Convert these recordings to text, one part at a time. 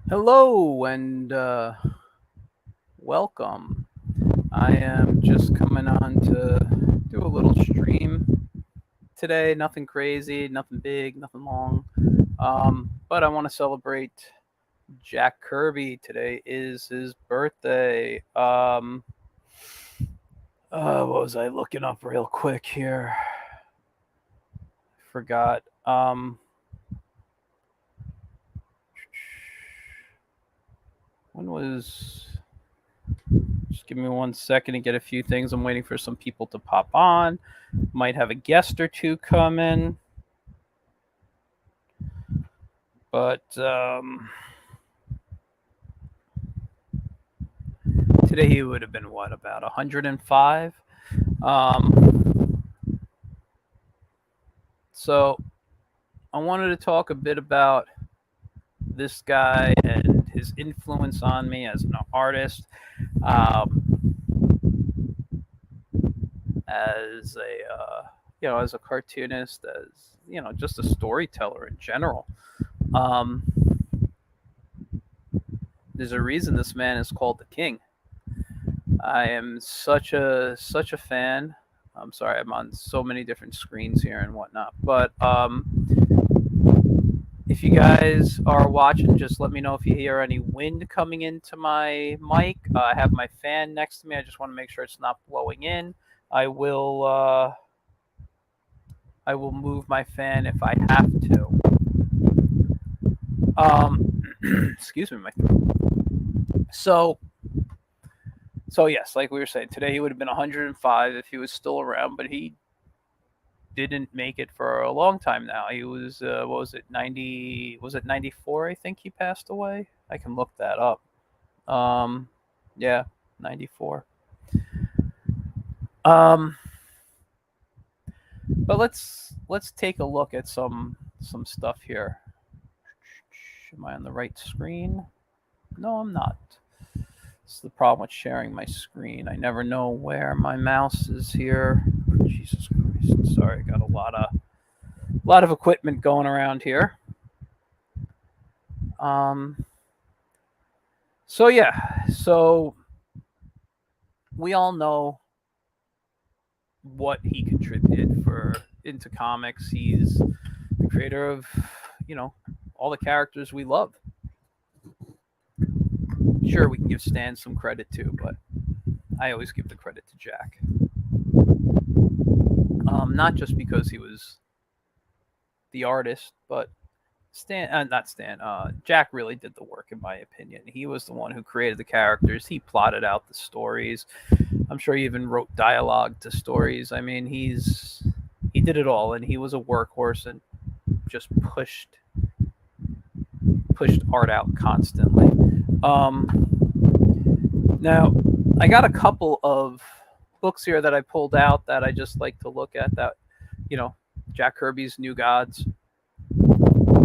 Hello and welcome. I am just coming on to do a little stream today. Nothing crazy, nothing big, nothing long. But I want to celebrate Jack Kirby. Today is his birthday. What was I looking up real quick here? Forgot. When was Just give me 1 second to get a few things. I'm waiting for some people to pop on. Might have a guest or two come in. But today he would have been what, about 105? Um, so I wanted to talk a bit about this guy and his influence on me as an artist, um, as a as a cartoonist, as just a storyteller in general. Um, there's a reason this man is called the King. I am such a fan. I'm sorry, I'm on so many different screens here and whatnot. But if you guys are watching, just let me know if you hear any wind coming into my mic. I have my fan next to me. I just want to make sure it's not blowing in. I will move my fan if I have to. Excuse me, my throat. So yes, like we were saying, today he would have been 105 if he was still around, but he didn't make it for a long time now. He was what was it, 90? Was it 94? I think he passed away. I can look that up. Yeah, 94. But let's take a look at some stuff here. Am I on the right screen? No, I'm not. It's the problem with sharing my screen. I never know where my mouse is here. Jesus Christ! Sorry, I got a lot of equipment going around here. So yeah, so we all know what he contributed for into comics. He's the creator of, all the characters we love. Sure, we can give Stan some credit too, but I always give the credit to Jack. Not just because he was the artist, but not Stan. Jack really did the work, in my opinion. He was the one who created the characters. He plotted out the stories. I'm sure he even wrote dialogue to stories. I mean, he did it all, and he was a workhorse and just pushed art out constantly. Now, I got a couple of books here that I pulled out that I just like to look at. That, Jack Kirby's New Gods.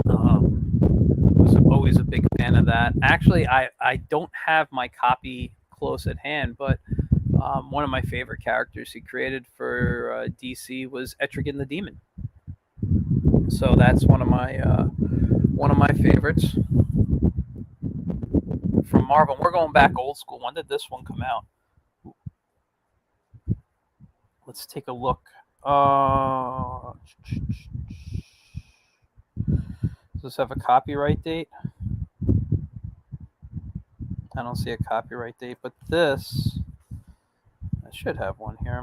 Was always a big fan of that. Actually, I don't have my copy close at hand, but one of my favorite characters he created for DC was Etrigan the Demon. So that's one of my favorites from Marvel. We're going back old school. When did this one come out? Let's take a look. Does this have a copyright date? I don't see a copyright date, but this, I should have one here.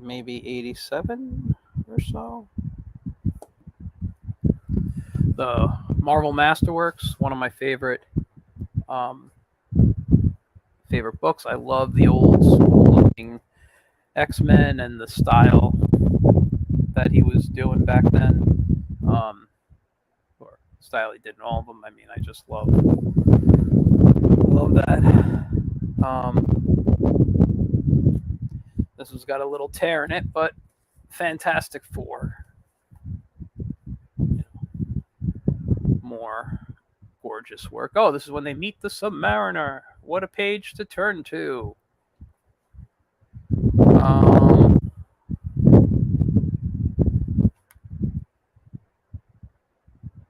Maybe 87 or so. The Marvel Masterworks, one of my favorite books. I love the old school looking X-Men and the style that he was doing back then. Or style he did in all of them. I mean, I just love that. This one's got a little tear in it, but Fantastic Four. More gorgeous work. Oh, this is when they meet the Submariner. What a page to turn to.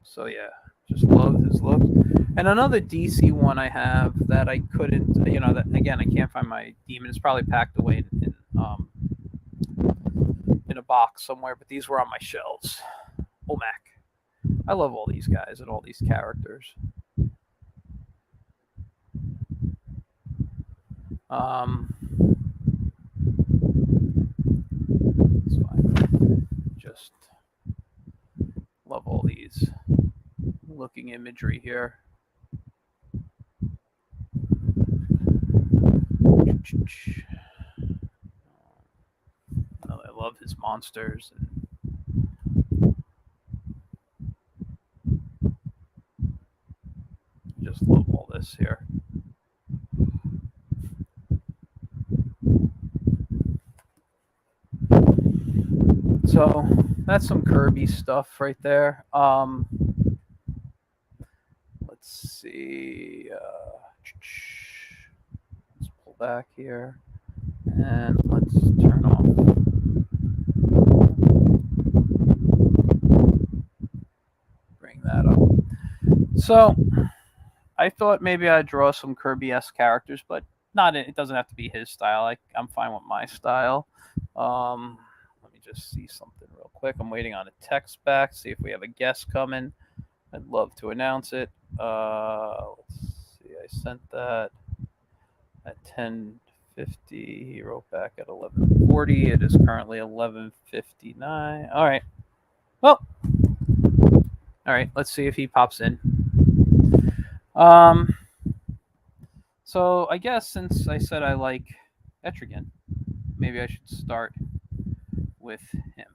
So yeah, Just love his looks. And another DC one I have that I couldn't, that again I can't find my demon. It's probably packed away in a box somewhere. But these were on my shelves. Omac. I love all these guys and all these characters. It's fine. Just love all these looking imagery here. I love his monsters. Just love all this here. So that's some Kirby stuff right there. Let's see. Let's pull back here. And let's turn off. Bring that up. So I thought maybe I'd draw some Kirby-esque characters, but it doesn't have to be his style. I'm fine with my style. Let me just see something real quick. I'm waiting on a text back, see if we have a guest coming. I'd love to announce it. Let's see. I sent that at 10:50. He wrote back at 11:40. It is currently 11:59. All right. Well, all right. Let's see if he pops in. So I guess since I said I like Etrigan, maybe I should start with him.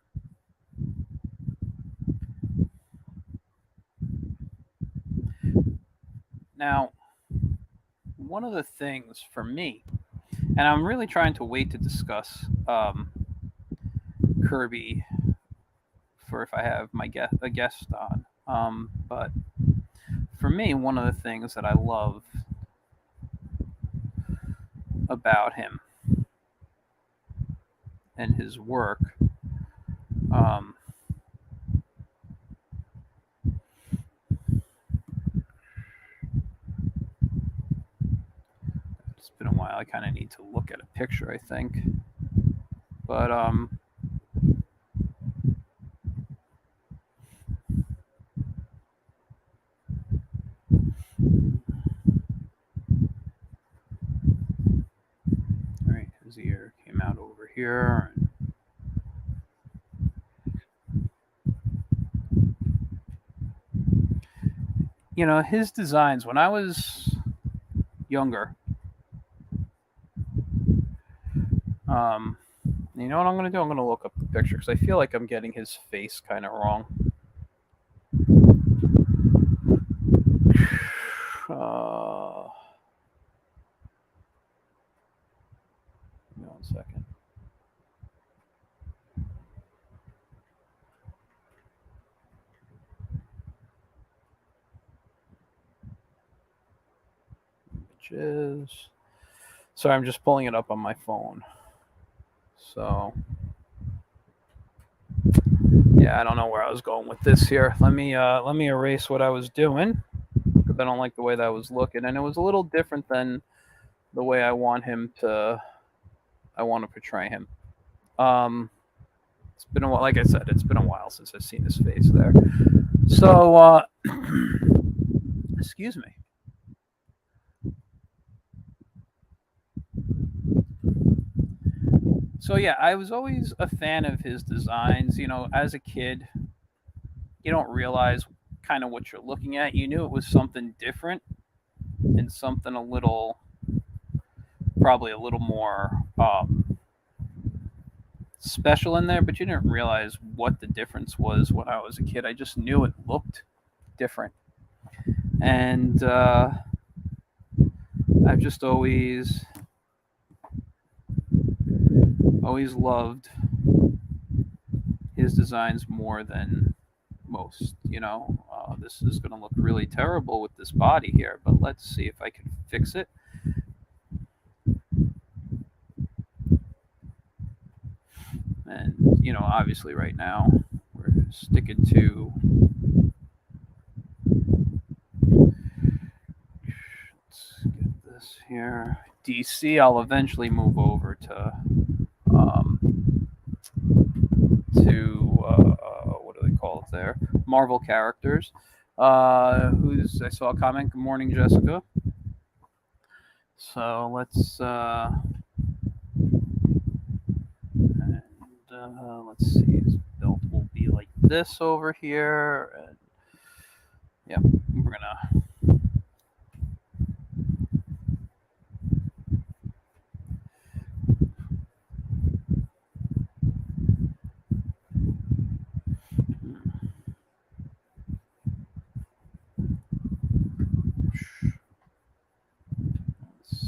Now, one of the things for me, and I'm really trying to wait to discuss Kirby for if I have a guest on, but for me, one of the things that I love about him and his work it's been a while. I kind of need to look at a picture, I think, but his ear came out over here. His designs, when I was younger, you know what I'm going to do? I'm going to look up the picture because I feel like I'm getting his face kind of wrong. Give me 1 second. Images. Sorry, I'm just pulling it up on my phone. So, yeah, I don't know where I was going with this here. Let me erase what I was doing because I don't like the way that was looking, and it was a little different than the way I want to portray him. It's been a while. Like I said, it's been a while since I've seen his face there. So, excuse me. So yeah, I was always a fan of his designs. As a kid, you don't realize kind of what you're looking at. You knew it was something different and something probably a little more special in there, but you didn't realize what the difference was when I was a kid. I just knew it looked different. And I've just always loved his designs more than most. This is going to look really terrible with this body here, but let's see if I can fix it. And obviously right now we're sticking to this here. DC, I'll eventually move over to what do they call it there? Marvel characters. I saw a comment. Good morning, Jessica. So let's let's see. His belt will be like this over here, and yeah, we're gonna.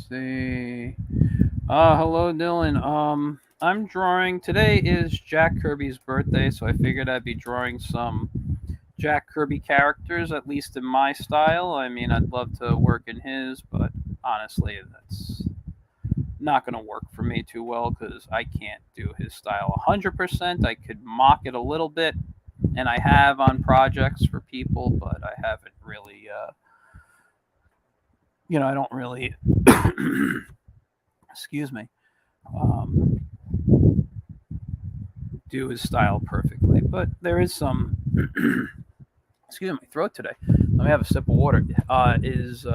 See. Hello, Dylan. I'm drawing. Today is Jack Kirby's birthday, so I figured I'd be drawing some Jack Kirby characters, at least in my style. I mean, I'd love to work in his, but honestly, that's not going to work for me too well because I can't do his style 100%. I could mock it a little bit, and I have on projects for people, but I haven't really, I don't really. Excuse me, do his style perfectly. But there is some. Excuse me, throat today. Let me have a sip of water. His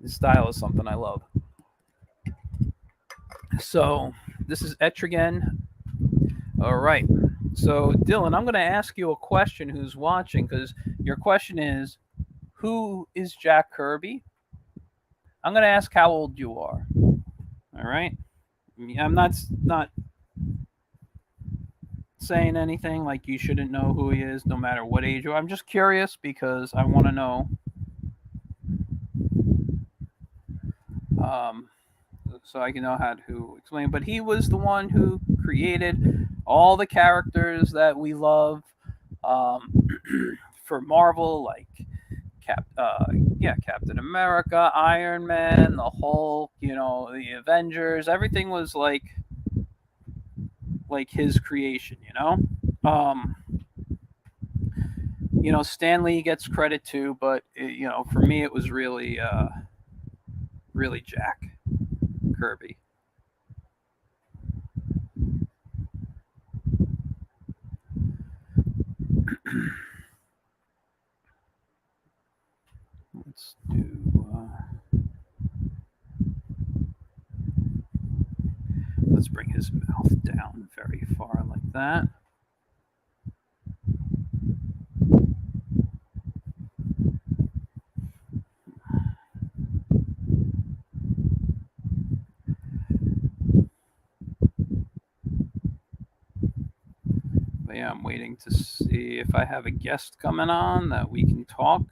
style is something I love. So this is Etrigan. All right. So Dylan, I'm going to ask you a question. Who's watching? Because your question is, who is Jack Kirby? I'm going to ask how old you are. All right. I'm not saying anything like you shouldn't know who he is, no matter what age you are. I'm just curious because I want to know. So I can know how to explain. But he was the one who created all the characters that we love for Marvel, like Captain America, Iron Man, the Hulk, the Avengers. Everything was like his creation, Stan Lee gets credit too, but for me it was really Jack Kirby. Let's do. Let's bring his mouth down very far like that. But yeah, I'm waiting to see if I have a guest coming on that we can talk,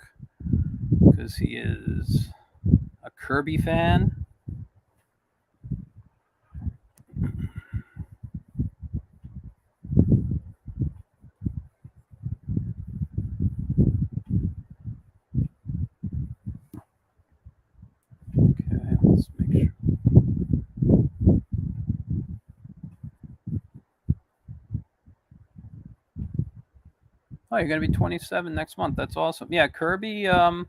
because he is a Kirby fan. Okay, let's make sure. Oh, you're going to be 27 next month. That's awesome. Yeah, Kirby, well,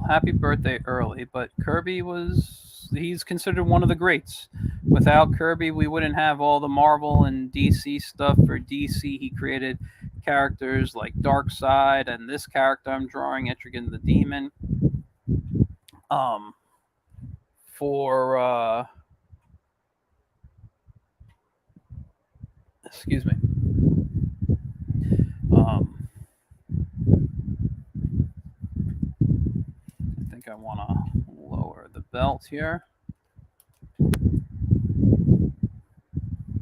happy birthday early, but Kirby he's considered one of the greats. Without Kirby, we wouldn't have all the Marvel and DC stuff. For DC, he created characters like Darkseid and this character I'm drawing, Etrigan the Demon. Excuse me. I think I want to lower the belt here.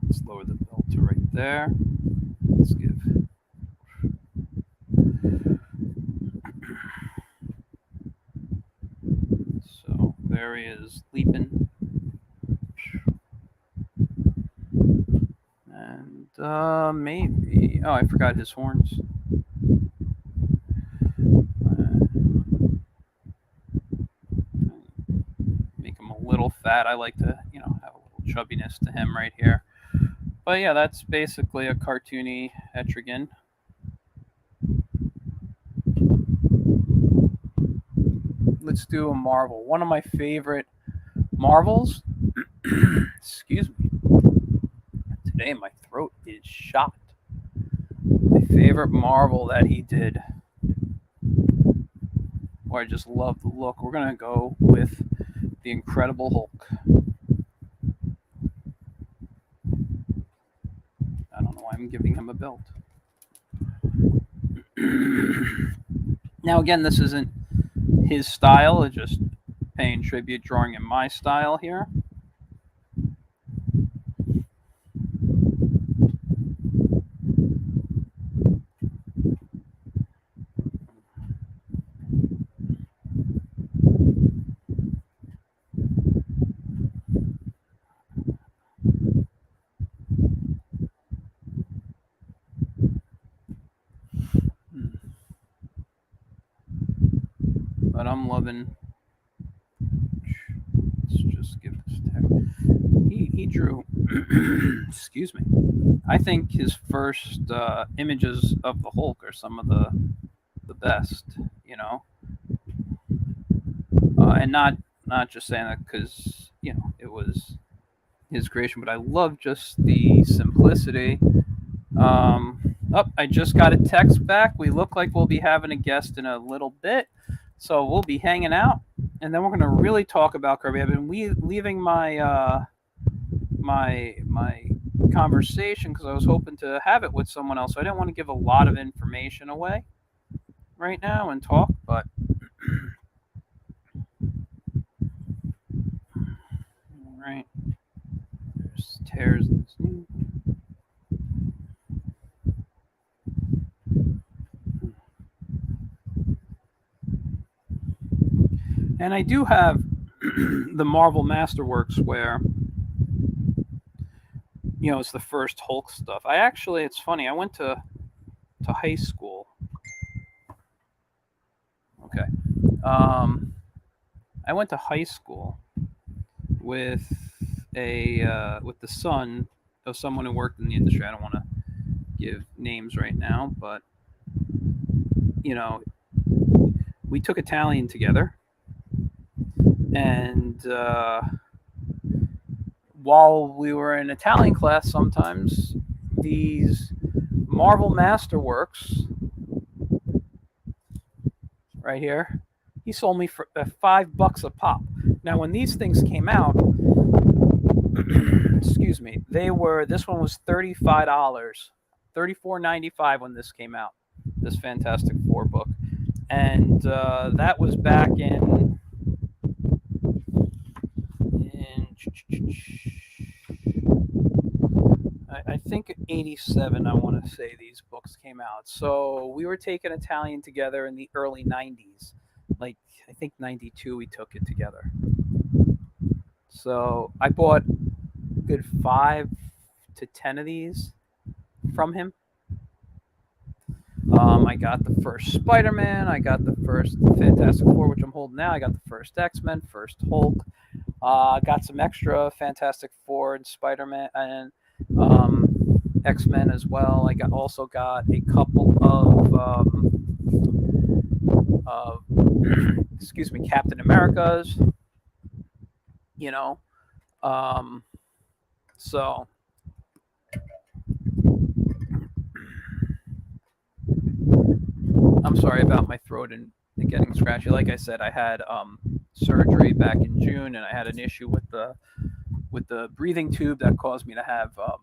Let's lower the belt to right there. Let's give. So there he is, leaping. And maybe. Oh, I forgot his horns. Make him a little fat. I like to, have a little chubbiness to him right here. But yeah, that's basically a cartoony Etrigan. Let's do a Marvel. One of my favorite Marvels. Excuse me. Today my throat is shot. My favorite Marvel that he did, or I just love the look. We're gonna go with the Incredible Hulk. I don't know why I'm giving him a belt. Now again, this isn't his style. It's just paying tribute, drawing in my style here. But I'm loving. Let's just give this tag. He drew. Excuse me. I think his first images of the Hulk are some of the best. You know, and not just saying that because it was his creation, but I love just the simplicity. I just got a text back. We look like we'll be having a guest in a little bit, so we'll be hanging out, and then we're going to really talk about Kirby. I've been leaving my my conversation because I was hoping to have it with someone else. So I didn't want to give a lot of information away right now and talk, but all right. There's tears in this new. And I do have the Marvel Masterworks where it's the first Hulk stuff. It's funny. I went to high school. Okay. I went to high school with with the son of someone who worked in the industry. I don't want to give names right now, but we took Italian together, and while we were in Italian class, sometimes these Marvel Masterworks right here, he sold me for $5 a pop. Now, when these things came out, excuse me, this one was $35, $34.95 when this came out. This Fantastic Four book, and that was back in I think 87. I want to say these books came out. So we were taking Italian together in the early 90s. Like I think 92 we took it together. So I bought a good 5 to 10 of these from him. I got the first Spider-Man. I got the first Fantastic Four, which I'm holding now. I got the first X-Men, first Hulk. Got some extra Fantastic Four and Spider-Man and X-Men as well. I also got a couple of excuse me, Captain Americas. So I'm sorry about my throat and getting scratchy. Like I said, I had surgery back in June, and I had an issue with the breathing tube that caused me to have a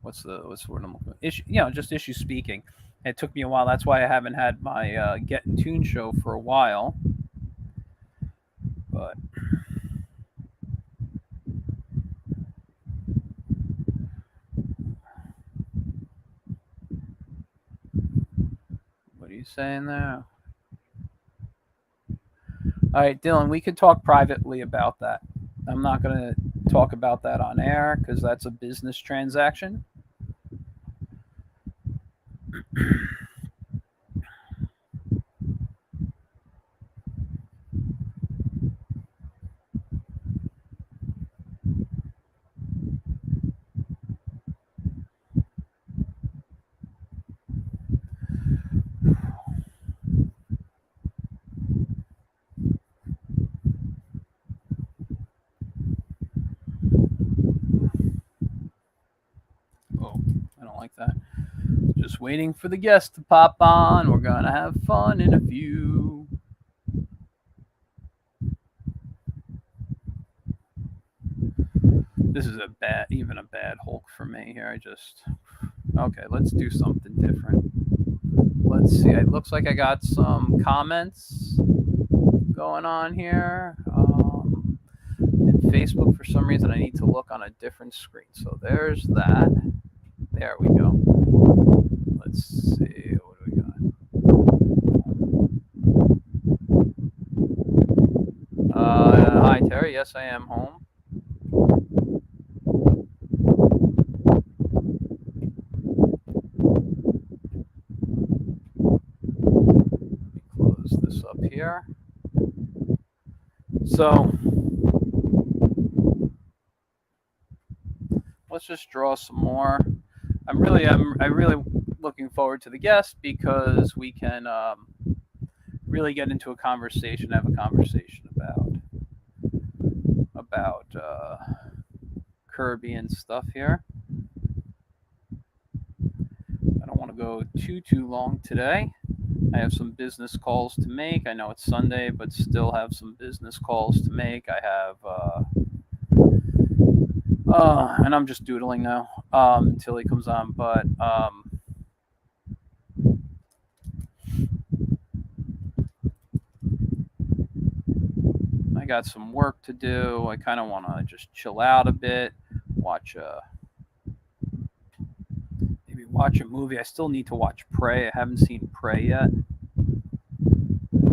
what's the word I'm looking for? Issue, just issue speaking. It took me a while. That's why I haven't had my Get in Tune show for a while. But what are you saying there? All right, Dylan, we could talk privately about that. I'm not going to talk about that on air because that's a business transaction. like that. Just waiting for the guest to pop on. We're gonna have fun in a few. This is even a bad Hulk for me here. Okay, let's do something different. Let's see. It looks like I got some comments going on here. In Facebook, for some reason, I need to look on a different screen. So there's that. There we go. Let's see. What do we got? Hi, Terry. Yes, I am home. Close this up here. So let's just draw some more. I'm really looking forward to the guest because we can really get into a conversation, have a conversation about Kirby and stuff here. I don't want to go too long today. I have some business calls to make. I know it's Sunday, but still have some business calls to make. I have, and I'm just doodling now until he comes on. But I got some work to do. I kind of want to just chill out a bit, maybe watch a movie. I still need to watch Prey. I haven't seen Prey yet. I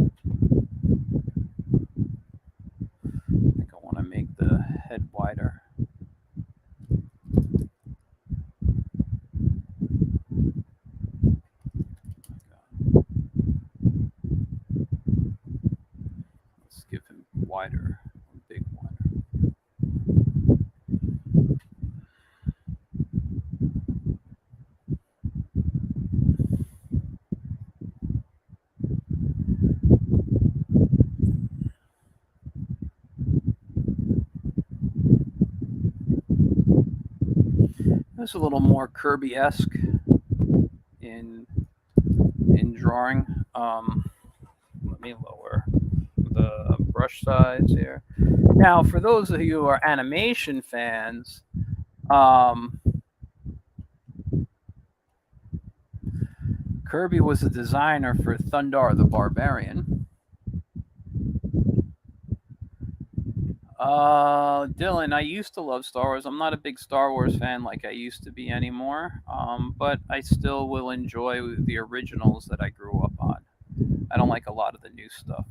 think I want to make the head wider. Let's give him wider, big wider. It's a little more Kirby-esque in drawing. Let me lower the brush size here. Now, for those of you who are animation fans, Kirby was the designer for Thundar the Barbarian. Dylan, I used to love Star Wars. I'm not a big Star Wars fan like I used to be anymore, but I still will enjoy the originals that I grew up on. I don't like a lot of the new stuff.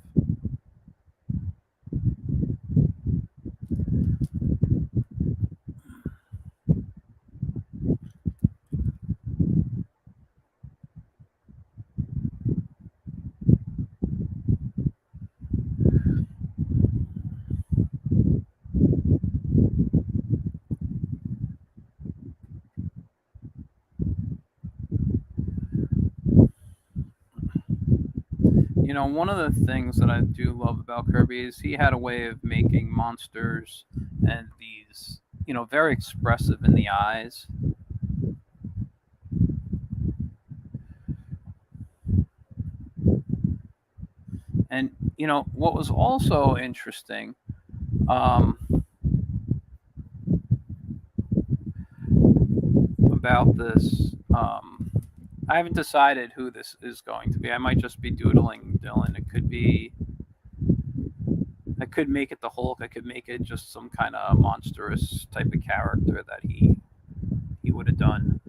You know, one of the things that I do love about Kirby is he had a way of making monsters and these, you know, very expressive in the eyes. And, you know, what was also interesting, about this, I haven't decided who this is going to be. I might just be doodling Dylan. It could be, I could make it the Hulk. I could make it just some kind of monstrous type of character that he would have done.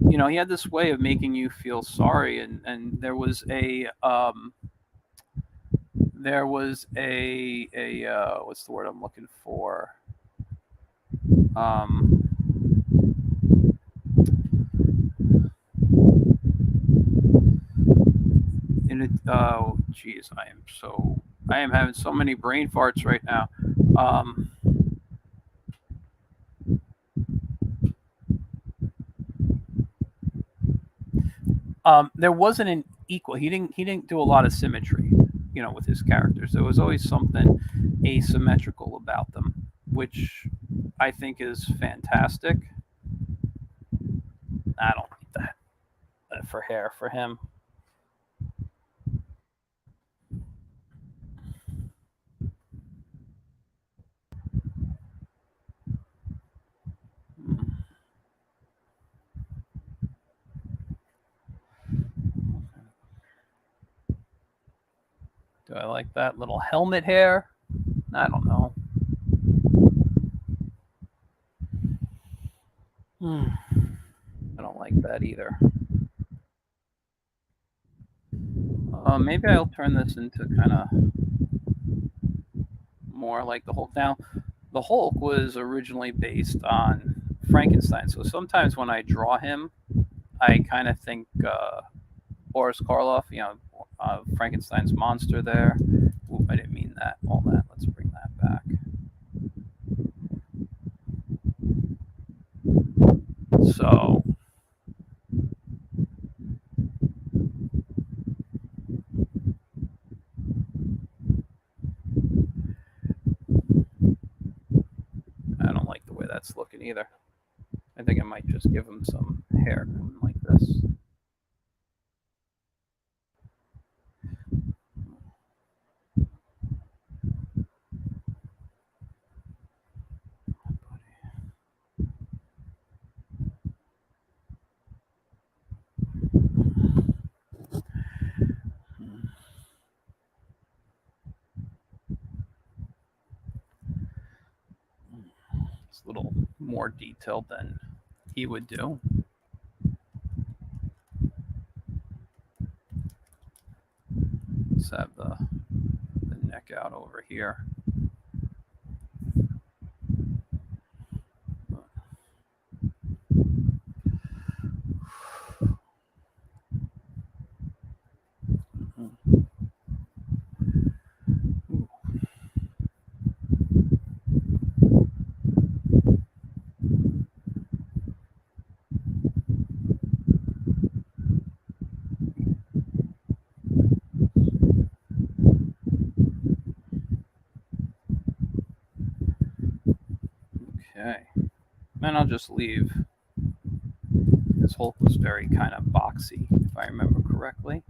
You know, he had this way of making you feel sorry, and there was a what's the word I'm looking for? Oh, geez, I am having so many brain farts right now. There wasn't an equal. He didn't do a lot of symmetry, you know, with his characters. There was always something asymmetrical about them. which I think is fantastic. I don't like that for hair for him. Do I like that little helmet hair? I don't know. I don't like that either. Maybe I'll turn this into kind of more like the Hulk. Now, the Hulk was originally based on Frankenstein, so sometimes when I draw him, I kind of think Boris Karloff, Frankenstein's monster there. Oop, I didn't mean that. All that. Let's bring that back. So, I don't like the way that's looking either. I think I might just give him some hair like this. It's a little more detailed than he would do. Let's have the neck out over here. Okay. And I'll just leave. This Hulk was very kind of boxy, if I remember correctly.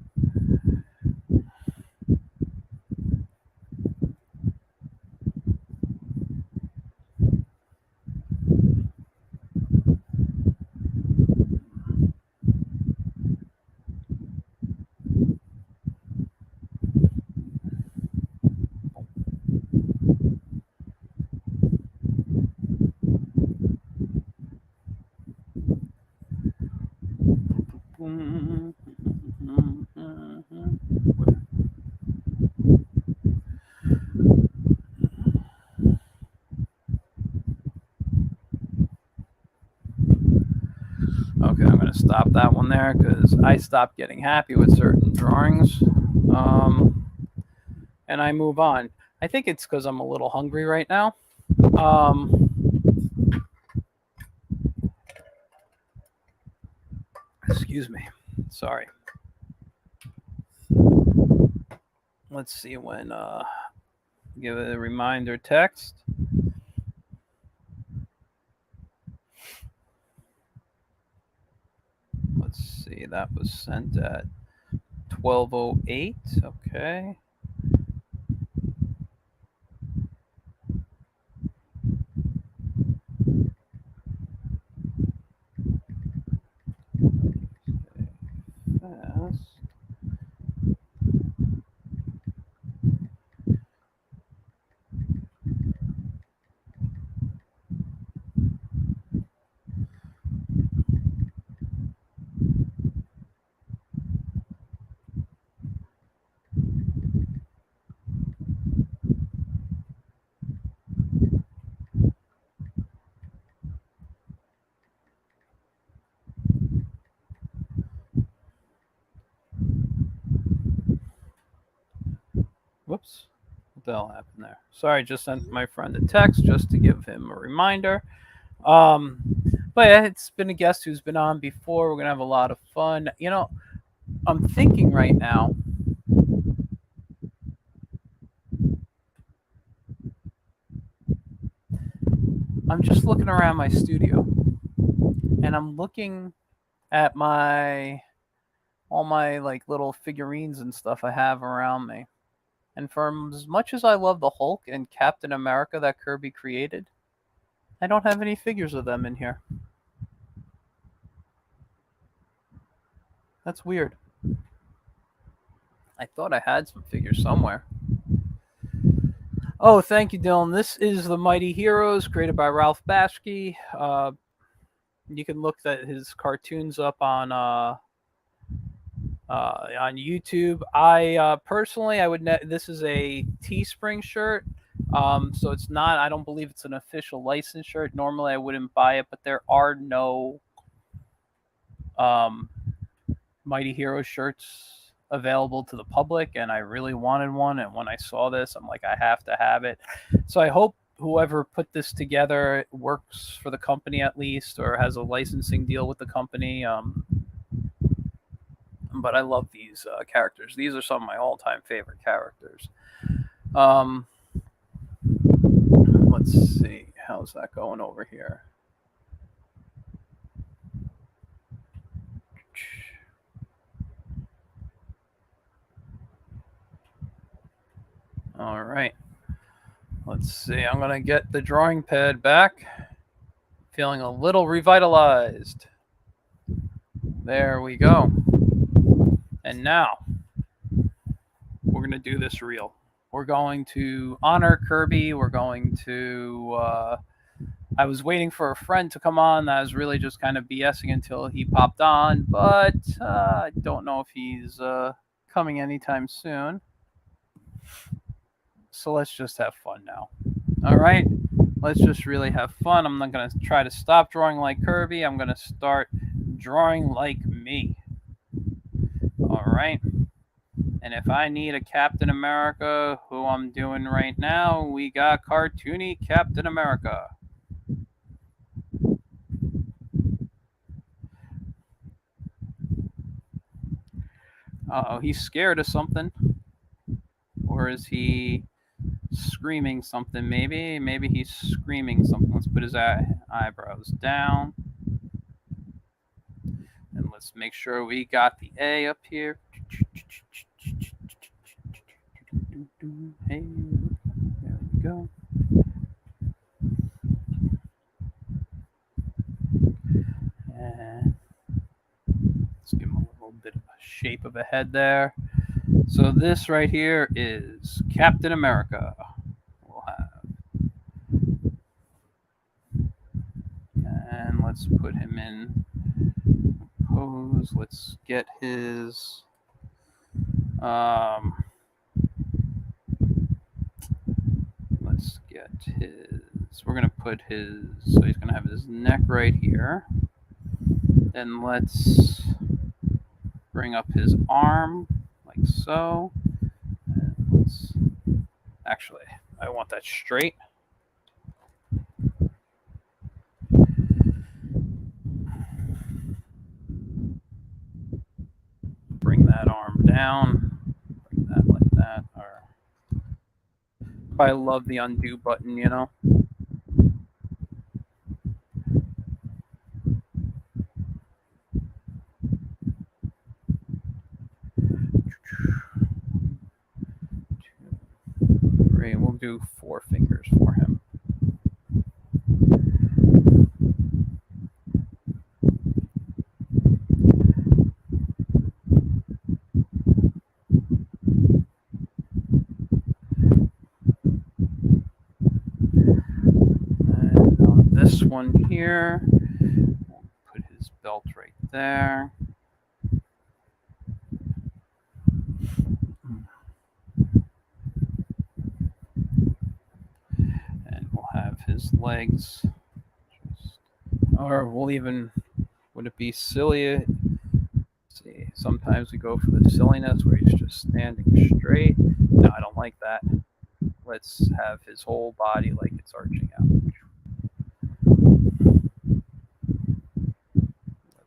Okay, I'm going to stop that one there because I stopped getting happy with certain drawings. And I move on. I think it's because I'm a little hungry right now. Excuse me. Sorry. Let's see when give it a reminder text. Let's see, that was sent at 12:08. Okay. Fast. Whoops. What the hell happened there? Sorry, just sent my friend a text just to give him a reminder. But yeah, it's been a guest who's been on before. We're going to have a lot of fun. I'm thinking right now. I'm just looking around my studio, and I'm looking at all my like little figurines and stuff I have around me. And for as much as I love the Hulk and Captain America that Kirby created, I don't have any figures of them in here. That's weird. I thought I had some figures somewhere. Oh, thank you, Dylan. This is the Mighty Heroes, created by Ralph Bashki. You can look at his cartoons up on YouTube. I personally, I would. This is a Teespring shirt, so it's not. I don't believe it's an official licensed shirt. Normally, I wouldn't buy it, but there are no Mighty Hero shirts available to the public, and I really wanted one. And when I saw this, I'm like, I have to have it. So I hope whoever put this together works for the company at least, or has a licensing deal with the company. But I love these characters. These are some of my all-time favorite characters. Let's see, how's that going over here? All right. Let's see. I'm going to get the drawing pad back. Feeling a little revitalized. There we go. And now, we're going to do this real. We're going to honor Kirby. We're going to... I was waiting for a friend to come on. I was really just kind of BSing until he popped on. But I don't know if he's coming anytime soon. So let's just have fun now. All right? Let's just really have fun. I'm not going to try to stop drawing like Kirby. I'm going to start drawing like me. All right? And if I need a Captain America, who I'm doing right now, we got cartoony Captain America. Uh-oh, he's scared of something. Or is he screaming something, maybe? Maybe he's screaming something. Let's put his eyebrows down. And let's make sure we got the A up here. Hey, there we go. And let's give him a little bit of a shape of a head there. So this right here is Captain America. We'll have. And let's put him in pose. Let's get his let's get his, we're going to put his, so he's going to have his neck right here. Then let's bring up his arm like so. And let's, actually, I want that straight. Bring that arm down. Bring that like that. Or I love the undo button, you know. Great, we'll do 4 fingers for him. This one here, we'll put his belt right there. And we'll have his legs. Or we'll even, would it be silly? Let's see, sometimes we go for the silliness where he's just standing straight. No, I don't like that. Let's have his whole body like it's arching out.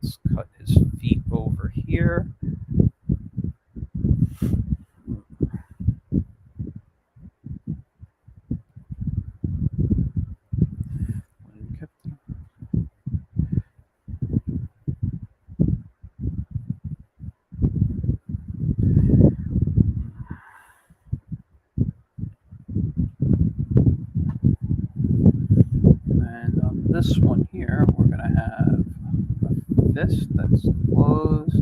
Let's cut his feet over here. this. That's closed.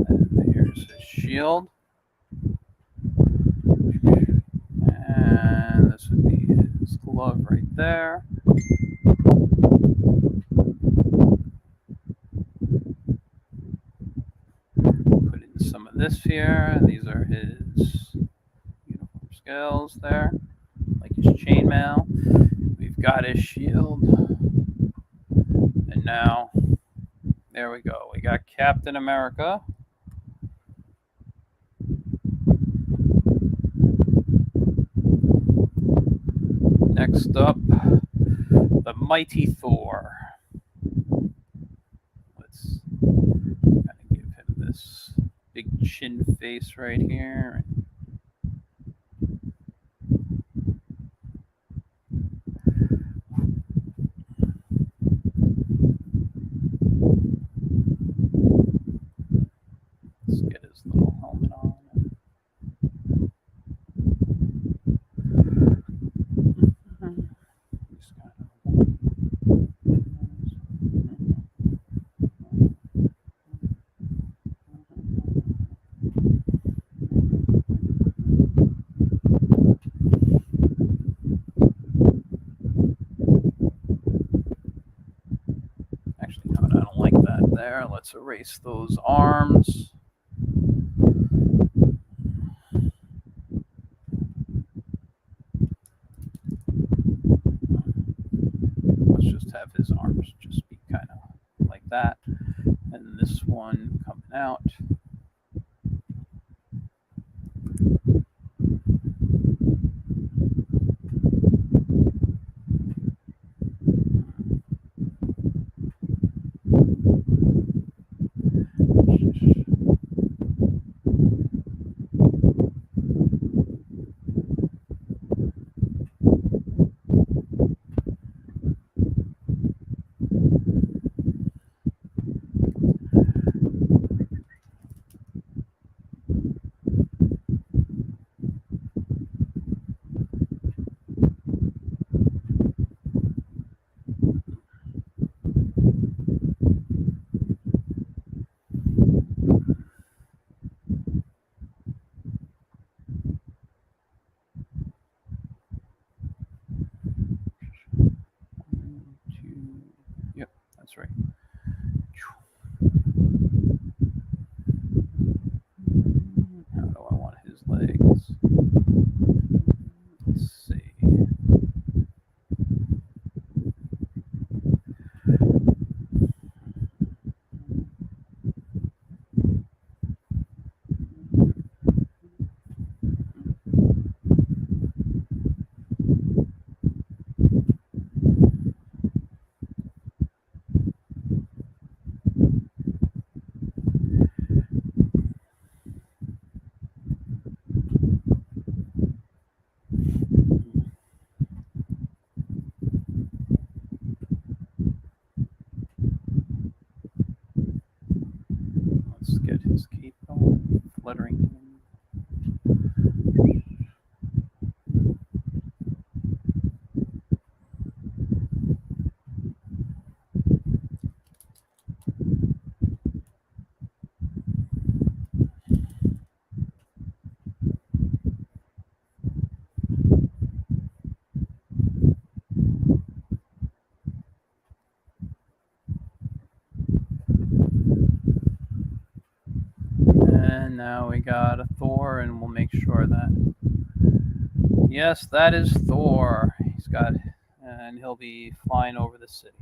And here's his shield. And this would be his glove right there. Put in some of this here. These are his uniform scales there, like his chainmail. We've got his shield. And now, there we go. We got Captain America. Next up, the Mighty Thor. Let's kind of give him this big chin face right here. Let's get his little helmet on. Actually, no, I don't like that there. Let's erase those arms. Let's just have his arms just be kind of like that. And this one coming out. Yep, that's right. How do I want his legs? Let's see. Let's get his cape going, fluttering. And now we got a Thor, and we'll make sure that, yes, that is Thor. He's got, and he'll be flying over the city.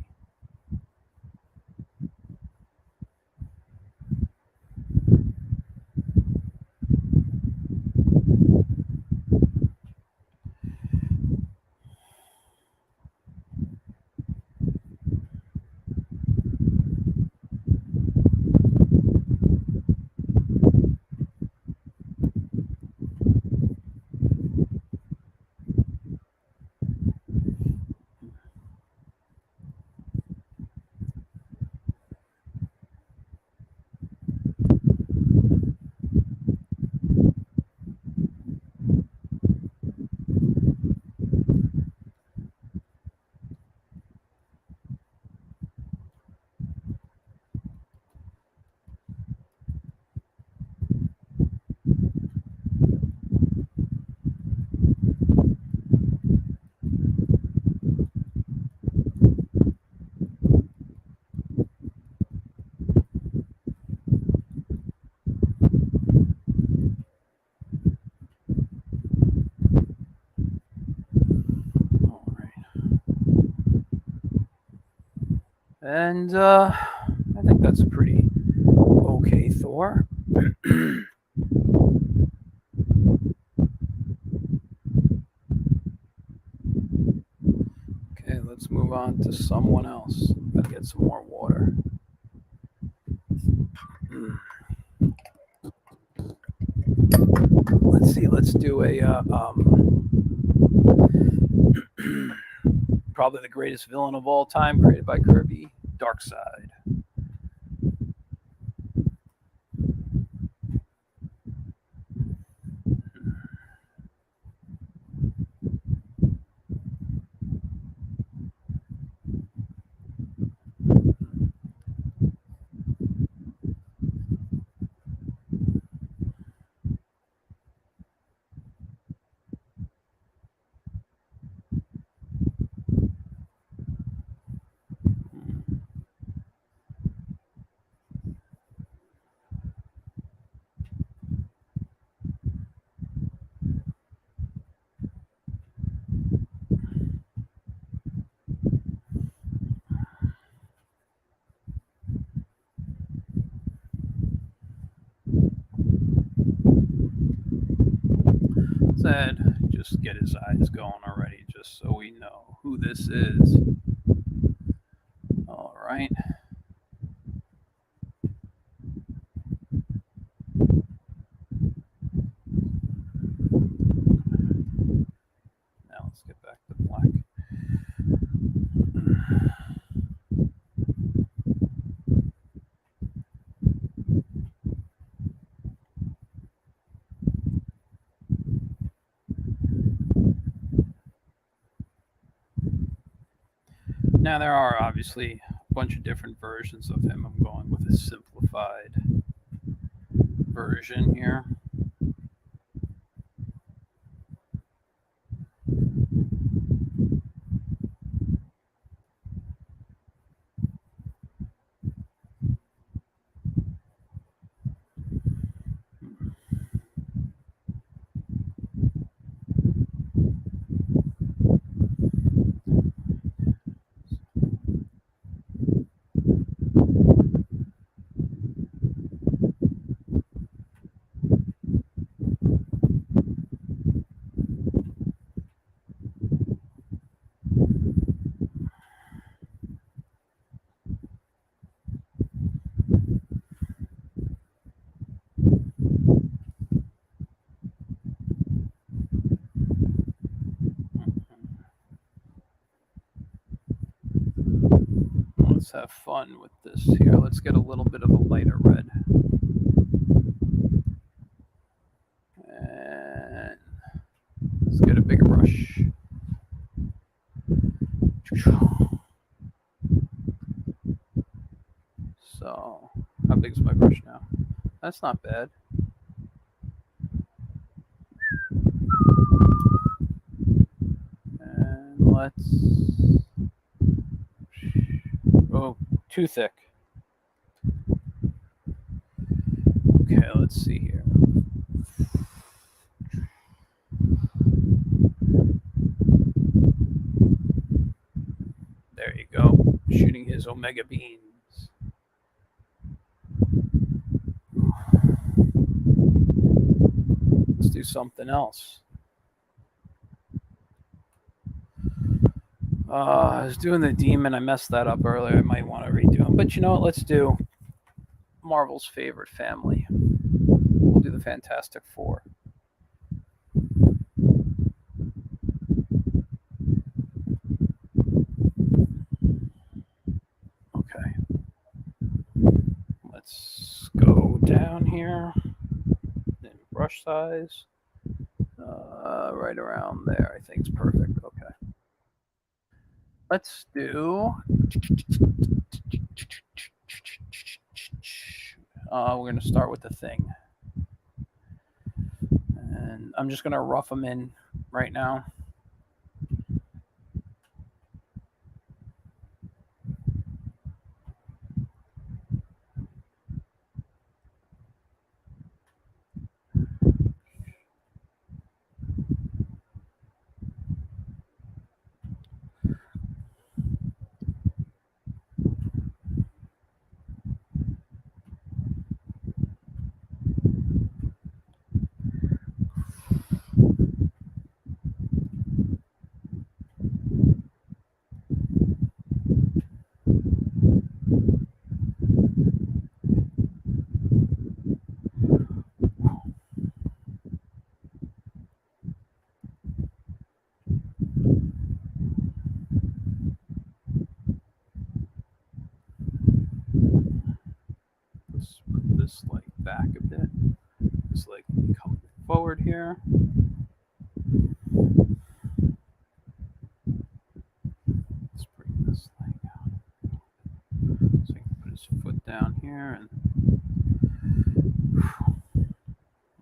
And I think that's a pretty okay Thor. Okay, let's move on to someone else. Gotta get some more water. Let's see. Let's do a probably the greatest villain of all time, created by Kirby, Darkseid. Said, just get his eyes going already, just so we know who this is. All right. Now let's get back to black. Now there are obviously a bunch of different versions of him. I'm going with a simplified version here. Let's have fun with this here. Let's get a little bit of a lighter red. And let's get a bigger brush. So, how big is my brush now? That's not bad. And let's. Oh, too thick. Okay, let's see here. There you go. Shooting his Omega beams. Let's do something else. I was doing the demon. I messed that up earlier. I might want to redo him. But you know what? Let's do Marvel's favorite family. We'll do the Fantastic Four. Okay. Let's go down here. Then brush size. Right around there, I think is perfect. Okay. Let's do. We're going to start with the Thing. And I'm just going to rough them in right now. back a bit. Just like coming forward here. Let's bring this thing out. So he can put his foot down here, and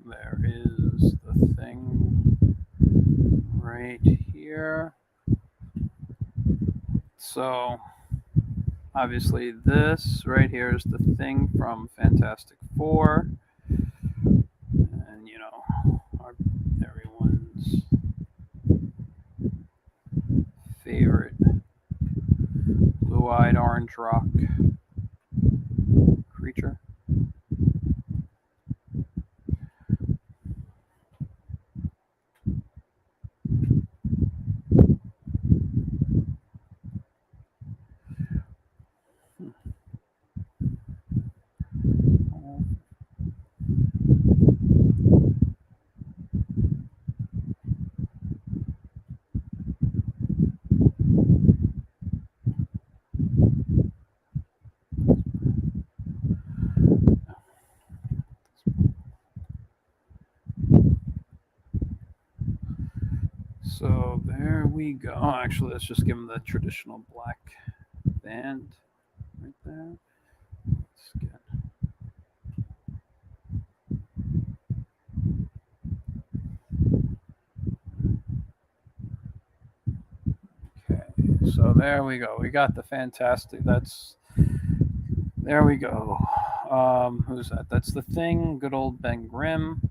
there is the thing right here. So obviously this right here is the thing from Fantastic Four. And you know, everyone's favorite blue-eyed orange rock creature. So there we go. Oh, actually, let's just give him the traditional black band right there. Let's get... Okay, so there we go. We got the fantastic. There we go. Who's that? That's the Thing. Good old Ben Grimm.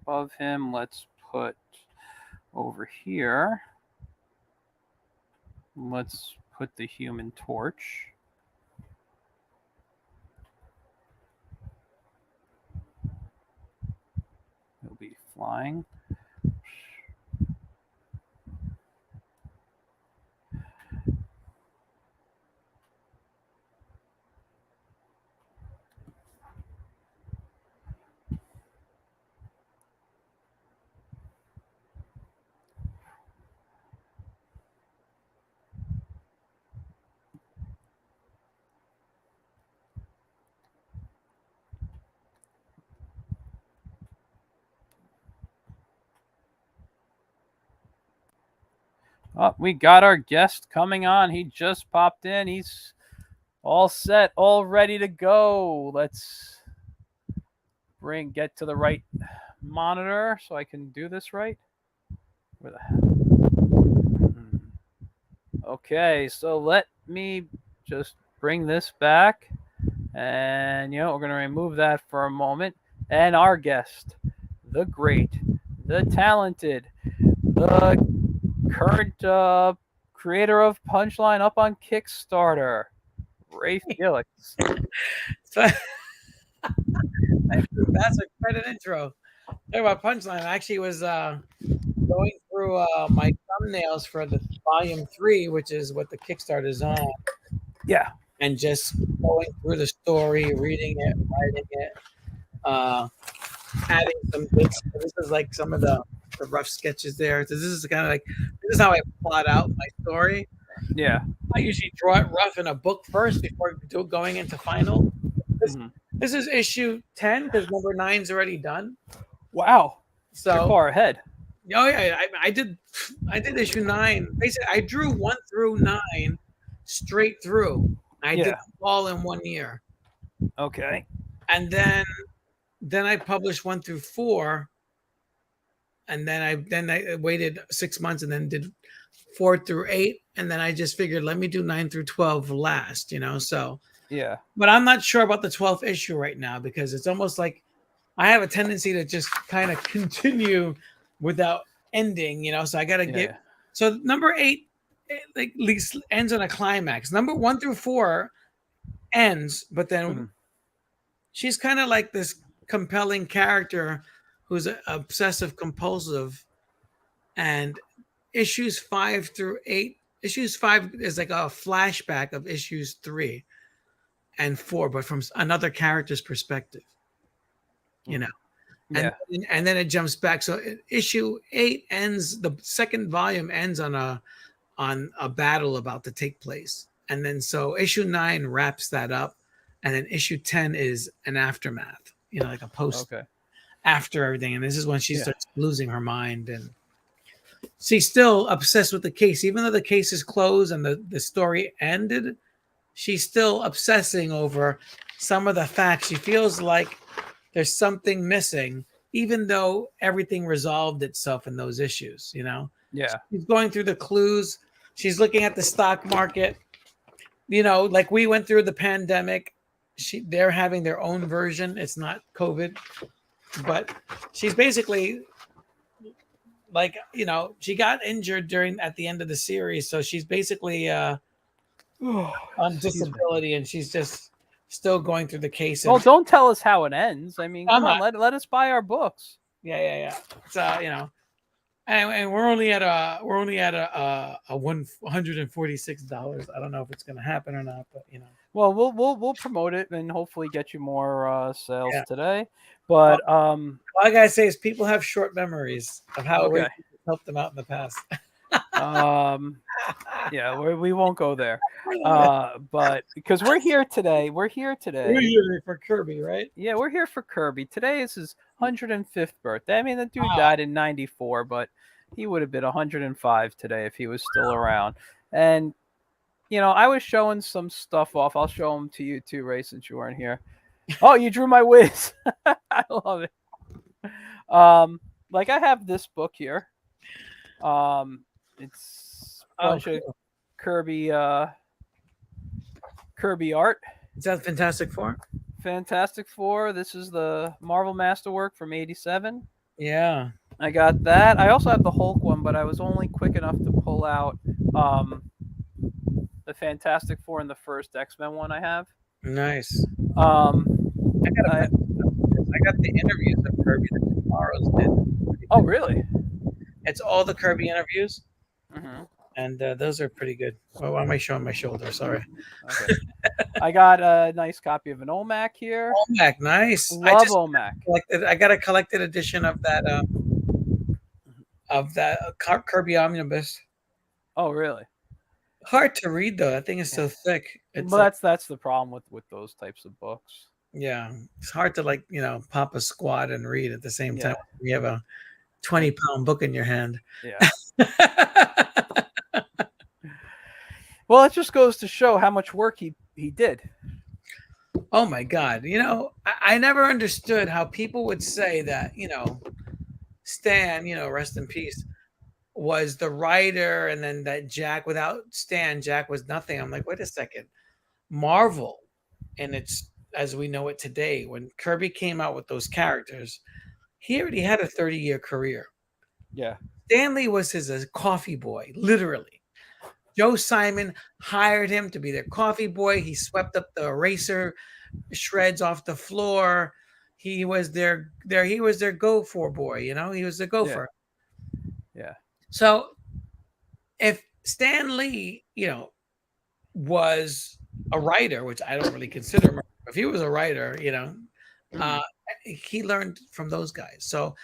Above him, let's put over here. Let's put the Human Torch. He'll be flying. Oh, we got our guest coming on. He just popped in. He's all set, all ready to go. Let's get to the right monitor so I can do this right. Where the hell? Okay, so let me just bring this back. And, you know, we're going to remove that for a moment. And our guest, the great, the talented, the current creator of Punchline up on Kickstarter, Ray Felix. That's quite an intro. Talk about Punchline. I actually was going through my thumbnails for the volume 3, which is what the Kickstarter is on. Yeah. And just going through the story, reading it, writing it, adding some bits. This is like some of the rough sketches there. So this is kind of like, this is how I plot out my story. Yeah. I usually draw it rough in a book first before going into final. This is issue 10 because number 9's already done. Wow. So you're far ahead. Oh yeah, I did issue 9. Basically, I drew 1 through 9 straight through. I did them all in 1 year. Okay. And then I published 1 through 4. And then I waited 6 months and then did 4 through 8. And then I just figured, let me do 9 through 12 last, you know? So, yeah. But I'm not sure about the 12th issue right now because it's almost like I have a tendency to just kind of continue without ending, you know? So I got to get, so number 8, like at least ends on a climax. Number 1 through 4 ends, but then she's kind of like this compelling character who's obsessive compulsive, and issues 5 through 8, issues 5 is like a flashback of issues 3 and 4, but from another character's perspective, you know. And then it jumps back. So issue 8 ends, the second volume ends on a battle about to take place, and then so issue 9 wraps that up, and then issue 10 is an aftermath. Like a post Okay. after everything, and this is when she Yeah. starts losing her mind, and she's still obsessed with the case, even though the case is closed and the story ended. She's still obsessing over some of the facts. She feels like there's something missing, even though everything resolved itself in those issues. Yeah. She's going through the clues. She's looking at the stock market. Like we went through the pandemic. They're having their own version. It's not COVID, but she's basically like, she got injured at the end of the series, so she's basically on disability, and she's just still going through the case. Well, don't tell us how it ends. I mean, come on, let us buy our books. Yeah. So and we're only at a $146. I don't know if it's going to happen or not, but Well, we'll promote it and hopefully get you more sales today. But all I gotta say is people have short memories of how it helped them out in the past. Yeah, we won't go there. But because we're here today. We're here for Kirby, right? Yeah, we're here for Kirby. Today is his 105th birthday. I mean, the dude died in 94, but he would have been 105 today if he was still around. And I was showing some stuff off. I'll show them to you too, Ray, since you weren't here. Oh, you drew my whiz. I love it. Like I have this book here. It's a bunch of Kirby art. Is that Fantastic Four? Fantastic Four. This is the Marvel Masterwork from '87. Yeah. I got that. I also have the Hulk one, but I was only quick enough to pull out the Fantastic Four and the first X-Men one I have. Nice. I got the interviews of Kirby that Tomorrow's did. Oh, really? It's all the Kirby interviews. Mm-hmm. And those are pretty good. Oh, why am I showing my shoulder? Sorry. Okay. I got a nice copy of an OMAC here. OMAC, nice. Love OMAC. I got a collected edition of that Kirby Omnibus. Oh, really? Hard to read though. That thing is so thick. Well, that's the problem with those types of books. Yeah, it's hard to pop a squat and read at the same time. You have a 20-pound book in your hand. Yeah. Well, it just goes to show how much work he did. Oh my God. I never understood how people would say that, Stan, rest in peace, was the writer, and then that Jack, without Stan, Jack was nothing. I'm like, wait a second. Marvel, and it's as we know it today, when Kirby came out with those characters, he already had a 30-year career. Yeah. Stan Lee was his coffee boy, literally. Joe Simon hired him to be their coffee boy. He swept up the eraser shreds off the floor. He was their go-for boy, he was the gopher. Yeah. So if Stan Lee, was a writer, which I don't really consider him, if he was a writer, he learned from those guys. So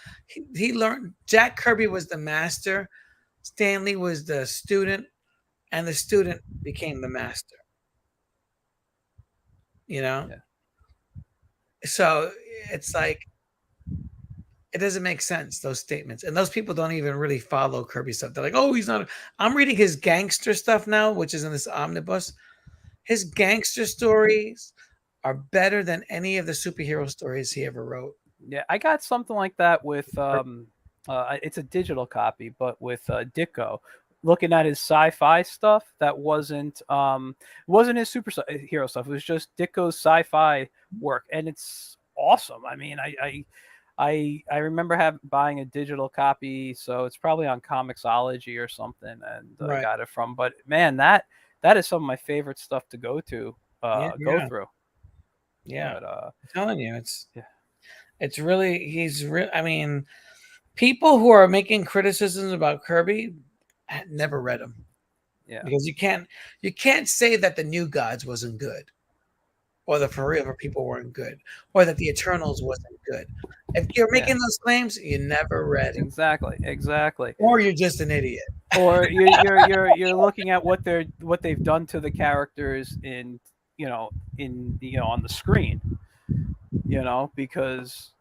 he learned. Jack Kirby was the master. Stan Lee was the student. And the student became the master. Yeah. So it's like, it doesn't make sense, those statements. And those people don't even really follow Kirby stuff. They're like, oh, he's not. I'm reading his gangster stuff now, which is in this omnibus. His gangster stories are better than any of the superhero stories he ever wrote. Yeah, I got something like that with, it's a digital copy, but with Ditko. Looking at his sci-fi stuff, that wasn't his superhero stuff. It was just Ditko's sci-fi work, and it's awesome. I mean, I remember buying a digital copy, so it's probably on Comixology or something, and I got it from. But man, that is some of my favorite stuff to go through. Yeah, but, I'm telling you, it's really I mean, people who are making criticisms about Kirby, I never read them. Yeah, because you can't say that the New Gods wasn't good, or the Forever People weren't good, or that the Eternals wasn't good. If you're making those claims, you never read it. Exactly. Or you're just an idiot. Or you're looking at what they've done to the characters in on the screen, because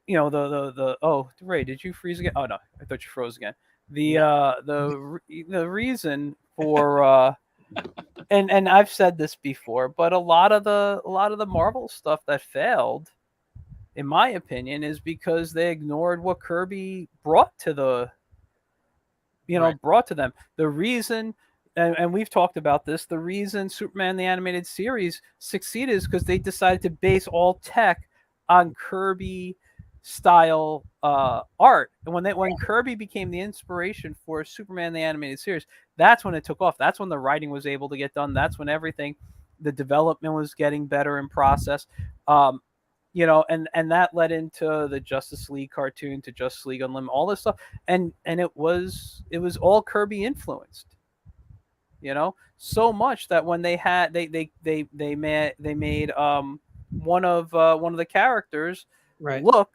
oh, Ray, did you freeze again? Oh no, I thought you froze again. The reason for and I've said this before, but a lot of the Marvel stuff that failed, in my opinion, is because they ignored what Kirby brought to them. The reason, and we've talked about this, the reason Superman the Animated Series succeeded is because they decided to base all tech on Kirby style art. And when Kirby became the inspiration for Superman the Animated Series, that's when it took off. That's when the writing was able to get done. That's when the development was getting better in process. And that led into the Justice League cartoon, to Justice League Unlimited, all this stuff, and it was all Kirby influenced, so much that when they made one of the characters look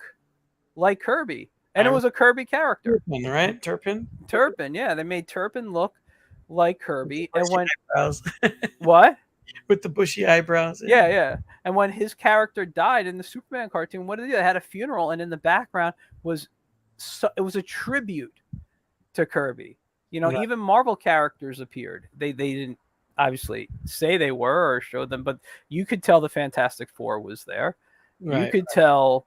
like Kirby, and it was a Kirby character, Turpin, right? Turpin, yeah, they made Turpin look like Kirby, and when eyebrows. what? With the bushy eyebrows. Yeah. And when his character died in the Superman cartoon, what did they do? They had a funeral, and in the background it was a tribute to Kirby. Even Marvel characters appeared. They didn't obviously say they were or show them, but you could tell the Fantastic Four was there. You could tell,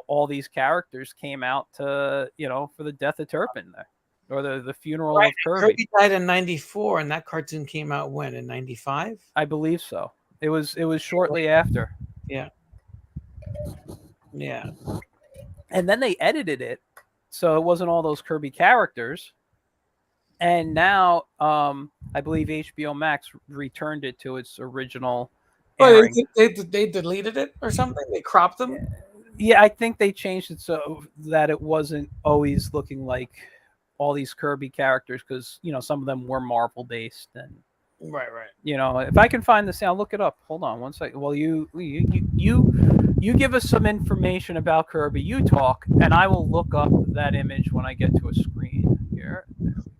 all these characters came out to, for the death of Turpin there, or the funeral of Kirby. Kirby died in 94, and that cartoon came out when, in 95? I believe so. It was shortly after. Yeah. And then they edited it so it wasn't all those Kirby characters. And now, I believe HBO Max returned it to its original. Well, they deleted it or something. They cropped them. Yeah, I think they changed it so that it wasn't always looking like all these Kirby characters, because some of them were Marvel based, and right. If I can find this, I'll look it up. Hold on one second. Well, you give us some information about Kirby. You talk, and I will look up that image when I get to a screen here.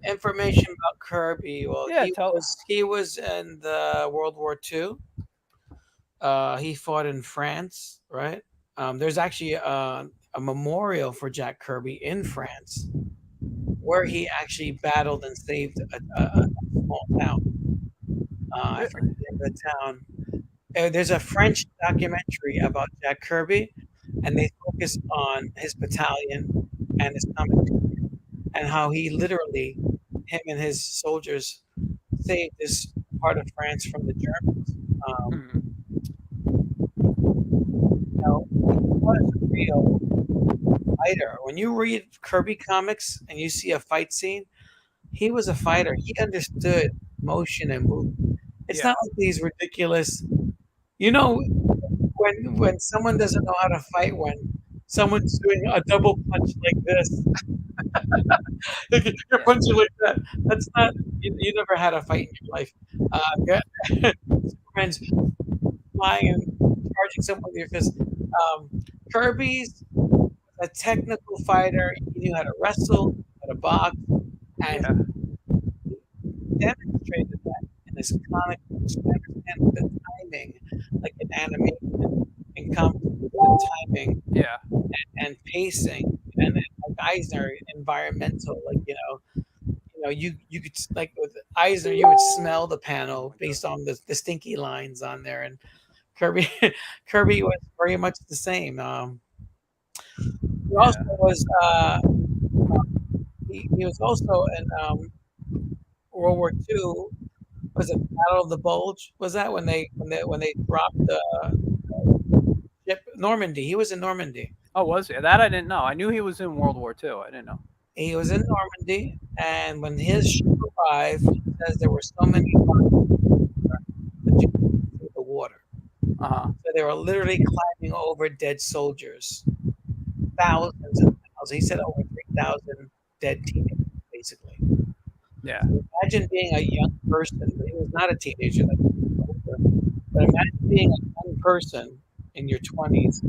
Information about Kirby. Well, yeah, he was in the World War II. He fought in France, right? There's actually a memorial for Jack Kirby in France, where he actually battled and saved a small town. I forget the name of the town. There's a French documentary about Jack Kirby, and they focus on his battalion and his combat, and how he literally, him and his soldiers, saved this part of France from the Germans. He was a real fighter. When you read Kirby comics and you see a fight scene, he was a fighter. He understood motion and movement. It's not like these ridiculous, when someone doesn't know how to fight, when someone's doing a double punch like this, you're punching like that. That's not, you never had a fight in your life. Superman's flying and charging someone with your fist. Kirby's a technical fighter. He knew how to wrestle, how to box, and he demonstrated that in his comic books. Understand the timing, like in animation, and the timing, and pacing, and like Eisner, environmental, like you could, like with Eisner, you would smell the panel based on the stinky lines on there, and Kirby was very much the same. He also was he was also in World War II. Was it Battle of the Bulge? Was that when they dropped the ship Normandy? He was in Normandy. Oh, was he? That I didn't know. I knew he was in World War II. I didn't know. He was in Normandy, and when his ship arrived, he says there were so many that you couldn't see the water. So they were literally climbing over dead soldiers, thousands and thousands. He said over 3,000 dead teenagers, basically. Yeah. So imagine being a young person. But he was not a teenager, like older. But imagine being a young person in your 20s,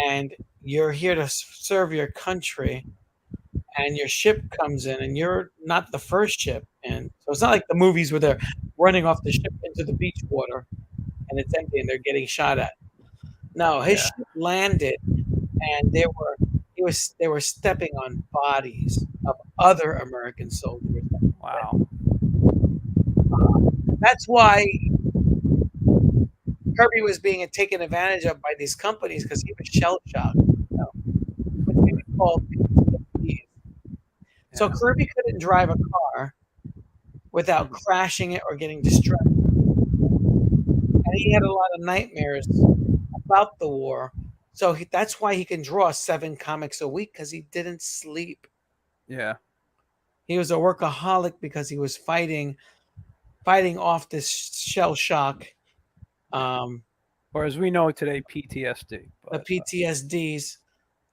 and you're here to serve your country, and your ship comes in, and you're not the first ship in. So it's not like the movies where they're running off the ship into the beach water, and it's empty, and they're getting shot at. No, his Yeah. ship landed, and they were stepping on bodies of other American soldiers. Wow. That's why Kirby was being taken advantage of by these companies because he was shell shocked. Which we call PTSD. So Yeah. Kirby couldn't drive a car without crashing it or getting distracted. And he had a lot of nightmares about the war. So that's why he can draw 7 comics a week, because he didn't sleep. Yeah. He was a workaholic because he was fighting off this shell shock, or as we know today, PTSD. the PTSDs,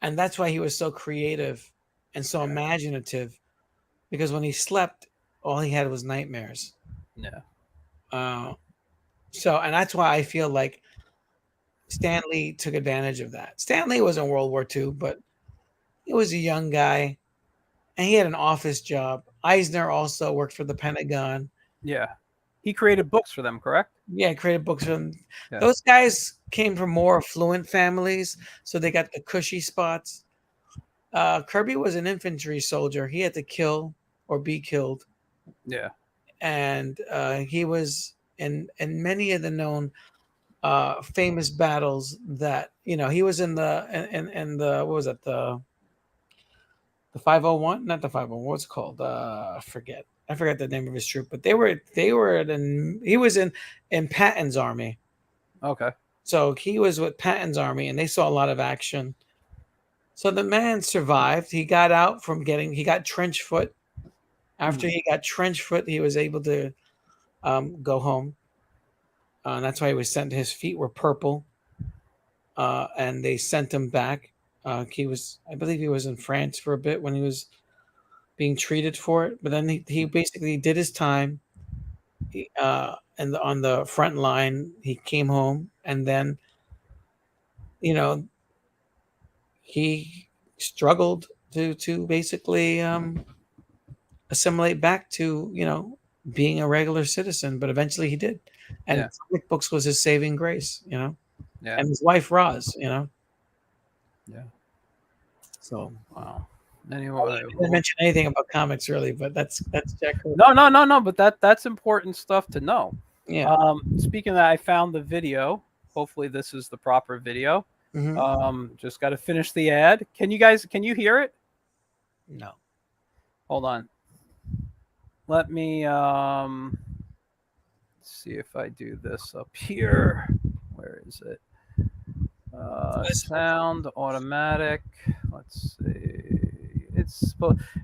and that's why he was so creative and so imaginative. Because when he slept, all he had was nightmares. Yeah. So, and that's why I feel like Stan Lee took advantage of that. Stan Lee was in World War II, but he was a young guy, and he had an office job. Eisner also worked for the Pentagon. Yeah. He created books for them, correct? Yeah, created books for them. Yeah. Those guys came from more affluent families, so they got the cushy spots. Kirby was an infantry soldier. He had to kill or be killed. Yeah. And he was in many of the known famous battles that, he was in the what was it, the 501, not the 501, what's it called, I forget the name of his troop, but he was in Patton's army. Okay. So he was with Patton's army, and they saw a lot of action. So the man survived. He got out he got trench foot. After he got trench foot, he was able to go home. And that's why he was sent. His feet were purple, and they sent him back. I believe he was in France for a bit when he was being treated for it. But then he basically did his time. And on the front line, he came home, and then, he struggled to basically assimilate back to being a regular citizen. But eventually he did. And comic books was his saving grace, Yeah. and his wife Roz, Yeah. So Wow. Anyway, I didn't mention anything about comics really, but that's Jack Kirby. No, but that's important stuff to know. Yeah. Speaking of that, I found the video. Hopefully this is the proper video. Mhm. Just got to finish the ad. Can you hear it? No. Hold on. Let me see if I do this up here. Where is it? Sound automatic. Let's see.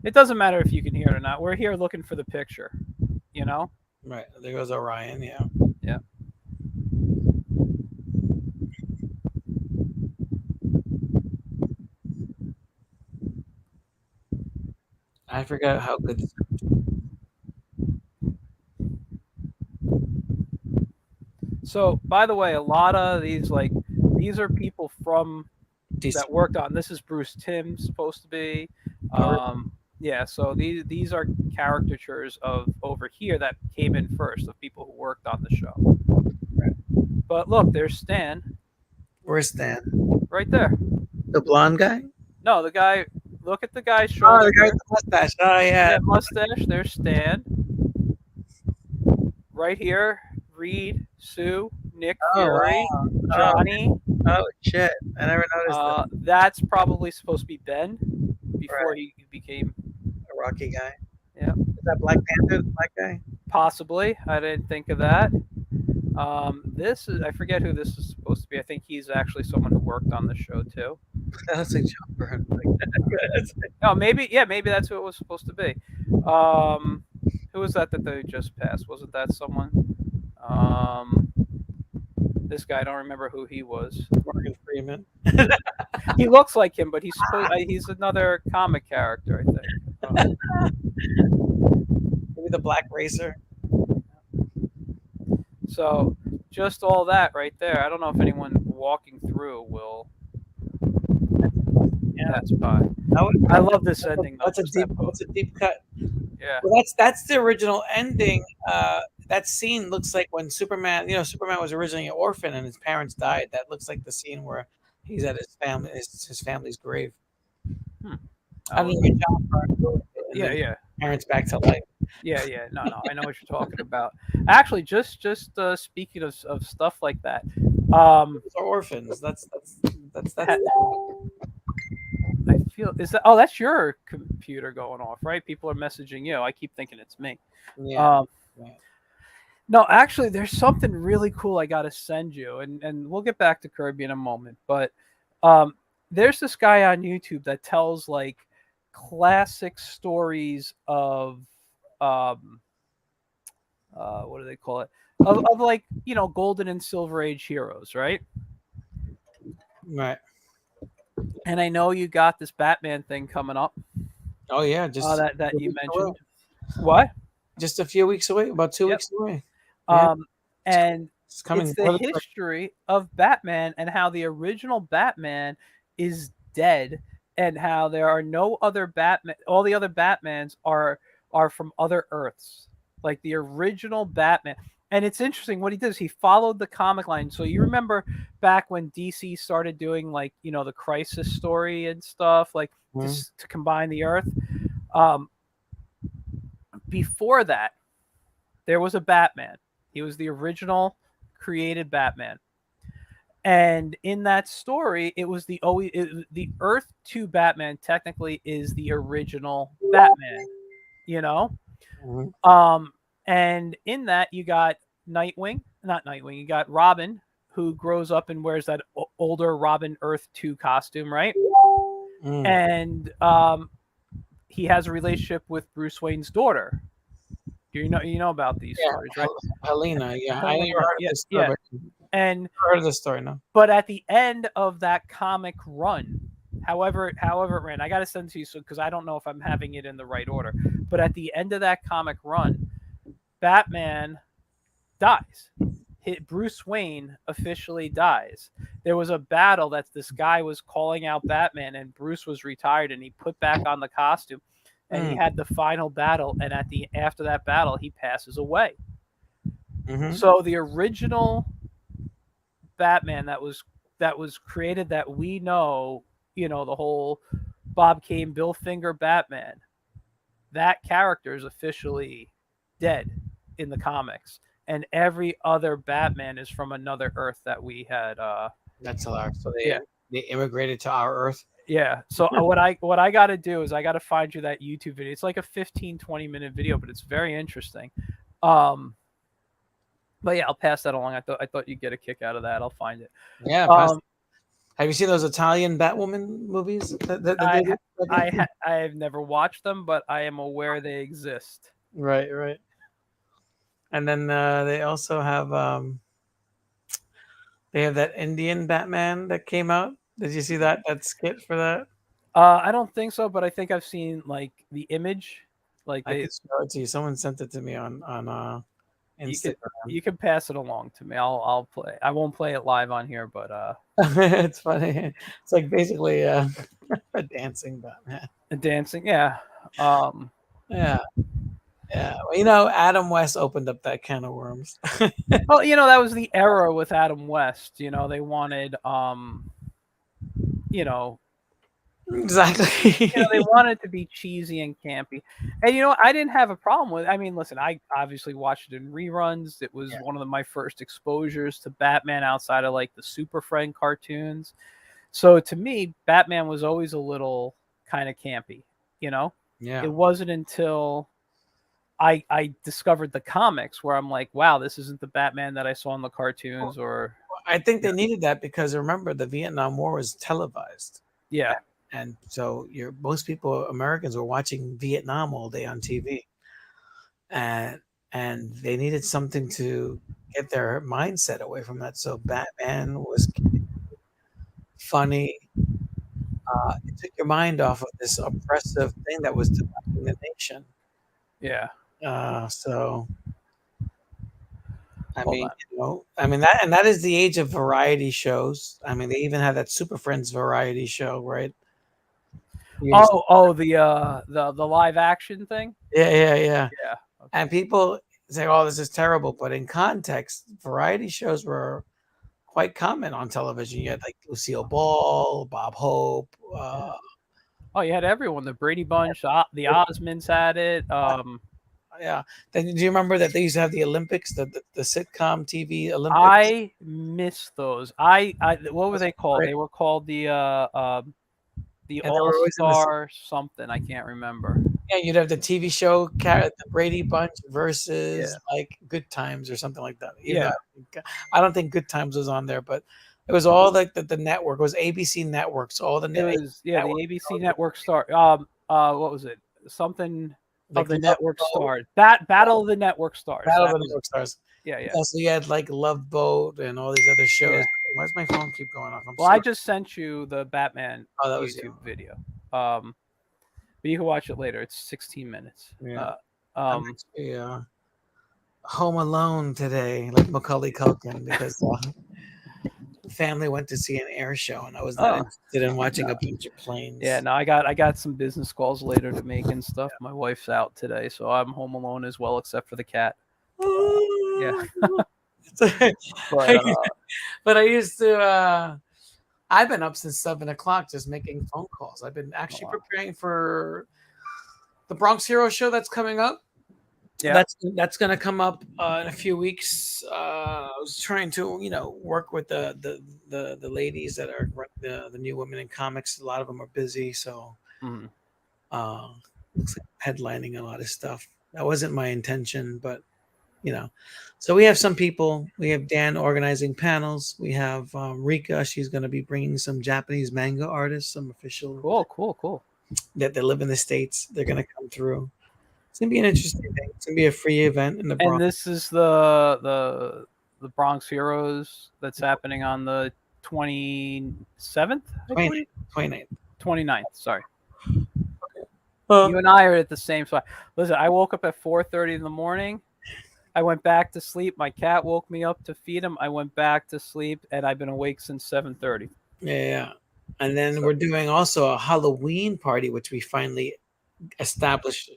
It doesn't matter if you can hear it or not. We're here looking for the picture. Right. There goes Orion. Yeah. Yeah. I forgot how good this. So, by the way, a lot of these are people from that worked on. This is Bruce Timm supposed to be. Yeah, so these are caricatures of over here that came in first, of people who worked on the show. Right. But look, there's Stan. Where's Stan? Right there. The blonde guy? No, the guy. Look at the guy's shoulder. Oh, the guy with the mustache. Oh, yeah. Mustache. There's Stan. Right here, Reed, Sue, Nick Fury, wow. Johnny. Oh shit! I never noticed that. That's probably supposed to be Ben before he became a Rocky guy. Yeah. Is that Black Panther, the black guy? Possibly. I didn't think of that. This is, I forget who this is supposed to be. I think he's actually someone who worked on the show too. That's like John Byrne. Oh, maybe that's who it was supposed to be. Who was that they just passed? Wasn't that someone? This guy, I don't remember who he was. Morgan Freeman. He looks like him, but he's another comic character, I think. Maybe the Black Racer. So, just all that right there. I don't know if anyone walking through will. Yeah, that's fine. I love this ending. That's a deep cut. Yeah. Well, that's the original ending. that scene looks like when Superman, Superman was originally an orphan and his parents died. That looks like the scene where he's at his family's grave. Hmm. I don't know, good job for and Yeah, then yeah. parents back to life. Yeah, yeah. No. I know what you're talking about. Actually, just speaking of stuff like that, Those are orphans. That's ha- I feel is that that's your computer going off, right? People are messaging you. I keep thinking it's me. yeah. Um, Yeah. no, actually, there's something really cool I got to send you, and we'll get back to Kirby in a moment. But um, there's this guy on YouTube that tells like classic stories of um, what do they call it? Of like golden and silver age heroes, right? Right. And I know you got this Batman thing coming up. Oh yeah, just That a you week away. mentioned. What? Just a few weeks away, about 2 Yep. weeks away. Yeah, Um, and it's it's coming. the history of Batman and how the original Batman is dead, and how there are no other Batman. All the other Batmans are from other Earths, like the original Batman. And it's interesting what he does. He followed the comic line. So you remember back when DC started doing like the Crisis story and stuff, like Mhm. to combine the Earth. Um, Before that, there was a Batman. He was the original created Batman. And in that story, it was the Earth 2 Batman technically is the original Batman, you know? Mhm. And in that you got Nightwing, not Nightwing, you got Robin who grows up and wears that older Robin Earth 2 costume, right? Mm. And he has a relationship with Bruce Wayne's daughter. You know about these Yeah, stories, right? Helena. Yeah, I never Helena. heard of Yeah, this story. yeah. And Heard of this story? No. but at the end of that comic run, however it ran, I got to send it to you because I don't know if I'm having it in the right order. But at the end of that comic run, Batman dies. Bruce Wayne officially dies. There was a battle that this guy was calling out Batman, and Bruce was retired, and he put back on the costume, and he had the final battle. And after that battle, he passes away. Mm-hmm. So the original Batman that was created that we know, the whole Bob Kane, Bill Finger Batman, that character is officially dead in the comics. And every other Batman is from another Earth that we had. That's hilarious. So Yeah, they immigrated to our Earth. yeah. So what I got to do is I got to find you that YouTube video. It's like a 15-20 minute video, but it's very interesting. But yeah, I'll pass that along. I thought you'd get a kick out of that. I'll find it. Yeah. Have you seen those Italian Batwoman movies? I have never watched them, but I am aware they exist. Right, right. And then they also have they have that Indian Batman that came out. Did you see that skit for that? I don't think so, but I think I've seen like the image. Like I could show it to you. Someone sent it to me on you Instagram. can pass it along to me. I'll play. I won't play it live on here, but It's funny. It's like basically a dancing Batman. dancing, yeah. Yeah. Yeah. Well, Adam West opened up that can of worms. Well, that was the era with Adam West. They wanted Exactly. they wanted to be cheesy and campy. And I didn't have a problem with it. I mean, listen, I obviously watched it in reruns. It was one of my first exposures to Batman outside of like the Super Friend cartoons. So to me, Batman was always a little kind of campy, Yeah. It wasn't until I discovered the comics where I'm like, wow, this isn't the Batman that I saw in the cartoons. Or I think they needed that because remember the Vietnam War was televised. yeah. And so most people, Americans, were watching Vietnam all day on TV, and they needed something to get their mindset away from that. So Batman was funny. It took your mind off of this oppressive thing that was dividing the nation. Yeah. So I Hold mean, on. that is the age of variety shows. I mean, they even had that Super Friends variety show, right? The live action thing. Yeah. Yeah. And people, say, "Oh, this is terrible," but in context, variety shows were quite common on television. You had like Lucille Ball, Bob Hope. Yeah. Oh, you had everyone. The Brady Bunch, the Osmonds had it. Yeah. Then do you remember that they used to have the Olympics, the sitcom TV Olympics? I miss those. What were they called? They were called the All Star something. I can't remember. Yeah, you'd have the TV show, the Brady Bunch versus like Good Times or something like that. Yeah. I don't think Good Times was on there, but it was all like the network. It was ABC networks. All the the ABC network star. What was it? Something like of the network stars. Battle of the Network Stars. Battle of the Network Stars. Yeah. So you had like Love Boat and all these other shows. Yeah. Why does my phone keep going off? I just sent you the Batman YouTube video. But you can watch it later. It's 16 minutes. Yeah. Home Alone today, like Macaulay Culkin, because family went to see an air show, and I was not interested in watching a bunch of planes. Yeah, no, I got some business calls later to make and stuff. My wife's out today, so I'm home alone as well, except for the cat. Yeah. But I used to. I've been up since 7 o'clock just making phone calls. I've been actually preparing for the Bronx Hero show that's coming up. Yeah, that's going to come up in a few weeks. I was trying to, work with the ladies that are the new women in comics. A lot of them are busy, so looks like headlining a lot of stuff. That wasn't my intention, but so we have some people. We have Dan organizing panels. We have Rika. She's going to be bringing some Japanese manga artists, some official. Cool. That they live in the States. They're going to come through. It's going to be an interesting thing. It's going to be a free event in the Bronx. And this is the Bronx Heroes that's happening on the 27th? 29th, sorry. You and I are at the same spot. Listen, I woke up at 4:30 in the morning. I went back to sleep. My cat woke me up to feed him. I went back to sleep, and I've been awake since 7:30. Yeah. And then we're doing also a Halloween party, which we finally established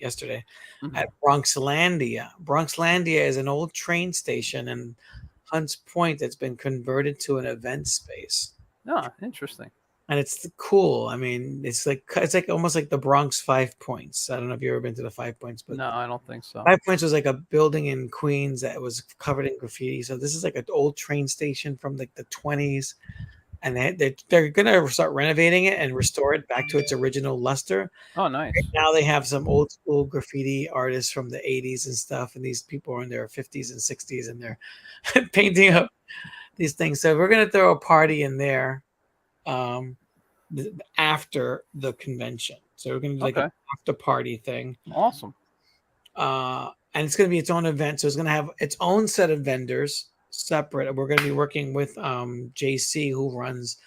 yesterday, at Bronxlandia. Bronxlandia is an old train station in Hunts Point that's been converted to an event space. Oh, interesting. And it's cool. I mean, it's like almost like the Bronx 5 Points. I don't know if you've ever been to the 5 Points, but no, I don't think so. 5 Points was like a building in Queens that was covered in graffiti. So this is like an old train station from like the 20s, and they're gonna start renovating it and restore it back to its original luster. Oh, nice. Right now they have some old school graffiti artists from the 80s and stuff, and these people are in their 50s and 60s, and they're painting up these things. So we're gonna throw a party in there. After the convention, so we're going to do like an after party thing. Awesome. And it's going to be its own event, so it's going to have its own set of vendors separate. We're going to be working with JC, who runs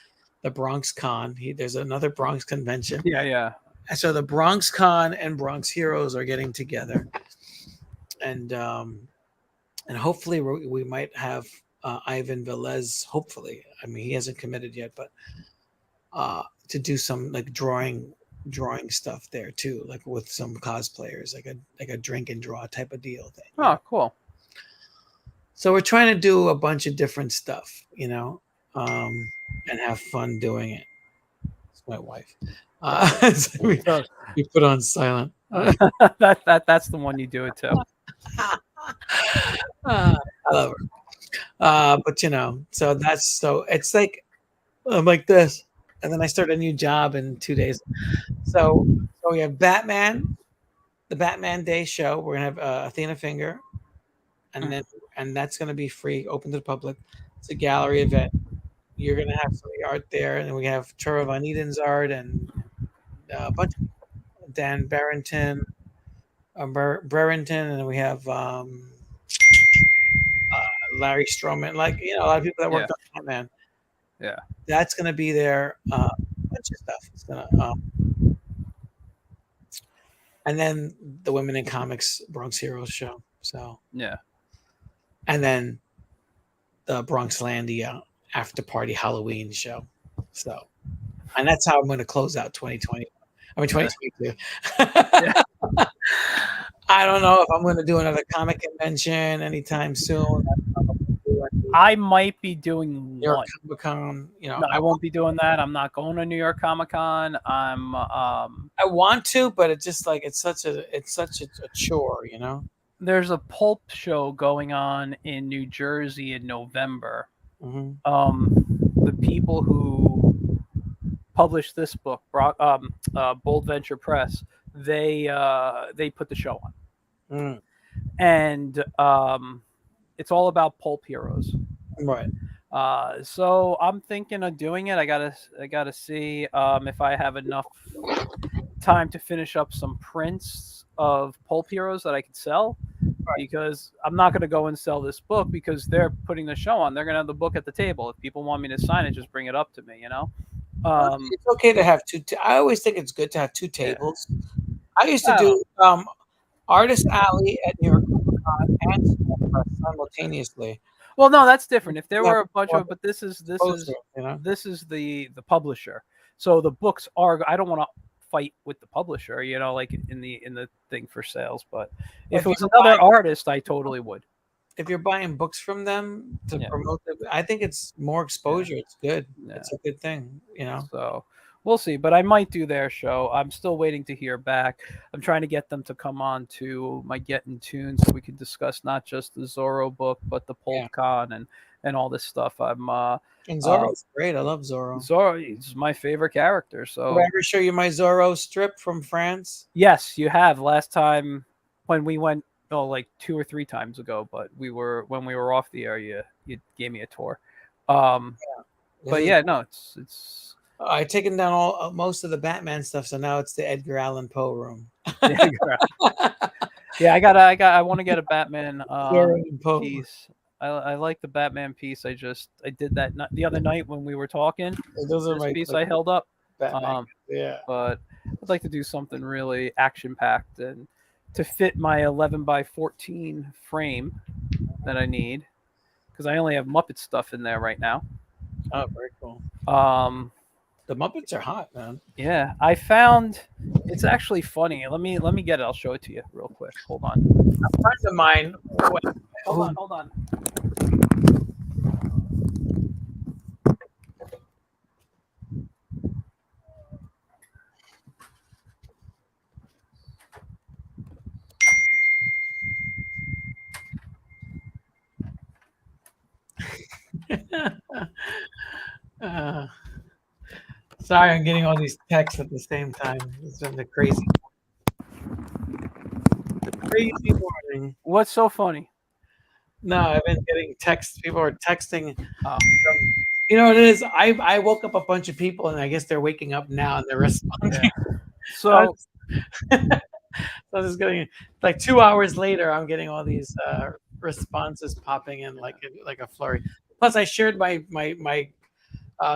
the Bronx Con. There's another Bronx convention. Yeah. So the Bronx Con and Bronx Heroes are getting together, and hopefully we might have Ivan Velez. Hopefully, I mean, he hasn't committed yet, but to do some like drawing stuff there too, like with some cosplayers, like a drink and draw type of deal thing. Oh, cool. So we're trying to do a bunch of different stuff, and have fun doing it. It's my wife. So we put on silent. That's the one you do it to. I love her. But so it's like I'm like this. And then I start a new job in 2 days. So we have Batman, the Batman Day show. We're gonna have Athena Finger, and that's gonna be free, open to the public. It's a gallery event. You're gonna have some of the art there, and then we have Chura Van Eden's art and a bunch of Dan Barrington, and then we have Larry Stroman, like a lot of people that worked on Batman. Yeah, that's going to be there. A bunch of stuff. It's gonna, and then the Women in Comics Bronx Heroes show. So yeah, and then the Bronxlandia after party Halloween show. So, and that's how I'm going to close out 2020. I mean 2022. I don't know if I'm going to do another comic convention anytime soon. I don't know if I'm gonna do any I might be doing New York one. Comic Con. No, I won't be doing that. I'm not going to New York Comic Con. I want to, but it's just like it's such a chore, you know. There's a pulp show going on in New Jersey in November. Mm-hmm. The people who published this book, Bold Venture Press, they put the show on, Mm. and it's all about pulp heroes. Right. So I'm thinking of doing it. I gotta see if I have enough time to finish up some prints of pulp heroes that I could sell. Because I'm not going to go and sell this book because they're putting the show on. They're going to have the book at the table. If people want me to sign it, just bring it up to me. It's okay to have two. I always think it's good to have two tables. I used to do Artist Alley at New York Comic Con and Small Press simultaneously. Well, no, that's different. If there were a bunch of, but this is you know? this is the publisher. So the books are. I don't want to fight with the publisher, like in the thing for sales. But if it was another artist, I totally would. If you're buying books from them to promote them, I think it's more exposure. Yeah. It's good. Yeah. It's a good thing, So we'll see. But I might do their show. I'm still waiting to hear back. I'm trying to get them to come on to my Get in Tune so we can discuss not just the Zorro book, but the Pulp Con and all this stuff. And Zorro's great. I love Zorro. Zorro is my favorite character. So did I ever show you my Zorro strip from France? Yes, you have. Last time when we went, like 2 or 3 times ago, but when we were off the air, you gave me a tour. But yeah, no, it's. I've taken down most of the Batman stuff, so now it's the Edgar Allan Poe room. Yeah, I want to get a Batman piece. I like the Batman piece. I did that the other night when we were talking. Those are my piece I held up. Batman. But I'd like to do something really action packed and to fit my 11x14 frame that I need because I only have Muppet stuff in there right now. Oh, very cool. The Muppets are hot, man. Yeah, I found it's actually funny. Let me get it. I'll show it to you real quick. Hold on. A friend of mine. Hold on. Sorry, I'm getting all these texts at the same time. It's been the crazy morning. What's so funny? No, I've been getting texts. People are texting. You know what it is? I woke up a bunch of people, and I guess they're waking up now, and they're responding. Yeah. So I'm just getting like 2 hours later. I'm getting all these responses popping in like a flurry. Plus, I shared my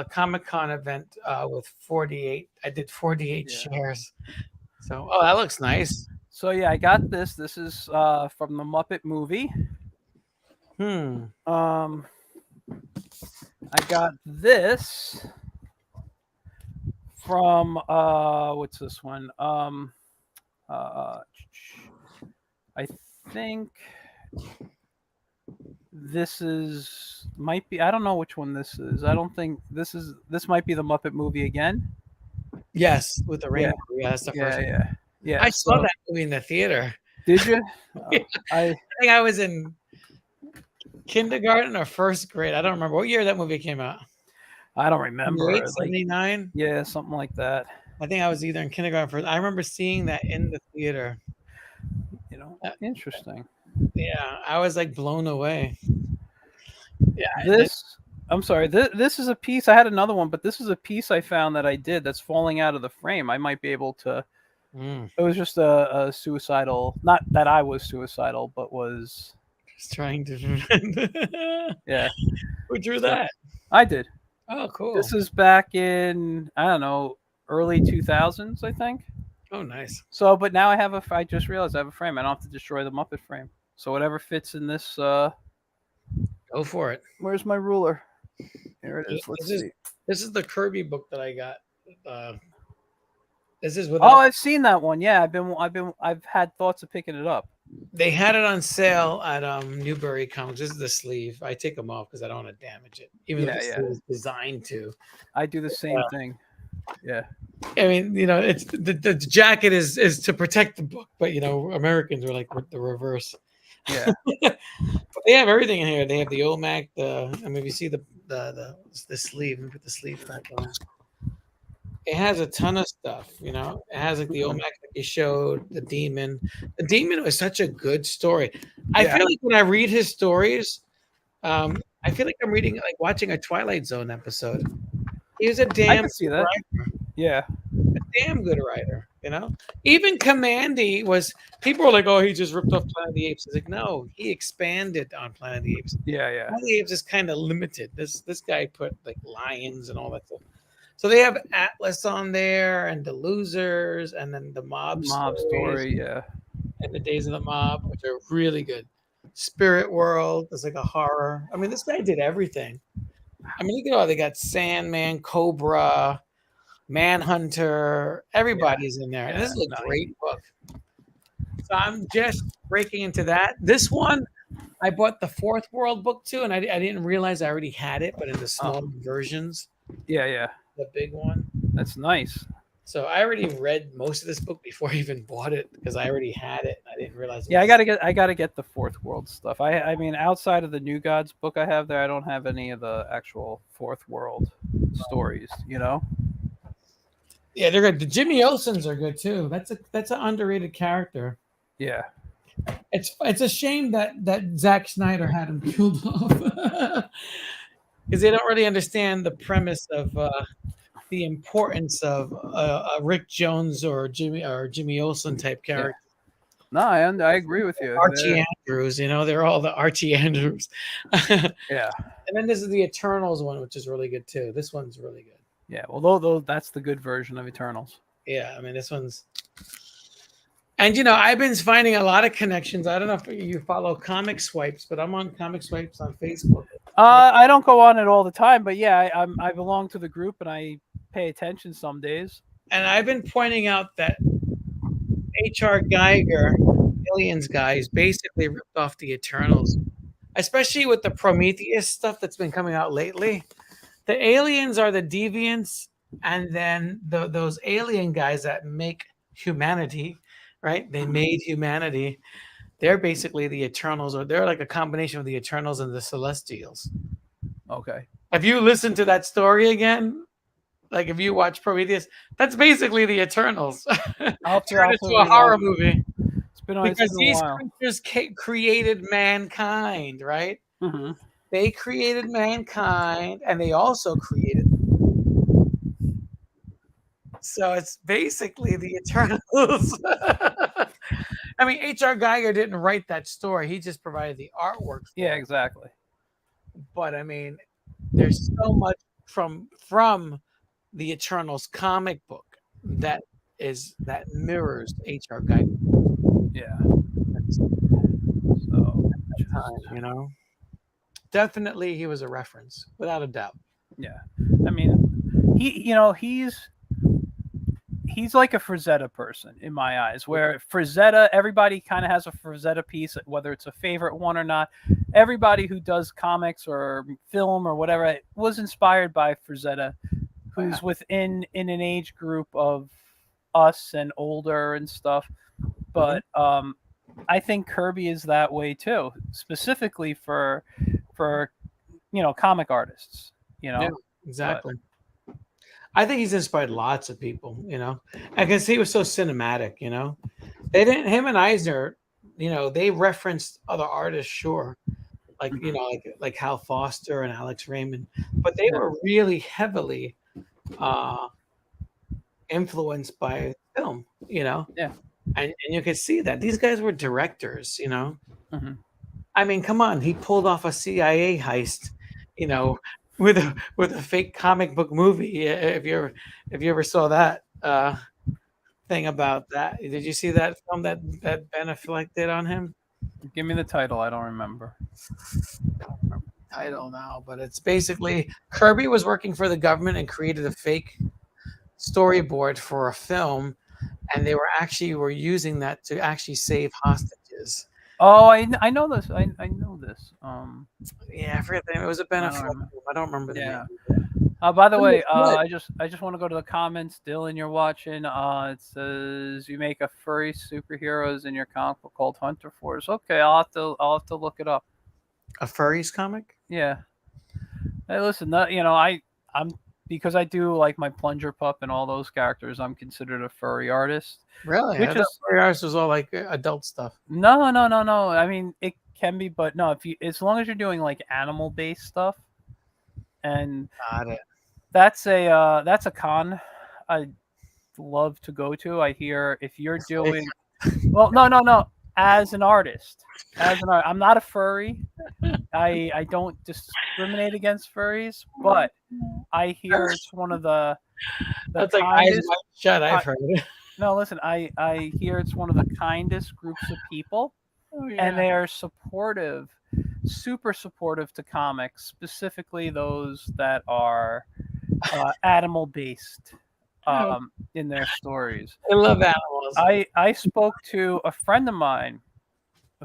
Comic-Con event with 48. I did 48 shares. So, that looks nice. So yeah, I got this. This is from the Muppet movie. I got this from what's this one? I think this might be. I don't know which one this is. I don't think this might be the Muppet movie again. Yes, with the rainbow. Yeah, that's the first one. Yeah. I saw that movie in the theater. Did you? I think I was in kindergarten or first grade. I don't remember what year that movie came out. I don't remember. 79? Yeah, something like that. I think I was either in kindergarten or first. I remember seeing that in the theater. Interesting. Yeah, I was like blown away. Yeah. I'm sorry. This is a piece. I had another one, but this is a piece I found that I did that's falling out of the frame. I might be able to. It was just a suicidal. Not that I was suicidal, but was just trying to. Yeah. Who drew that? I did. Oh, cool. This is back in early 2000s, I think. Oh, nice. So, but now I just realized I have a frame. I don't have to destroy the Muppet frame. So whatever fits in this. Go for it. Where's my ruler? Here it is. Let's see. This is the Kirby book that I got. This is Oh, without. I've seen that one. Yeah, I've had thoughts of picking it up. They had it on sale at Newbury Comics. This is the sleeve. I take them off because I don't want to damage it, even though Yeah, the yeah. sleeve is designed to. I do the same thing. Yeah. I mean, it's the jacket is to protect the book, but Americans are like the reverse. Yeah. But they have everything in here. They have the OMAC. If you see the sleeve, let me put the sleeve back on. It has a ton of stuff. It has like the OMAC that you showed, the Demon. The Demon was such a good story. I feel like when I read his stories, I feel like I'm watching a Twilight Zone episode. He was a damn can see good that. writer. Yeah. A damn good writer, Even Commandy was. People were like, "Oh, he just ripped off Planet of the Apes." It's like, no, he expanded on Planet of the Apes. Yeah, yeah. Planet of the Apes is kind of limited. This guy put like lions and all that stuff. So they have Atlas on there, and the Losers, and then the Mob story, yeah, and the Days of the Mob, which are really good. Spirit World is like a horror. I mean, this guy did everything. I mean, look at all they got: Sandman, Cobra, Manhunter. Everybody's in there, and this is a great book. So I'm just breaking into that. This one, I bought the Fourth World book too, and I didn't realize I already had it, but in the smaller versions. Yeah, yeah. The big one. That's nice. So I already read most of this book before I even bought it because I already had it. I didn't realize. I gotta get the Fourth World stuff. I mean, outside of the New Gods book I have there, I don't have any of the actual Fourth World stories. Yeah, they're good. The Jimmy Olsens are good too. That's an underrated character. Yeah. It's a shame that Zack Snyder had him killed off because they don't really understand the premise of the importance of a Rick Jones or Jimmy Olsen type character. No, I agree with you. Archie Andrews, they're all the Archie Andrews. Yeah. And then this is the Eternals one, which is really good too. This one's really good. Yeah, well, though that's the good version of Eternals. Yeah, I mean this one's. And I've been finding a lot of connections. I don't know if you follow Comic Swipes, but I'm on Comic Swipes on Facebook. I don't go on it all the time, but yeah, I belong to the group and I pay attention some days. And I've been pointing out that H.R. Geiger, Aliens guys, basically ripped off the Eternals, especially with the Prometheus stuff that's been coming out lately. The aliens are the deviants, and then those alien guys that make humanity, right? They made humanity. They're basically the Eternals, or they're like a combination of the Eternals and the Celestials. Okay. Have you listened to that story again? Like, if you watch Prometheus, that's basically the Eternals. I'll turn it to a horror movie. It's been because these creatures created mankind, right? Mm-hmm. They created mankind, and they also created. So it's basically the Eternals. I mean, H.R. Geiger didn't write that story; he just provided the artwork. Yeah, exactly. But I mean, there's so much from the Eternals comic book that mirrors H.R. Geiger. Yeah. So, definitely he was a reference, without a doubt. Yeah, I mean, he's like a Frazetta person in my eyes, where Frazetta, everybody kind of has a Frazetta piece, whether it's a favorite one or not. Everybody who does comics or film or whatever was inspired by Frazetta, who's within an age group of us and older and stuff. But I think Kirby is that way too, specifically for comic artists. Yeah, exactly. But I think he's inspired lots of people. I guess he was so cinematic. They didn't. Him and Eisner, they referenced other artists, sure, like like Hal Foster and Alex Raymond, but they were really heavily influenced by film. Yeah. And you could see that these guys were directors, Mm-hmm. I mean, come on, he pulled off a CIA heist, with a fake comic book movie. If you ever saw that thing about that, did you see that film that Ben Affleck did on him? Give me the title. I don't remember. I don't remember the title now, but it's basically Kirby was working for the government and created a fake storyboard for a film, and they were using that to actually save hostages. Oh, I know this. I know this. Yeah, I forget the name. It was a Ben I don't Affleck remember. film. I don't remember the name. Yeah. By the It was way, good. I just want to go to the comments. Dylan, you're watching. It says you make a furry superheroes in your comic book called Hunter Force. Okay, I'll have to look it up. A furries comic? Yeah. Hey, listen, I'm because I do like my plunger pup and all those characters. I'm considered a furry artist, Really? I which thought is furry arts was all like adult stuff. no. I mean, it can be, but no. If you as long as you're doing like animal based stuff, and Got it. that's a con I love to go to. I hear if you're doing well, no. I'm not a furry. I don't discriminate against furries, but I hear it's one of the That's like eyes kindest. wide shut. I've I, heard it. no, listen, I hear it's one of the kindest groups of people, Oh and yeah. they are supportive, super supportive to comics, specifically those that are animal based Oh, in their stories. I love animals. I spoke to a friend of mine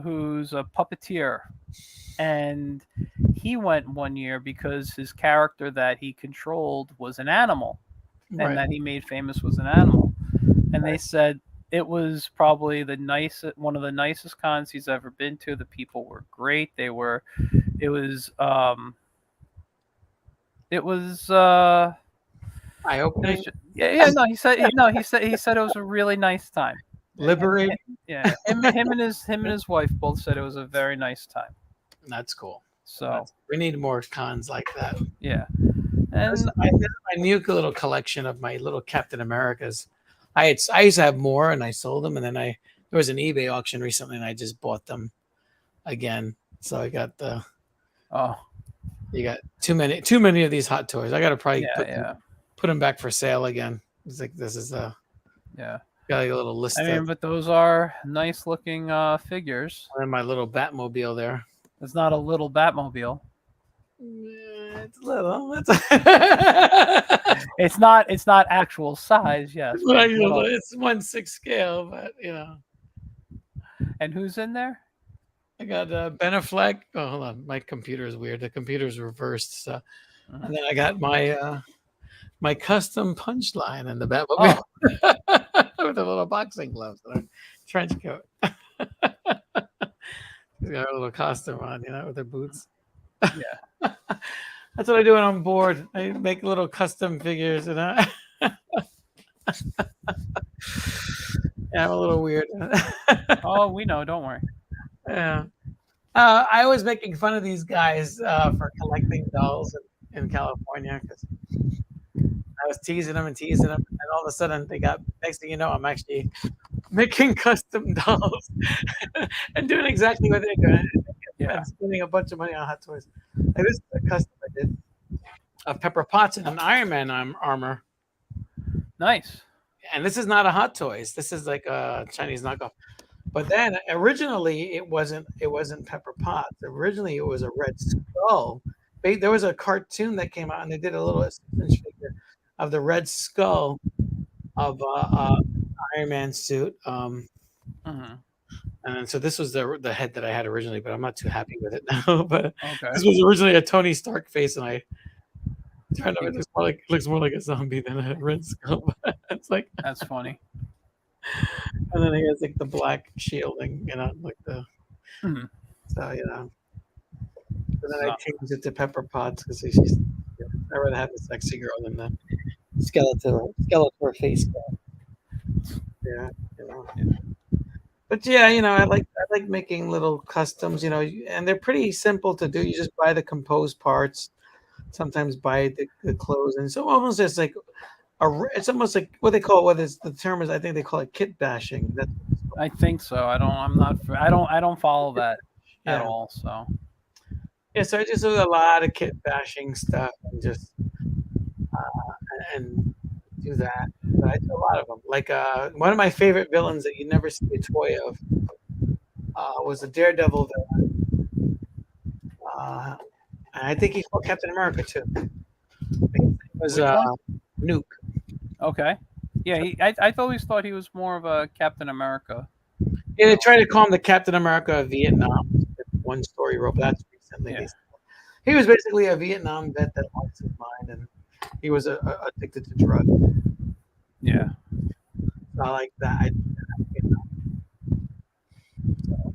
who's a puppeteer, and he went one year because his character that he controlled was an animal, and Right. that he made famous was an animal. And they said it was probably one of the nicest cons he's ever been to. The people were great. It was, it was, Eye opening. yeah. No, he said it was a really nice time. Liberating. Yeah, him and his wife both said it was a very nice time. That's cool. So We need more cons like that. yeah, and I have my new little collection of my little Captain Americas. I used to have more, and I sold them, and then there was an eBay auction recently, and I just bought them again. So I got you got too many of these hot toys. I got to probably put them back for sale again. It's like this is yeah. got like a little list. I mean, but those are nice looking figures. And my little Batmobile there. It's not a little Batmobile. It's little. It's not actual size. Yes, it's 1/6 scale, but And who's in there? I got Ben Affleck. Oh, hold on, my computer is weird. The computer's reversed. So, and then I got my custom punchline and the Batmobile with the little boxing gloves and a trench coat. He's got a little costume on, with their boots. Yeah. That's what I do when I'm bored. I make little custom figures, yeah, I'm a little weird. Oh, we know. Don't worry. Yeah. I was making fun of these guys for collecting dolls in California because I was teasing them, and all of a sudden next thing you know, I'm actually making custom dolls and doing exactly what they're doing. Yeah. I'm spending a bunch of money on hot toys. Like this is a custom I did of Pepper Potts and an Iron Man armor. Nice. And this is not a Hot Toys. This is like a Chinese knockoff. But then originally it wasn't Pepper Potts. Originally it was a Red Skull. There was a cartoon that came out, and they did a little 6-inch figure of the Red Skull of Iron Man suit. And so this was the head that I had originally, but I'm not too happy with it now. But this was originally a Tony Stark face, and I turned out it looks more like a zombie than a Red Skull. It's like that's funny. And then he has like the black shielding, like the. Mm-hmm. So And then I changed it to Pepper Potts because I'd rather have the sexy girl than the Skeletor face guy. Yeah, But yeah, I like making little customs, and they're pretty simple to do. You just buy the composed parts, sometimes buy the clothes, and so almost just like it's almost like what they call I think they call it kit bashing. I think so. I don't follow that at all. So yeah, so I just do a lot of kit bashing stuff and just and do that. But I do a lot of them. Like one of my favorite villains that you never see a toy of was the Daredevil villain. And I think he fought Captain America too. It was Nuke. Okay. Yeah, I always thought he was more of a Captain America. Yeah, they tried to call him the Captain America of Vietnam. One story wrote, but that's recently. Yeah. He was basically a Vietnam vet that lost his mind, and he was addicted to drugs. Yeah. I like that.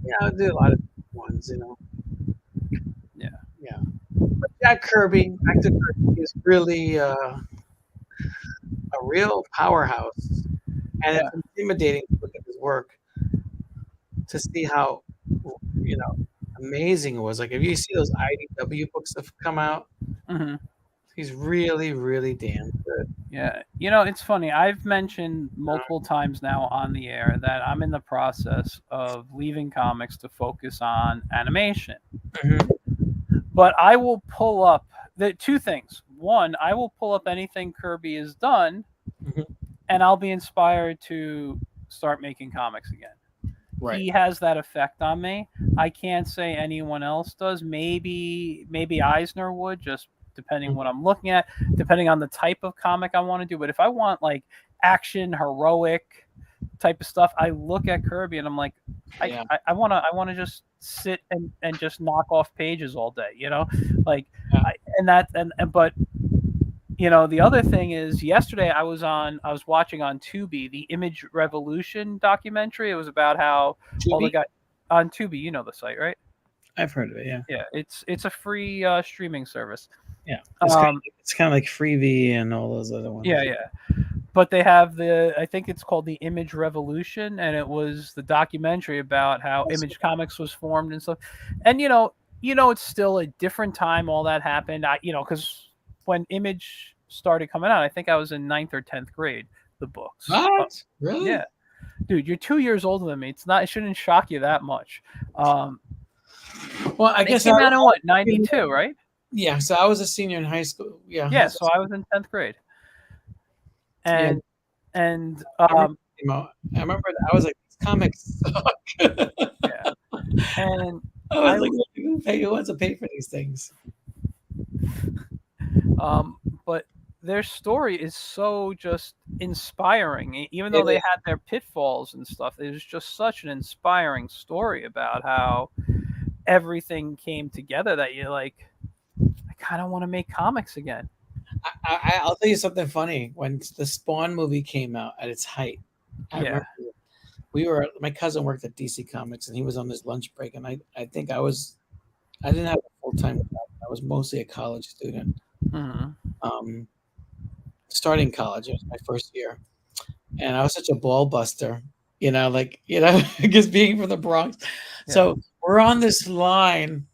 Yeah, I do a lot of ones, Yeah. Yeah. But Jack Kirby, back to Kirby, is really a real powerhouse, and Yeah. it's intimidating to look at his work to see how you know amazing it was. Like if you see those IDW books that have come out, Hmm. he's really, really damn good. Yeah. It's funny. I've mentioned multiple times now on the air that I'm in the process of leaving comics to focus on animation. Mhm. But I will pull up the two things. One, I will pull up anything Kirby has done, Mhm. and I'll be inspired to start making comics again. Right. He has that effect on me. I can't say anyone else does. Maybe Eisner would, just depending what I'm looking at, depending on the type of comic I want to do. But if I want like action, heroic type of stuff, I look at Kirby and I'm like, Yeah. I wanna just sit and just knock off pages all day, like Yeah. but the other thing is yesterday I was watching on Tubi the Image Revolution documentary. It was about how all the Tubi? guys on Tubi, the site, right? I've heard of it. Yeah. Yeah, it's a free streaming service. Yeah. Um, It's kind of like Freebie and all those other ones. yeah, yeah. But they have I think it's called the Image Revolution, and it was the documentary about how Image Comics was formed and stuff. And it's still a different time all that happened. Because when Image started coming out, I think I was in ninth or 10th grade. The books. What? Really? Yeah, dude, you're 2 years older than me. It shouldn't shock you that much. Well, I They guess came out in what, 92, right? Yeah, so I was a senior in high school. Yeah. Yeah, so I was in 10th grade. Yeah. And I remember that. I was like, these comics suck. yeah. And I was like, who wants to pay for these things? But their story is so just inspiring. Even though they had their pitfalls and stuff, it was just such an inspiring story about how everything came together that you're like, I kind of want to make comics again. I'll tell you something funny. When the Spawn movie came out at its height, I remember my cousin worked at DC Comics and he was on his lunch break, and I think I didn't have a full-time job. I was mostly a college student. Mm-hmm. Starting college, it was my first year, and I was such a ball buster, just being from the Bronx. Yeah. So we're on this line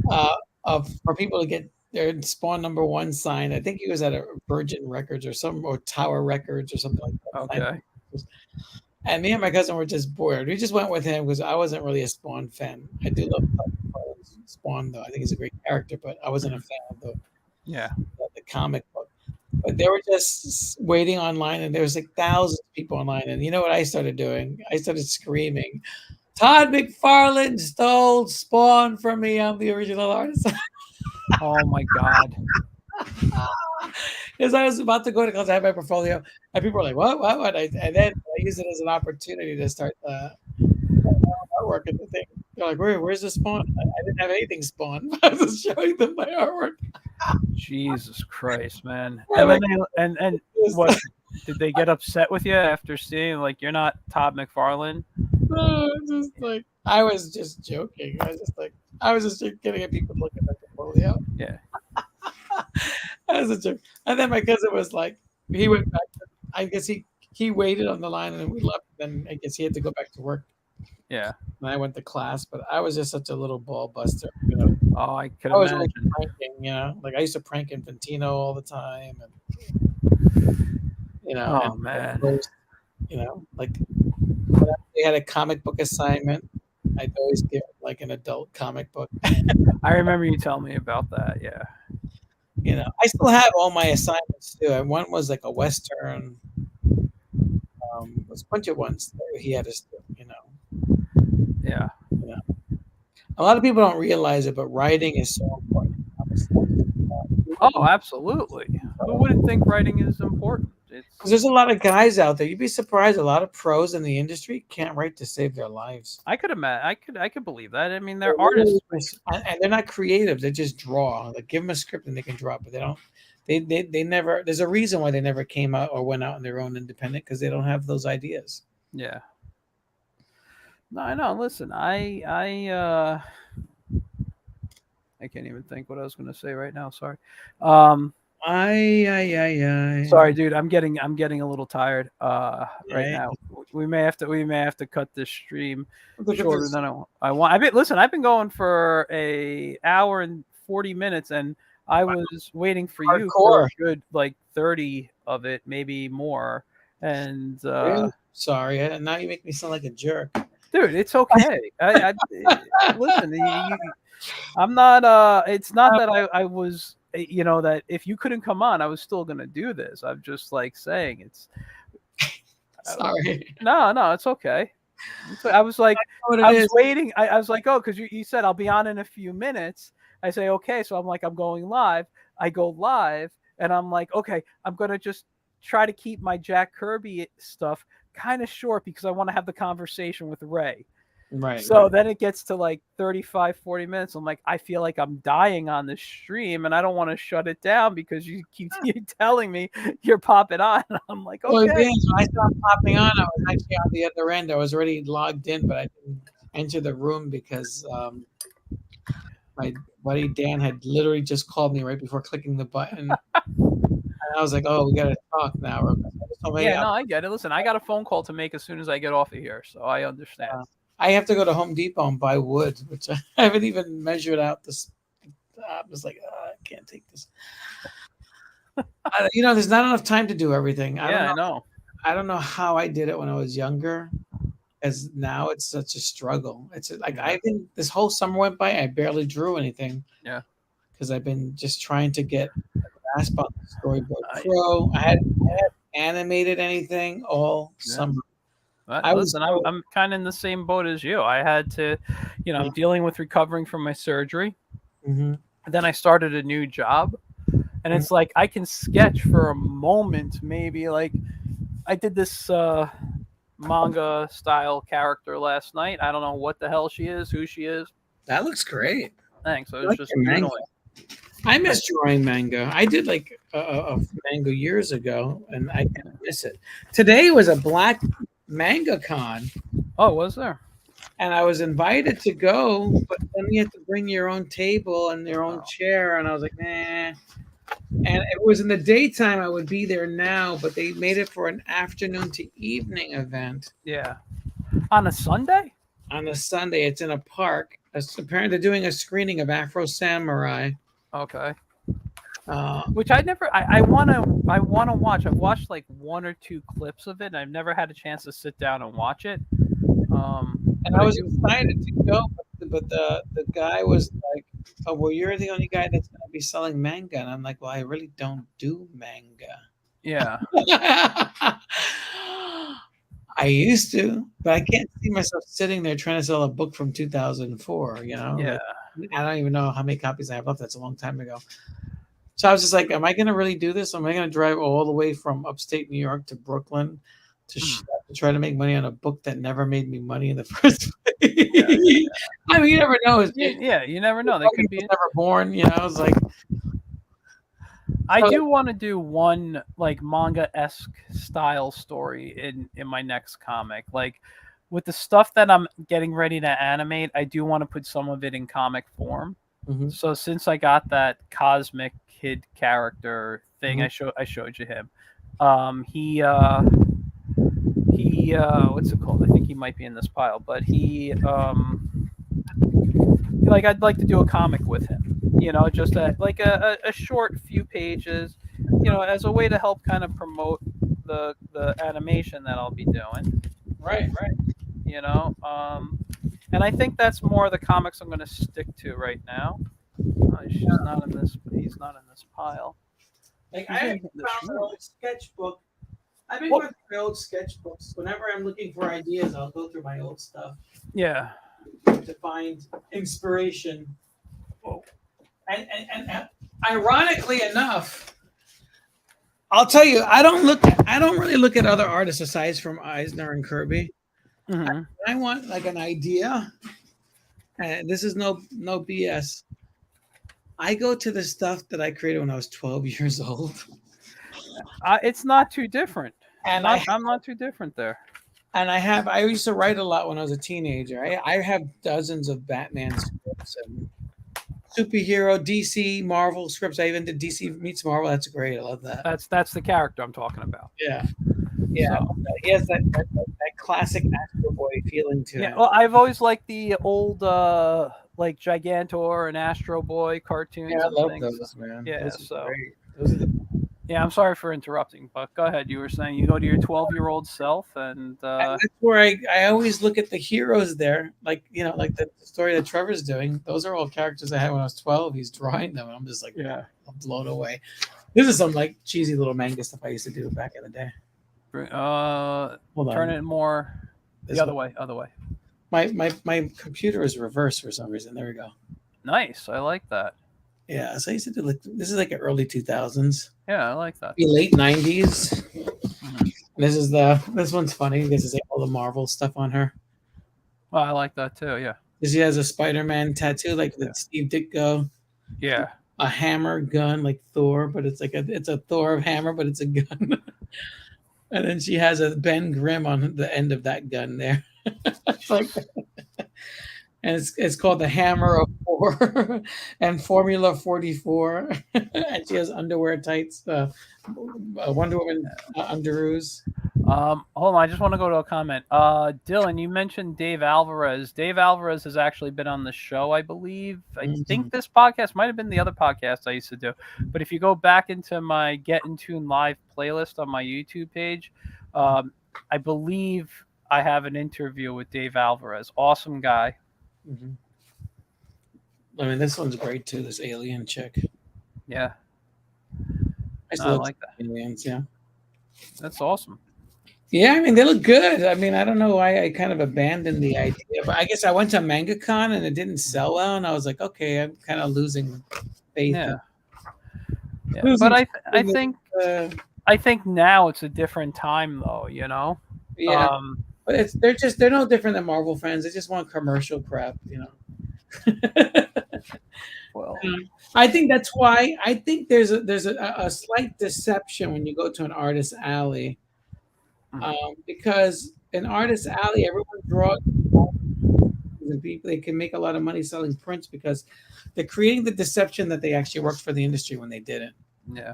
for people to get their Spawn #1 signed. I think he was at a Virgin Records or Tower Records or something like that. Okay. And me and my cousin were just bored. We just went with him because I wasn't really a Spawn fan. I do love Spawn, though. I think he's a great character, but I wasn't a fan of the comic book. But they were just waiting online, and there was like thousands of people online. And you know what I started doing? I started screaming, "Todd McFarlane stole Spawn from me. I'm the original artist." Oh my God. Because I was about to go to class, I had my portfolio, and people were like, what? And then I used it as an opportunity to start artwork and the thing. They're like, where's the Spawn? I didn't have anything Spawn. I was just showing them my artwork. Jesus Christ, man. And what, did they get upset with you after seeing, like, you're not Todd McFarlane? No, just like, I was just joking. I was just getting at people looking at the portfolio. Yeah. That was a joke. And then my cousin was like, he went back. I guess he waited on the line and we left. Then I guess he had to go back to work. Yeah. And I went to class, but I was just such a little ball buster. Oh, I could imagine. Like pranking, like I used to prank Infantino all the time, and Oh man. Like when they had a comic book assignment, I'd always give like an adult comic book. I remember you telling me about that. Yeah. I still have all my assignments too. And one was like a Western. There's a bunch of ones that he had us do. Yeah. A lot of people don't realize it, but writing is so important. Oh, absolutely. Who wouldn't think writing is important? It's Because there's a lot of guys out there. You'd be surprised. A lot of pros in the industry can't write to save their lives. I could imagine. I could believe that. I mean, They're they're literally artists. and they're not creative. They just draw. Like give them a script and they can draw, but they don't. They never. There's a reason why they never came out or went out on their own independent because they don't have those ideas. Yeah. No, I know. Listen, I can't even think what I was going to say right now. Sorry. Sorry, dude. I'm getting a little tired right now. We may have to cut this stream shorter than I want. I've been going for a hour and 40 minutes, and I was waiting for you for a good like 30 of it, maybe more. And really? Sorry, now you make me sound like a jerk. Dude, it's okay. Listen, I'm not. It's not that I was. That if you couldn't come on, I was still gonna do this. I'm just like saying it's. Sorry. No, it's okay. I was like, I was waiting. I was like, oh, because you said I'll be on in a few minutes. I say okay, so I'm like, I'm going live. I go live, and I'm like, okay, I'm gonna just try to keep my Jack Kirby stuff kind of short because I want to have the conversation with Ray. Right. So then it gets to like 35, 40 minutes. I'm like, I feel like I'm dying on this stream and I don't want to shut it down because you keep telling me you're popping on. I'm like, okay. Well, when I started popping on, I was actually on the other end. I was already logged in, but I didn't enter the room because my buddy Dan had literally just called me right before clicking the button. And I was like, oh, we got to talk now. Yeah, no, I get it. Listen, I got a phone call to make as soon as I get off of here, so I understand. I have to go to Home Depot and buy wood, which I haven't even measured out. I'm just like, I can't take this. There's not enough time to do everything. I know. I don't know how I did it when I was younger, as now it's such a struggle. It's like this whole summer went by, I barely drew anything. Yeah. Because I've been just trying to get a grasp on the storyboard pro. I hadn't animated anything all summer. I'm kind of in the same boat as you. I had to, I'm dealing with recovering from my surgery. Mm-hmm. Then I started a new job, and it's like I can sketch for a moment, maybe. Like I did this manga style character last night. I don't know what the hell she is, who she is. That looks great. Thanks. I was just manga. I miss drawing manga. I did like a manga years ago, and I can't miss it. Today was a Black Manga Con. Oh, was there? And I was invited to go, but then you have to bring your own table and your own chair, and I was like, nah. And it was in the daytime. I would be there now, but they made it for an afternoon to evening event. Yeah. On a Sunday? On a Sunday. It's in a park. Apparently, they're doing a screening of Afro Samurai. Okay. Which I want to watch. I've watched like one or two clips of it, and I've never had a chance to sit down and watch it. And I was excited to go, but the guy was like, "Oh, well, you're the only guy that's going to be selling manga," and I'm like, "Well, I really don't do manga." Yeah. I used to, but I can't see myself sitting there trying to sell a book from 2004. Yeah. Like, I don't even know how many copies I have left. That's a long time ago. So I was just like, am I going to really do this? Am I going to drive all the way from upstate New York to Brooklyn to try to make money on a book that never made me money in the first place? Yeah. I mean, you never know. You never know. They could be never born. It's like. I do want to do one like manga-esque style story in my next comic. Like with the stuff that I'm getting ready to animate, I do want to put some of it in comic form. Mm-hmm. So since I got that Cosmic Kid character thing, mm-hmm. I showed you him. He what's it called? I think he might be in this pile, but I'd like to do a comic with him. Just a short few pages, as a way to help kind of promote the animation that I'll be doing. Right. And I think that's more the comics I'm going to stick to right now. He's not in this pile. Like I found an old sketchbook. I've been going through my old sketchbooks. Whenever I'm looking for ideas, I'll go through my old stuff. Yeah. To find inspiration. And ironically enough, I'll tell you, I don't really look at other artists aside from Eisner and Kirby. Mm-hmm. I want like an idea, and this is no BS. I go to the stuff that I created when I was 12 years old, It's not too different. and I'm not too different there. I used to write a lot when I was a teenager. I have dozens of Batman scripts and superhero DC Marvel scripts. I even did DC meets Marvel. That's great. I love that. That's the character I'm talking about. Yeah, yeah. So He has that classic Astro Boy feeling to yeah, him. well, I've always liked the old like Gigantor and Astro Boy cartoons Yeah, I and love things. those, man. Yeah, Those are so great. Those are the yeah, I'm sorry for interrupting, but go ahead. You were saying you go to your 12-year-old self and And that's where I always look at the heroes there, like like the story that Trevor's doing. Those are all characters I had when I was 12. He's drawing them, and I'm just like, yeah. I'm blown away. This is some like cheesy little manga stuff I used to do back in the day. Hold Turn on, it more this the other one. way, other way. My computer is reversed for some reason. There we go. Nice. I like that. Yeah, so I used to do like this is like an early 2000s, Yeah, I like that. late 90s. Mhm. This one's funny because it's like all the Marvel stuff on her. Well, I like that too. Yeah. Because she has a Spider-Man tattoo like Yeah. that Steve Ditko. Yeah. A hammer gun like Thor, but it's a Thor of hammer, but it's a gun. And then she has a Ben Grimm on the end of that gun there. It's like, and it's called the Hammer of Four and Formula 44. And she has underwear tights, Wonder Woman underoos. Hold on. I just want to go to a comment. Dylan, you mentioned Dave Alvarez. Dave Alvarez has actually been on the show, I believe. I think this podcast might have been the other podcast I used to do. But if you go back into my Get in Tune Live playlist on my YouTube page, I believe I have an interview with Dave Alvarez. Awesome guy. Mm-hmm. I mean, this one's great too. This alien chick. Yeah. I I love like that. aliens. Yeah. That's awesome. Yeah, I mean they look good. I mean, I don't know why I kind of abandoned the idea, but I guess I went to MangaCon and it didn't sell well, and I was like, okay, I'm kind of losing faith. Yeah. Yeah. Losing But I faith think uh, I think now it's a different time though, you know? yeah, but they're no different than Marvel fans. They just want commercial crap, Well, I think that's why I think there's a slight deception when you go to an artist alley, because an artist alley, everyone draws and people they can make a lot of money selling prints because they're creating the deception that they actually worked for the industry when they didn't. yeah.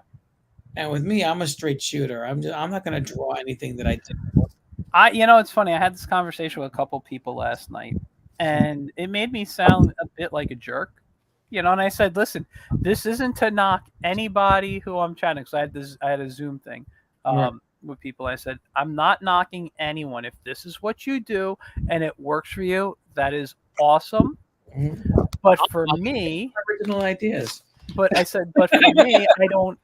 And with me, I'm a straight shooter. I'm not going to draw anything that I did. It's funny. I had this conversation with a couple people last night, and it made me sound a bit like a jerk. And I said, "Listen, this isn't to knock anybody who I'm trying to." Because I had a Zoom thing with people. I said, "I'm not knocking anyone. If this is what you do and it works for you, that is awesome. But for me, original ideas." But I said, but for me,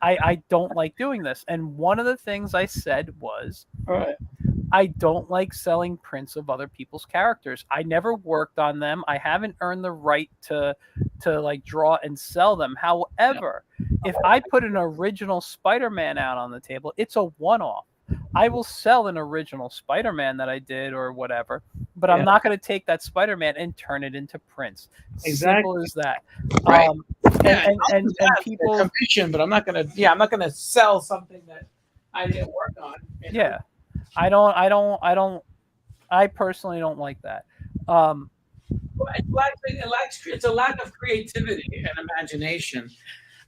I don't like doing this. And one of the things I said was, Right. I don't like selling prints of other people's characters. I never worked on them. I haven't earned the right to like draw and sell them. However, if I put an original Spider-Man out on the table, it's a one-off. I will sell an original Spider-Man that I did or whatever, but I'm not going to take that Spider-Man and turn it into prints. Exactly. Simple as that. Right. And people commission, but I'm not gonna sell something that I didn't work on. Yeah, I personally don't like that. It's a lack of creativity and imagination.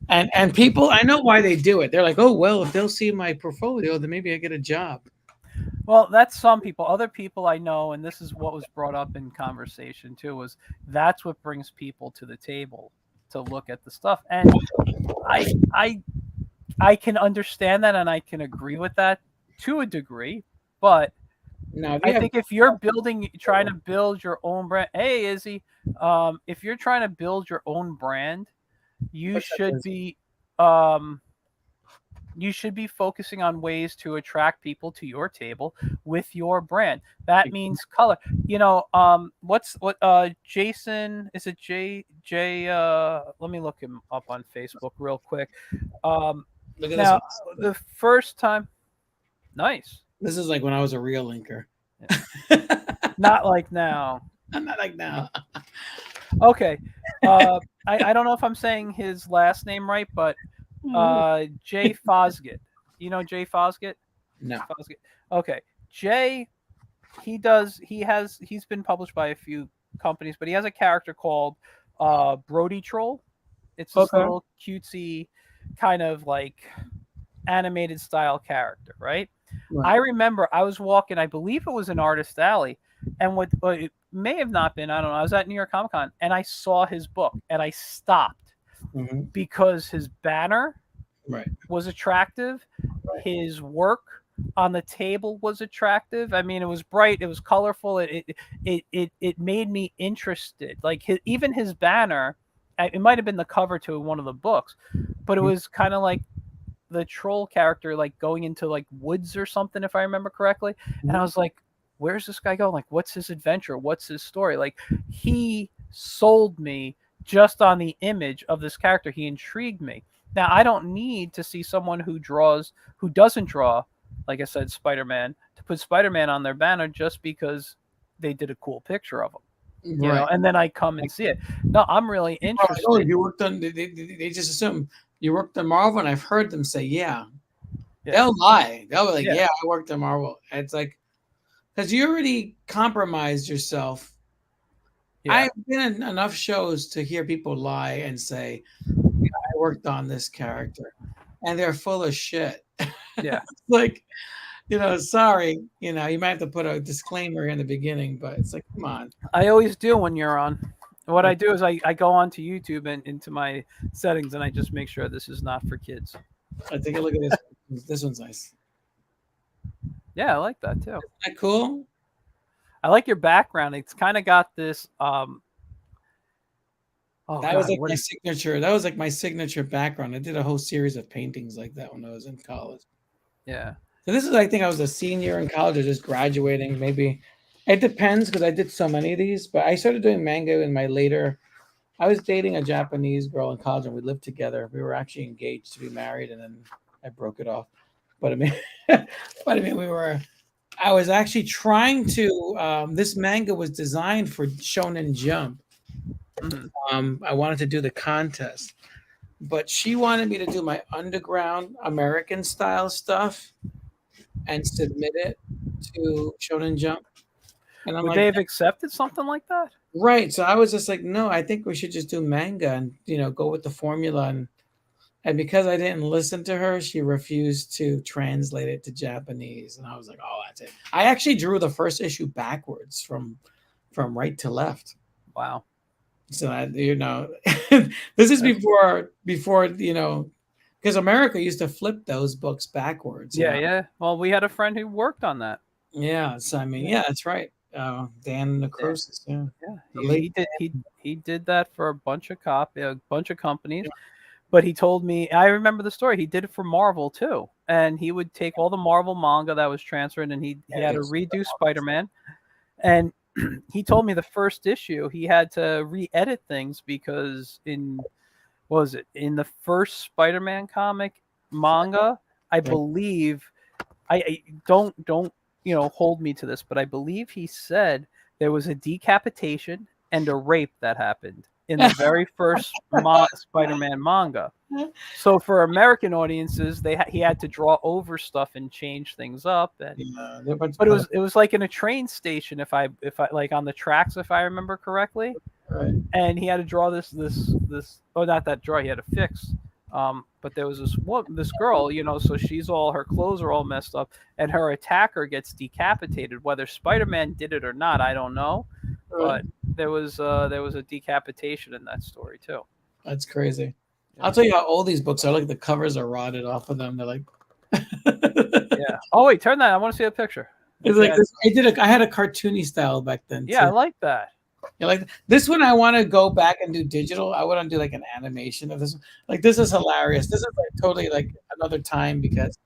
And people, I know why they do it. They're like, oh well, if they'll see my portfolio, then maybe I get a job. Well, that's some people. Other people I know, and this is what was brought up in conversation too, was that's what brings people to the table to look at the stuff. And I can understand that and I can agree with that to a degree, but I think if you're trying to build your own brand, hey Izzy, if you're trying to build your own brand, you should be focusing on ways to attract people to your table with your brand. That means color. Jason, is it J let me look him up on Facebook real quick. Look at this Now, one. the first time, nice. This is like when I was a real linker. Yeah. Not like now. I'm not like now. Okay. I don't know if I'm saying his last name right, but Jay Fosgit. You know Jay Fosgit? No. Fosgit. Okay. Jay, he's been published by a few companies, but he has a character called Brody Troll. It's this little cutesy kind of like animated style character, right? I remember I was walking, I believe it was in Artist Alley, and what it may have not been, I don't know. I was at New York Comic Con and I saw his book and I stopped because his banner was attractive, his work on the table was attractive. I mean, it was bright, it was colorful, it made me interested. Like even his banner, it might have been the cover to one of the books, but it was kind of like the troll character like going into like woods or something, if I remember correctly. And I was like, where's this guy going? Like, what's his adventure? What's his story? Like, he sold me just on the image of this character. He intrigued me. Now, I don't need to see someone who doesn't draw, like I said, Spider-Man, to put Spider-Man on their banner just because they did a cool picture of him. You know, and then I come and see it. No, I'm really interested. Oh, you worked on, they just assume you worked on Marvel, and I've heard them say, yeah. They'll lie. They'll be like, yeah, I worked on Marvel. And it's like, because you already compromised yourself. Yeah. I've been in enough shows to hear people lie and say, yeah, I worked on this character, and they're full of shit. Yeah. Like, you know, sorry, you know, you might have to put a disclaimer in the beginning, but it's like, come on. I always do when you're on. What I do is I go onto YouTube and into my settings and I just make sure this is not for kids. I take a look at this. This one's nice. Yeah, I like that too. Isn't that cool? I like your background. It's kind of got this. That was like my signature. That was like my signature background. I did a whole series of paintings like that when I was in college. Yeah. So this is, I think I was a senior in college or just graduating. Maybe it depends because I did so many of these. But I started doing manga in my later. I was dating a Japanese girl in college and we lived together. We were actually engaged to be married, and then I broke it off. But I mean, I was actually trying to. This manga was designed for Shonen Jump. I wanted to do the contest, but she wanted me to do my underground American style stuff and submit it to Shonen Jump. And I'm Would they have accepted something like that? Right. So I was just like, no, I think we should just do manga and, you know, go with the formula. And because I didn't listen to her, she refused to translate it to Japanese. And I was like, oh, that's it. I actually drew the first issue backwards from right to left. Wow. So that, you know, this is before, you know, because America used to flip those books backwards. Yeah, yeah. Well, we had a friend who worked on that. Yeah. So I mean, yeah, that's right. Dan Necrosis. Yeah. He did that for a bunch of companies. Yeah. But he told me, I remember the story. He did it for Marvel too, and he would take all the Marvel manga that was transferred, and he had to redo Spider-Man, and he told me the first issue he had to re-edit things because in the first Spider-Man comic manga, I believe, I don't you know, hold me to this, but I believe he said there was a decapitation and a rape that happened in the very first Spider-Man manga. So for American audiences, he had to draw over stuff and change things up. And but it was like in a train station, if I like on the tracks, if I remember correctly. Right. And he had to draw this not that draw, he had to fix. But there was this girl, you know, so her clothes are all messed up, and her attacker gets decapitated. Whether Spider-Man did it or not, I don't know. Right. But there was a decapitation in that story too. That's crazy. Yeah. I'll tell you how old these books are. Like the covers are rotted off of them. They're like, yeah. Oh wait, turn that. I want to see a picture. It's like this. I had a cartoony style back then. Yeah, too. I like that. Yeah, like this one, I want to go back and do digital. I want to do like an animation of this one. Like this is hilarious. This is like totally like another time because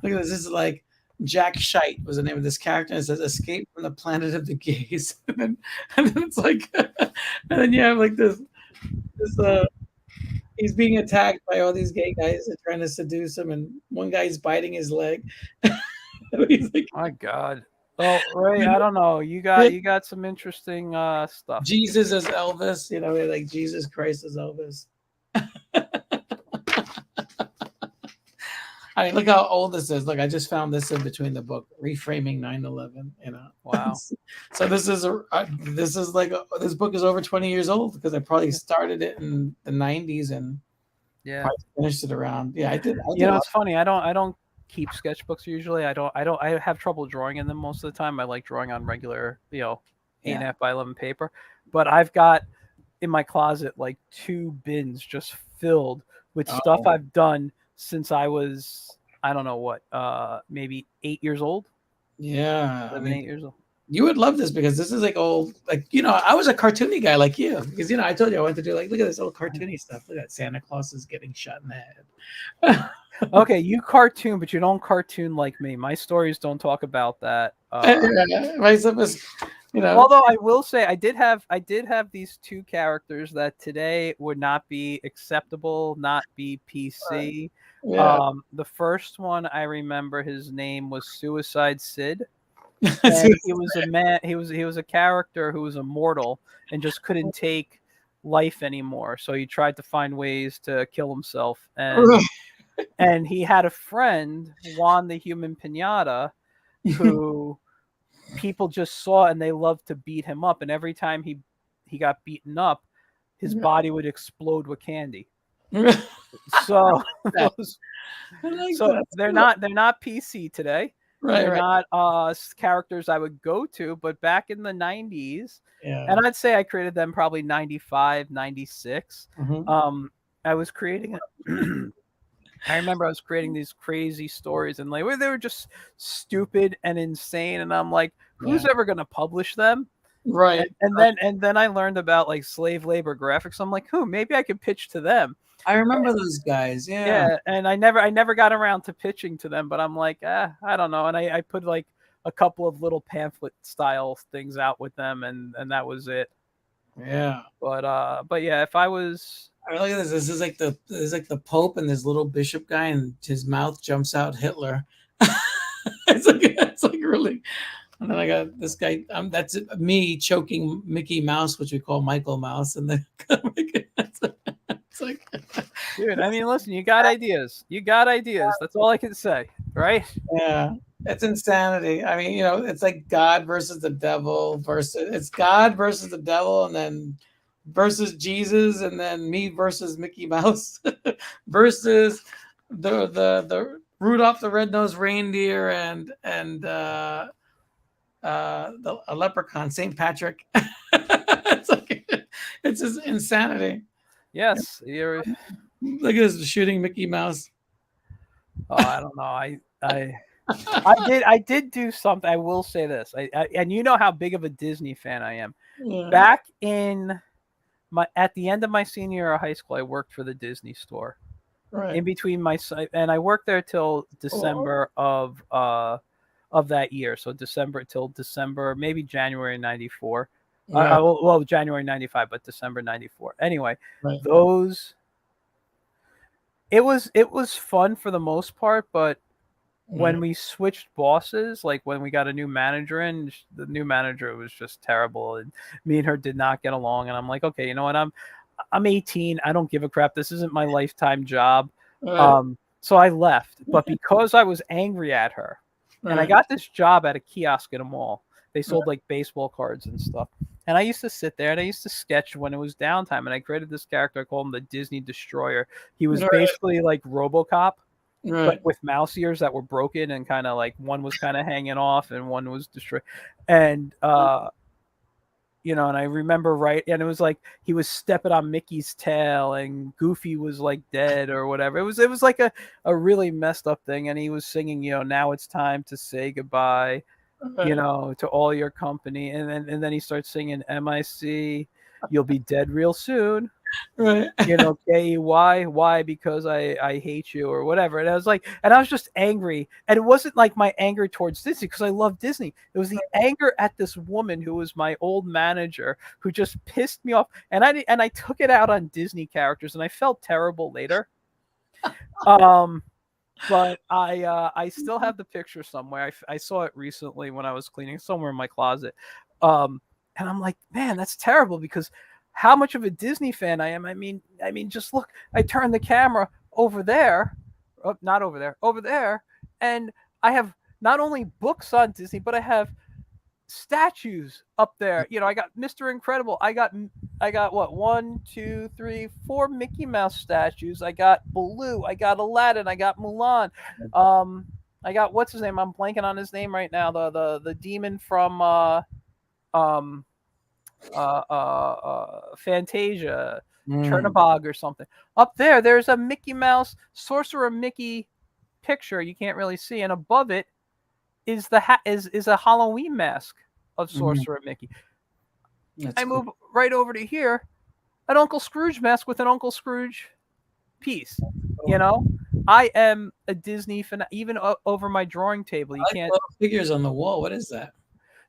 look at this. This is like Jack Shite was the name of this character. And it says "Escape from the Planet of the Gays," and then it's like, and then you have like this he's being attacked by all these gay guys that are trying to seduce him, and one guy's biting his leg. He's like, My God. Well, Ray, I don't know. You got some interesting stuff. Jesus as Elvis, like Jesus Christ as Elvis. I mean, look how old this is. Look, I just found this in between the book, Reframing 9/11. Wow. So this is this book is over 20 years old because I probably started it in the 90s and probably finished it around. Yeah, I did. It's funny. I don't keep sketchbooks usually. I have trouble drawing in them most of the time. I like drawing on regular, 8.5 by 11 paper. But I've got in my closet like 2 bins just filled with stuff I've done since I was, I don't know what, maybe 8 years old. Yeah. 8 years old. You would love this because this is like old, I was a cartoony guy like you because, I told you I went to do look at this old cartoony stuff. Look at Santa Claus is getting shot in the head. Okay, you cartoon, but you don't cartoon like me. My stories don't talk about that. My stuff is, Although I will say I did have these 2 characters that today would not be acceptable, not be PC. Yeah. The first one I remember, his name was Suicide Sid. And he was a man. He was a character who was immortal and just couldn't take life anymore. So he tried to find ways to kill himself. And he had a friend, Juan the Human Pinata, who people just saw and they loved to beat him up. And every time he got beaten up, his body would explode with candy. So they're not PC today. They're not characters I would go to, but back in the 90s, and I'd say I created them probably 95, 96. I was creating I remember I was creating these crazy stories and they were just stupid and insane. And I'm like, who's ever going to publish them? Right. And then I learned about like slave labor graphics. I'm like, maybe I could pitch to them. I remember those guys. Yeah. Yeah. And I never got around to pitching to them, but I'm like, I don't know. And I put like a couple of little pamphlet style things out with them and that was it. Yeah. But yeah, if I was, I mean, look at this. This is like the Pope and this little bishop guy, and his mouth jumps out Hitler. it's like really. And then I got this guy. That's me choking Mickey Mouse, which we call Michael Mouse, and then it's like, dude. I mean, listen, you got ideas. That's all I can say, right? Yeah, it's insanity. I mean, it's like God versus the devil it's God versus the devil, and then versus Jesus, and then me versus Mickey Mouse versus the Rudolph the Red-Nosed Reindeer and a leprechaun, St. Patrick. It's just insanity. Yes, look at this shooting Mickey Mouse. Oh, I don't know. I did do something. I will say this. And you know how big of a Disney fan I am. Yeah. Back in at the end of my senior year of high school, I worked for the Disney store. Right. In between and I worked there till December of that year. So December till December, maybe January 94. Yeah. Well, January 95, but December 94. Anyway, right. It was fun for the most part, but when we switched bosses, like when we got a new manager in, the new manager was just terrible, and me and her did not get along. And I'm like, okay, you know what? I'm 18. I don't give a crap. This isn't my lifetime job. Right. So I left, but because I was angry at her, right. And I got this job at a kiosk at a mall. They sold like baseball cards and stuff. And I used to sit there and I used to sketch when it was downtime. And I created this character. I called him the Disney Destroyer. He was basically like RoboCop, but with mouse ears that were broken and kind of like one was kind of hanging off and one was destroyed. And, and I remember and it was like he was stepping on Mickey's tail and Goofy was like dead or whatever. It was like a really messed up thing. And he was singing, now it's time to say goodbye. To all your company, and then he starts singing MIC, you'll be dead real soon. Right. Key, why? Because I hate you or whatever. And I was like, and I was just angry. And it wasn't like my anger towards Disney because I love Disney. It was the anger at this woman who was my old manager who just pissed me off. And I took it out on Disney characters, and I felt terrible later. But I still have the picture somewhere. I saw it recently when I was cleaning somewhere in my closet. And I'm like, man, that's terrible because how much of a Disney fan I am. I mean, just look. I turned the camera over there, not over there, over there, and I have not only books on Disney, but I have statues up there. I got Mr. Incredible. I got what, 1, 2, 3, 4 Mickey Mouse statues. I got Baloo. I got Aladdin. I got Mulan. I got, what's his name? I'm blanking on his name right now. The demon from Fantasia, Chernabog or something. Up there's a Mickey Mouse Sorcerer Mickey picture you can't really see, and above it is is a Halloween mask of Sorcerer Mickey. I move right over to here, an Uncle Scrooge mask with an Uncle Scrooge piece. I am a Disney fan, even over my drawing table. You can't. Figures on the wall. What is that?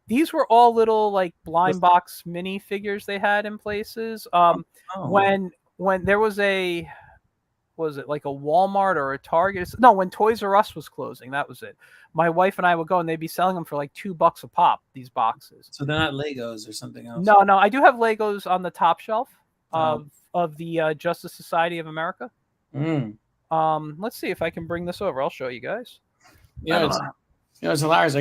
These were all little like blind box mini figures they had in places. When there was it like a Walmart or a Target? No, when Toys R Us was closing, that was it. My wife and I would go, and they'd be selling them for like $2 a pop. These boxes. So they're not Legos or something else. No. I do have Legos on the top shelf of the Justice Society of America. Let's see if I can bring this over. I'll show you guys. It's hilarious.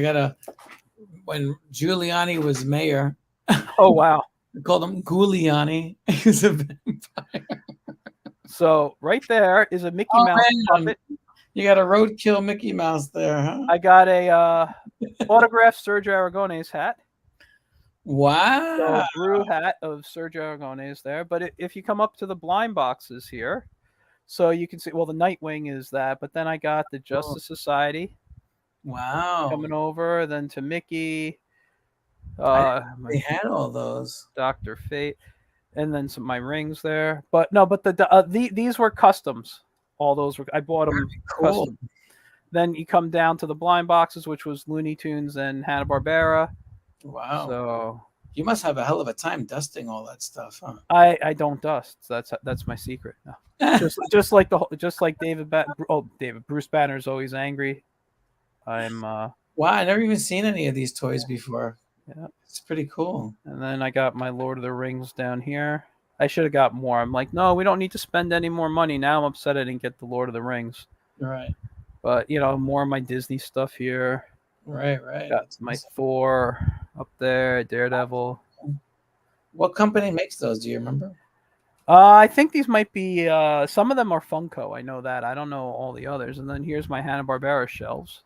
When Giuliani was mayor. Oh wow! I called him Giuliani. He was a vampire. So right there is a Mickey Mouse puppet. You got a roadkill Mickey Mouse there, huh? I got a autographed Sergio Aragonés hat. Wow. So blue hat of Sergio Aragonés there. But if you come up to the blind boxes here, so you can see, well, the Nightwing is that, but then I got the Justice Society. Wow. Coming over, then to Mickey. They had all those. Dr. Fate. And then my rings there. But these were customs. All those were, I bought them custom. Then you come down to the blind boxes, which was Looney Tunes and Hanna-Barbera. Wow. So you must have a hell of a time dusting all that stuff, huh? I don't dust. That's my secret. No. just like Bruce Banner's always angry. Wow, I never even seen any of these toys before. Yeah, it's pretty cool. And then I got my Lord of the Rings down here. I should have got more. I'm like, no, we don't need to spend any more money. Now I'm upset I didn't get the Lord of the Rings. Right. But more of my Disney stuff here. Right. Got my Thor up there, Daredevil. What company makes those? Do you remember? I think these might be. Some of them are Funko. I know that. I don't know all the others. And then here's my Hanna-Barbera shelves,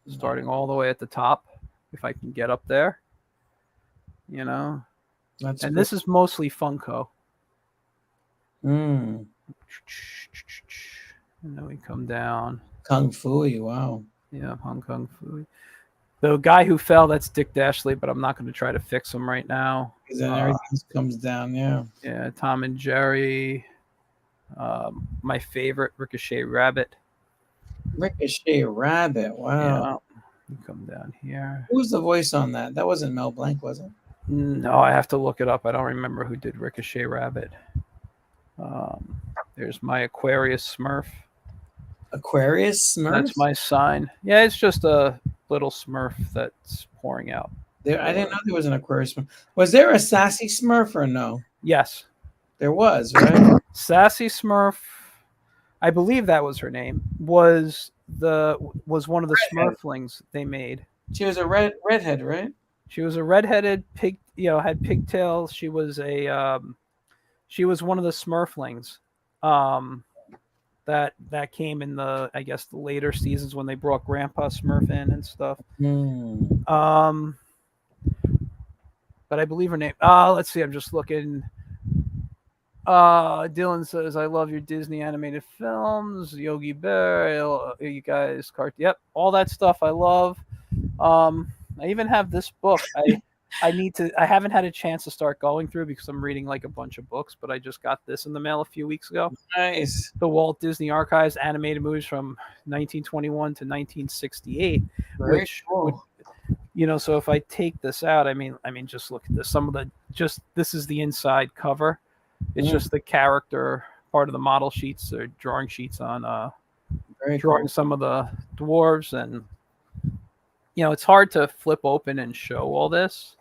starting all the way at the top. If I can get up there, this is mostly Funko. And then we come down. Kung Fu, wow. Yeah, Hong Kong Fu. The guy who fell, that's Dick Dashley, but I'm not going to try to fix him right now. Because then everything comes down, yeah. Yeah, Tom and Jerry. My favorite, Ricochet Rabbit. Ricochet Rabbit, wow. Yeah. You come down here. Who was the voice on that? That wasn't Mel Blanc, was it? No, I have to look it up. I don't remember who did Ricochet Rabbit. There's my Aquarius Smurf. Aquarius Smurf? That's my sign. Yeah, it's just a little Smurf that's pouring out. I didn't know there was an Aquarius Smurf. Was there a Sassy Smurf or no? Yes. There was, right? Sassy Smurf, I believe that was her name, was one of the Smurflings they made. She was a redhead, right? She was a redheaded pig, had pigtails. She was one of the Smurflings that came in the later seasons when they brought Grandpa Smurf in and stuff. But I believe her name. Let's see. I'm just looking. Dylan says, I love your Disney animated films. Yogi Bear, you guys, yep, all that stuff I love. I even have this book. I haven't had a chance to start going through because I'm reading like a bunch of books, but I just got this in the mail a few weeks ago. Nice. The Walt Disney Archives animated movies from 1921 to 1968, Very which cool. would, so if I take this out, I mean, just look at this. This is the inside cover. It's just the character part of the model sheets or drawing sheets on drawing some of the dwarves, and it's hard to flip open and show all this,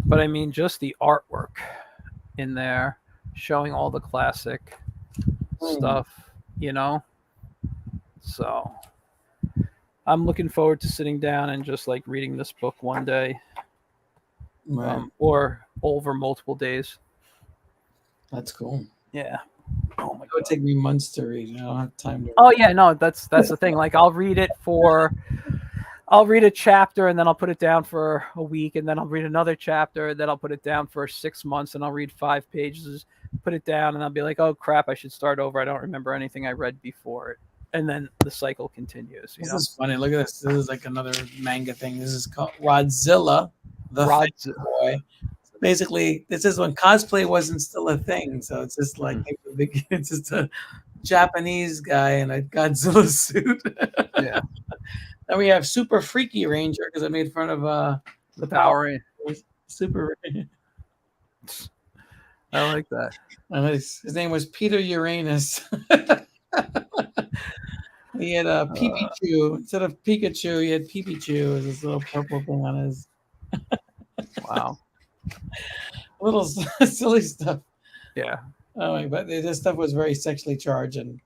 but I mean, just the artwork in there showing all the classic stuff, so I'm looking forward to sitting down and just like reading this book one day, or over multiple days. That's cool. Yeah. Oh my God. It would take me months to read. I don't have time to Oh yeah, no, that's the thing. Like I'll read a chapter and then I'll put it down for a week, and then I'll read another chapter, then I'll put it down for 6 months, and I'll read 5 pages, put it down, and I'll be like, oh crap, I should start over. I don't remember anything I read before it. And then the cycle continues. This is funny. Look at this. This is like another manga thing. This is called Rodzilla, the Boy. Basically, this is when cosplay wasn't still a thing. So it's just like it's just a Japanese guy in a Godzilla suit. Yeah. Then we have Super Freaky Ranger because I made fun of the Power Ranger. Super. I like that. His name was Peter Uranus. He had a Pikachu instead of Pikachu. He had Pikachu as this little purple thing on his. Wow. Little silly stuff. Yeah. Oh, but this stuff was very sexually charged and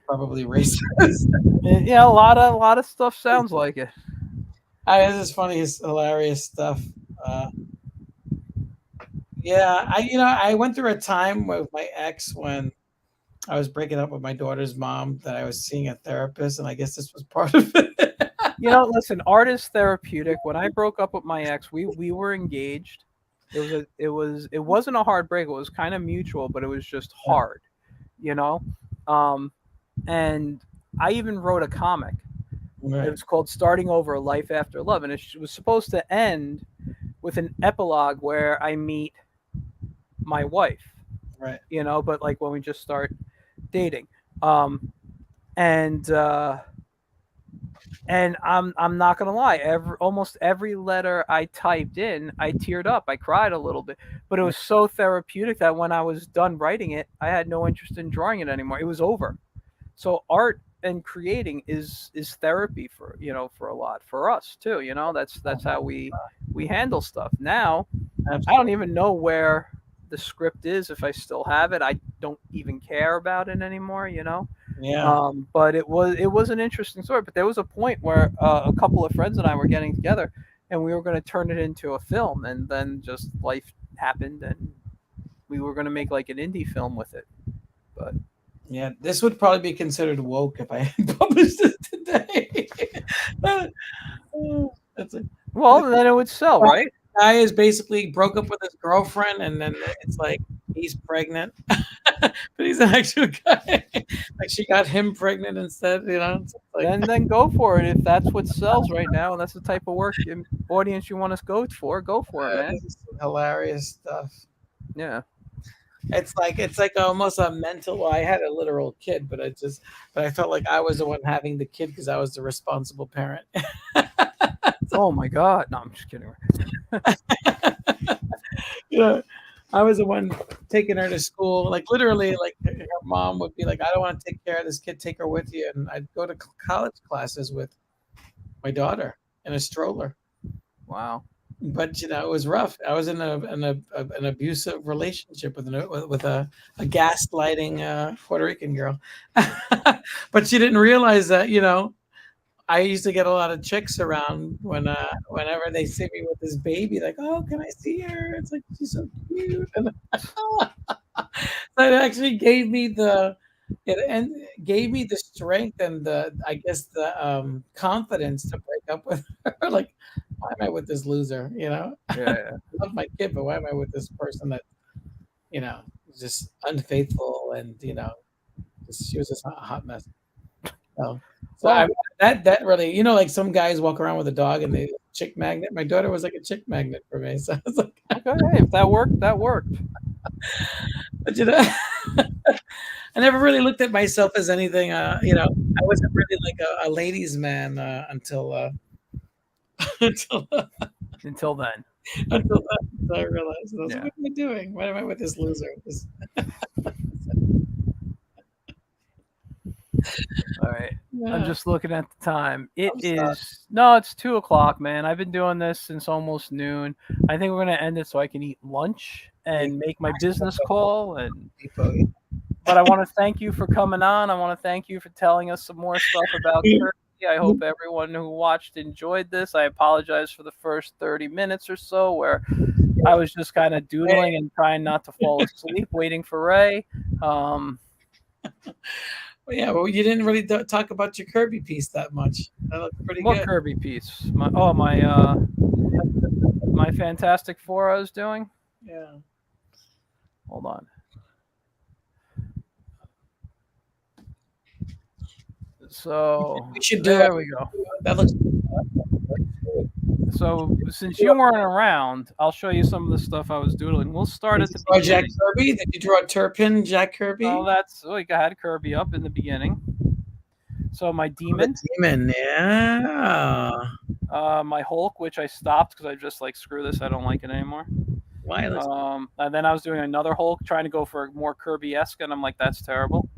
probably racist. Yeah, a lot of stuff sounds like it. This is funny. It's hilarious stuff. Yeah, I went through a time with my ex when I was breaking up with my daughter's mom that I was seeing a therapist, and I guess this was part of it. Listen, art is therapeutic. When I broke up with my ex, we were engaged. It wasn't a hard break. It was kind of mutual, but it was just hard, and I even wrote a comic. Right. It was called Starting Over: Life After Love, and it was supposed to end with an epilogue where I meet my wife. Right. But like when we just start dating. And I'm not gonna lie, almost every letter I typed in, I teared up. I cried a little bit, but it was so therapeutic that when I was done writing it, I had no interest in drawing it anymore. It was over. So art and creating is therapy for a lot, for us too. That's how we handle stuff. Now, absolutely. I don't even know where the script is, if I still have it. I don't even care about it anymore. Yeah. But it was an interesting story. But there was a point where a couple of friends and I were getting together, and we were going to turn it into a film, and then just life happened, and we were going to make like an indie film with it. But yeah, this would probably be considered woke if I published it today. Well, then it would sell, right? Guy is basically broke up with his girlfriend, and then it's like he's pregnant, but he's an actual guy. Like she got him pregnant instead, And then go for it if that's what sells right now, and that's the type of work audience you want to go for. Go for it, man. This is hilarious stuff. Yeah. It's like almost a mental. Well, I had a literal kid, but I felt like I was the one having the kid because I was the responsible parent. Oh my God! No, I'm just kidding. I was the one taking her to school. Like literally, like her mom would be like, "I don't want to take care of this kid. Take her with you." And I'd go to college classes with my daughter in a stroller. Wow. But it was rough. I was in an abusive relationship with a gaslighting Puerto Rican girl, but she didn't realize that I used to get a lot of chicks around whenever they see me with this baby, like, oh, can I see her? It's like she's so cute, and so it actually gave me the strength and the confidence to break up with her. Like, why am I with this loser? Yeah. I love my kid, but why am I with this person that just unfaithful and she was just a hot mess. So that really, like some guys walk around with a dog and they chick magnet. My daughter was like a chick magnet for me. So I was like, okay, hey, if that worked, that worked. but I never really looked at myself as anything. I wasn't really like a ladies' man until until Until then. until I realized. I was like, Yeah. what am I doing? Why am I with this loser? All right. Yeah, I'm just looking at the time. It's sorry. 2:00, man. I've been doing this since almost noon. I think we're gonna end it so I can eat lunch and make my business call. But I want to thank you for coming on. I want to thank you for telling us some more stuff about Kirby. I hope everyone who watched enjoyed this. I apologize for the first 30 minutes or so where I was just kind of doodling and trying not to fall asleep, waiting for Ray. Yeah, well, you didn't really talk about your Kirby piece that much. That looked pretty What good. Kirby piece? My Fantastic Four I was doing? Yeah. Hold on. So we should do there we go. That looks. So since you weren't around, I'll show you some of the stuff I was doodling. We'll start at the beginning. Jack Kirby? Did you draw Turpin, Jack Kirby? Oh, that's like I had Kirby up in the beginning. So my demon. Yeah. My Hulk, which I stopped because I just like screw this. I don't like it anymore. Why? And then I was doing another Hulk, trying to go for more Kirby-esque, and I'm like, that's terrible.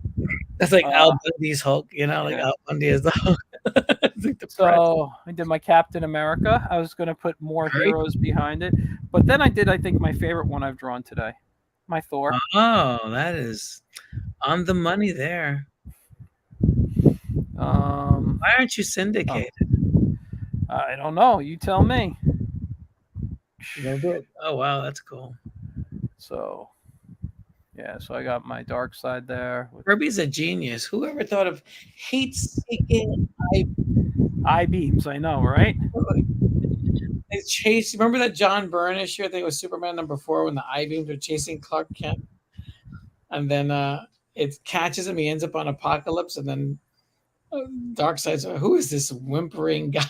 That's like Al Bundy's Hulk, like Al Bundy is the Hulk. Like so I did my Captain America. I was going to put more heroes behind it. But then I think, my favorite one I've drawn today. My Thor. Oh, that is on the money there. Why aren't you syndicated? I don't know. You tell me. Oh, wow. That's cool. So, yeah. So I got my dark side there. Kirby's a genius. Whoever thought of hate-seeking I-beams? I know, right? They chase. Remember that John Byrne issue? I think it was Superman #4 when the I-beams were chasing Clark Kent, and then it catches him. He ends up on Apocalypse, and then Darkseid's like, who is this whimpering guy?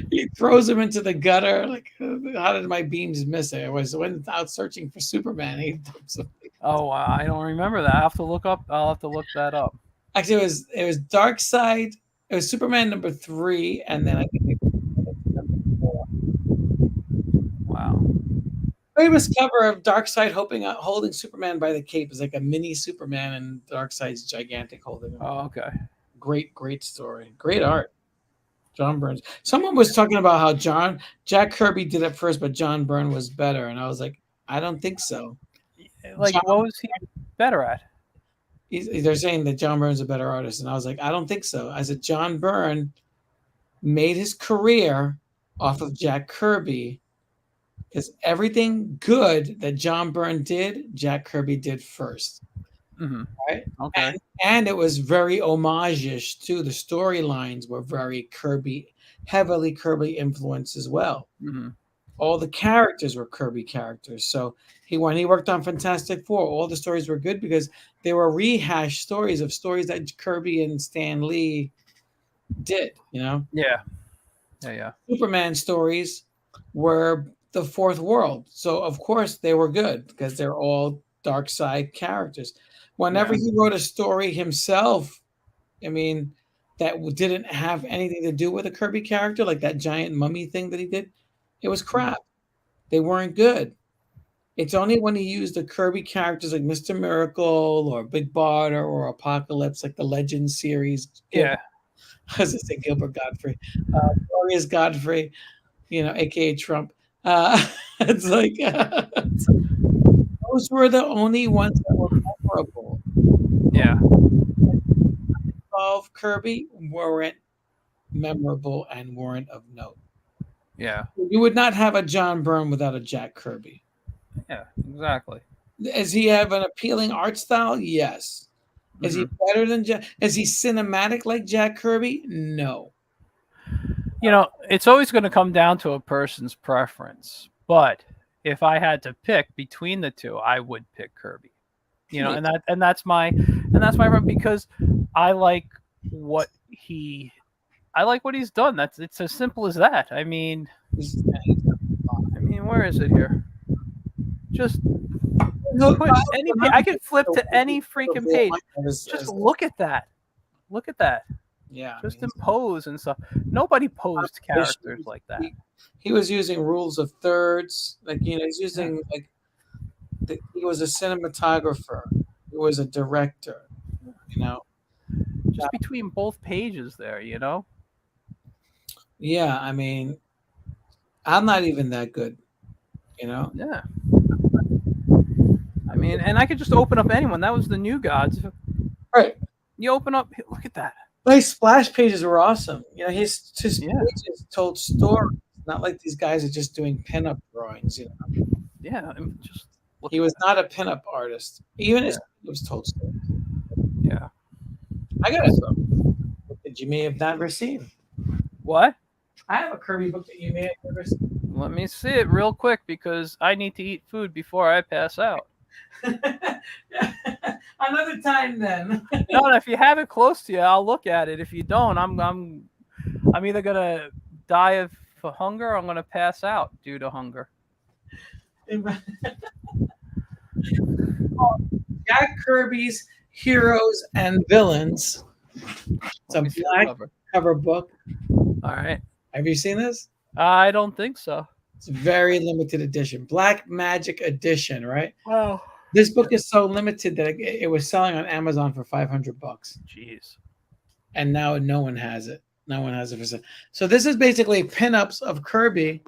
He throws him into the gutter. Like, how did my beams miss it? I went out searching for Superman. Oh, I don't remember that. I'll have to look that up. Actually, it was Darkseid. It was Superman #3, and then I think wow. Famous cover of Darkseid holding Superman by the cape is like a mini Superman, and Darkseid's gigantic holding him. Oh, okay. Great story. Great art. John Byrne. Someone was talking about how Jack Kirby did it first, but John Byrne was better, and I was like, I don't think so. Like, what was he better at? They're saying that John Byrne's a better artist, and I was like, I don't think so. I said John Byrne made his career off of Jack Kirby, because everything good that John Byrne did, Jack Kirby did first. Mm-hmm. Right? Okay. And it was very homage-ish too. The storylines were very heavily Kirby influenced as well. Mm-hmm. All the characters were Kirby characters. So when he worked on Fantastic Four, all the stories were good because they were rehashed stories that Kirby and Stan Lee did, Yeah. Superman stories were the fourth world. So of course they were good because they're all dark side characters. Whenever he wrote a story himself, that didn't have anything to do with a Kirby character, like that giant mummy thing that he did, it was crap. They weren't good. It's only when he used the Kirby characters like Mr. Miracle or Big Barda or Apocalypse, like the Legends series. Yeah. I was going to say Gilbert Godfrey. Glorious Godfrey, a.k.a. Trump. It's like those were the only ones that were memorable. Yeah. Of Kirby weren't memorable and weren't of note. Yeah. You would not have a John Byrne without a Jack Kirby. Yeah, exactly. Does he have an appealing art style? Yes. Is he better than Jack? Is he cinematic like Jack Kirby? No. It's always going to come down to a person's preference. But if I had to pick between the two, I would pick Kirby. And that's my because I like what he I like what he's done. It's as simple as that. I mean, where is it here? Just put any. I could flip to any freaking page. Just look at that. Look at that. Yeah. Just impose and stuff. Nobody posed characters like that. He was using rules of thirds. Like, he's using he was a cinematographer. He was a director. Just between both pages there, Yeah, I mean, I'm not even that good, Yeah. I mean, and I could just open up anyone. That was the New Gods. Right. You open up, look at that. His splash pages were awesome. His pages told stories, not like these guys are just doing pinup drawings, Yeah, I mean, just he was not a pinup artist. Even his was told stories. Yeah. I got a book that you may have never seen. What? I have a Kirby book that you may have never seen. Let me see it real quick because I need to eat food before I pass out. Another time then. No, if you have it close to you, I'll look at it. If you don't, I'm either gonna die of hunger or I'm gonna pass out due to hunger. Jack Kirby's Heroes and Villains. It's a black cover book. All right. Have you seen this? I don't think so. It's very limited edition. Black Magic edition, right? Wow. This book is so limited that it was selling on Amazon for $500. Jeez. And now no one has it. No one has it for sale. So this is basically pinups of Kirby.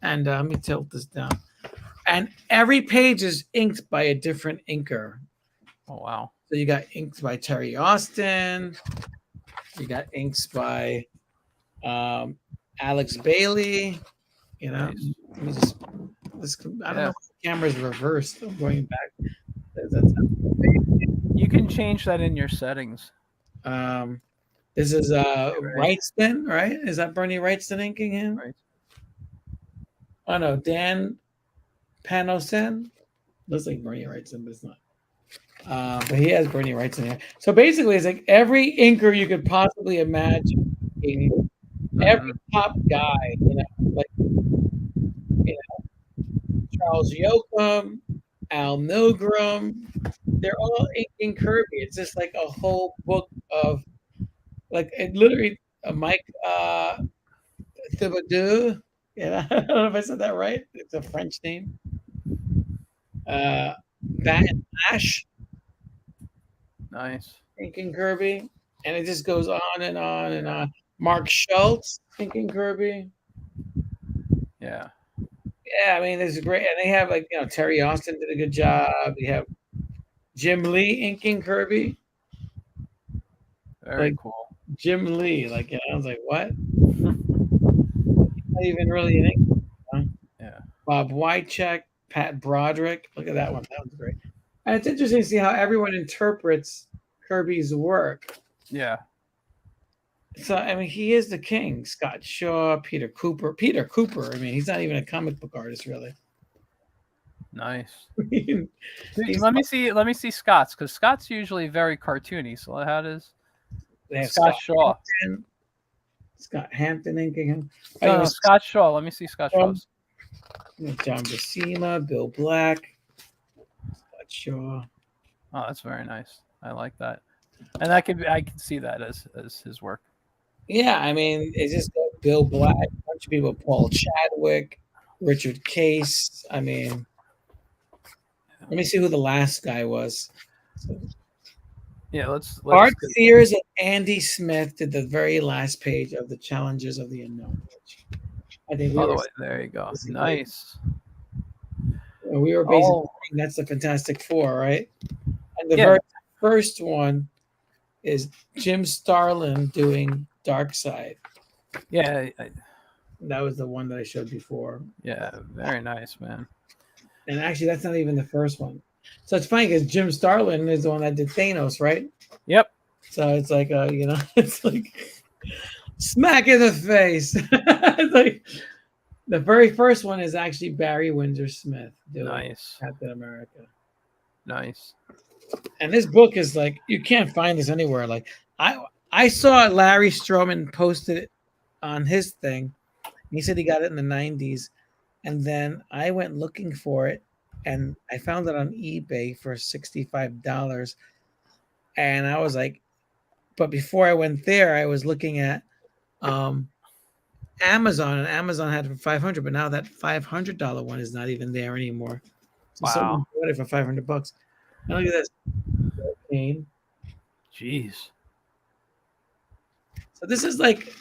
And let me tilt this down. And every page is inked by a different inker. Oh, wow. So you got inks by Terry Austin. You got inks by Alex Bailey. Nice. Let me just, I don't know if the camera's reversed. I'm going back. You can change that in your settings. This is Wrightston, right? Is that Bernie Wrightston inking him? Right. Oh no, Dan Panosen. Looks like Bernie Wrightston, but it's not. But he has Bernie Wrightston here. So basically, it's like every inker you could possibly imagine. Every top guy, Charles Yoakum, Al Milgram, they're all inking Kirby. It's just like a whole book of, literally Mike Thibodeau. Yeah, I don't know if I said that right. It's a French name. Bat and Ash. Nice. Inking Kirby. And it just goes on and on and on. Mark Schultz inking Kirby. Yeah. Yeah, I mean, this is great. And they have Terry Austin did a good job. You have Jim Lee inking Kirby. Very cool. Jim Lee, I was like, what? Not even really an ink. Huh? Yeah. Bob Wycheck, Pat Broderick. Look at that one. That was great. And it's interesting to see how everyone interprets Kirby's work. Yeah. So, I mean, he is the king. Scott Shaw, Peter Cooper. I mean, he's not even a comic book artist, really. Nice. Let me see Scott's, because Scott's usually very cartoony. So how does Scott Shaw? Scott Hampton inking him. No, Scott Shaw. Let me see Scott Shaw's. John Buscema, Bill Black, Scott Shaw. Oh, that's very nice. I like that, and I can see that as his work. Yeah, I mean, it's just Bill Black, a bunch of people, Paul Chadwick, Richard Case. I mean, let me see who the last guy was. Yeah, let's Art Sears and Andy Smith did the very last page of the Challenges of the Unknown. I think there you go. Nice. We were basically saying that's the Fantastic Four, right? And the very first one is Jim Starlin doing Darkseid. Yeah. That was the one that I showed before. Yeah, very nice, man. And actually, that's not even the first one. So it's funny because Jim Starlin is the one that did Thanos, right? Yep. So it's like, it's like smack in the face. It's like the very first one is actually Barry Windsor Smith doing Captain America. Nice. And this book is like, you can't find this anywhere. Like I I saw Larry Stroman posted it on his thing. He said he got it in the 90s. And then I went looking for it and I found it on eBay for $65. And I was like, but before I went there, I was looking at Amazon, and Amazon had it for 500, but now that $500 one is not even there anymore. So someone bought it for $500. Now look at this. Okay. Jeez. So this is like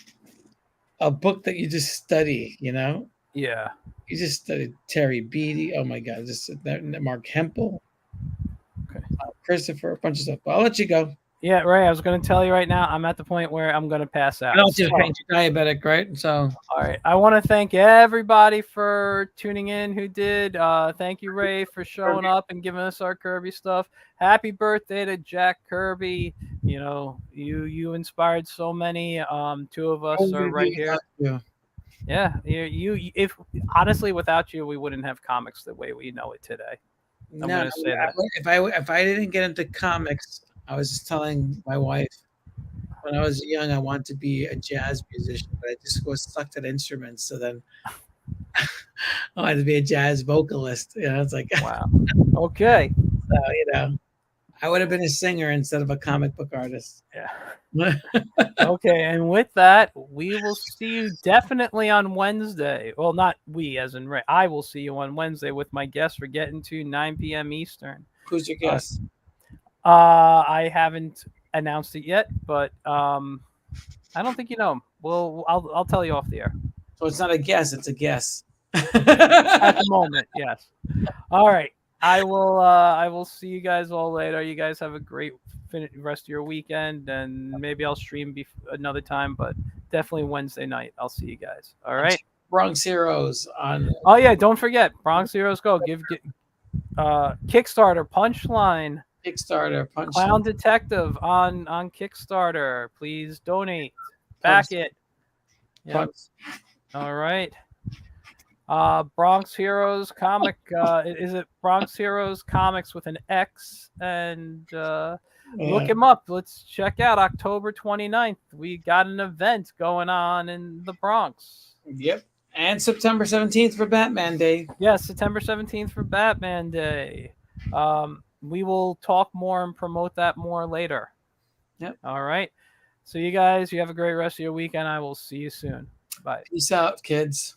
a book that you just study, you know? Yeah. You just studied Terry Beatty. Oh my God. Just Mark Hempel. Okay. Christopher, a bunch of stuff. But I'll let you go. Yeah, Ray, I was going to tell you right now, I'm at the point where I'm going to pass out. I don't just paint you diabetic, right? So, all right. I want to thank everybody for tuning in who did. Thank you, Ray, for showing up and giving us our Kirby stuff. Happy birthday to Jack Kirby. You know, you inspired so many. Two of us are right here. Yeah, you. If honestly, without you, we wouldn't have comics the way we know it today. I'm going to say that. If I didn't get into comics, I was just telling my wife when I was young, I wanted to be a jazz musician, but I just was sucked at instruments. So then I wanted to be a jazz vocalist. You know, it's like, wow. Okay. So, you know, I would have been a singer instead of a comic book artist. Yeah. Okay. And with that, we will see you definitely on Wednesday. Well, not we as in Ray. I will see you on Wednesday with my guest. We're getting to 9 p.m. Eastern. Who's your guest? I haven't announced it yet, but I don't think you know him. Well, I'll tell you off the air. So it's not a guess; it's a guess. At the moment, yes. All right. I will see you guys all later. You guys have a great rest of your weekend, and maybe I'll stream another time, but definitely Wednesday night. I'll see you guys. All right. Bronx Heroes on. Oh yeah, don't forget Bronx Heroes Go. Give Kickstarter Punchline. Kickstarter, Clown Detective on Kickstarter. Please donate. Back it. Yep. All right. Bronx Heroes comic. Is it Bronx Heroes Comics with an X? And look him up. Let's check out October 29th. We got an event going on in the Bronx. Yep. And September 17th for Batman Day. Yes, September 17th for Batman Day. We will talk more and promote that more later. Yep. All right. So you guys, you have a great rest of your weekend. I will see you soon. Bye. Peace out, kids.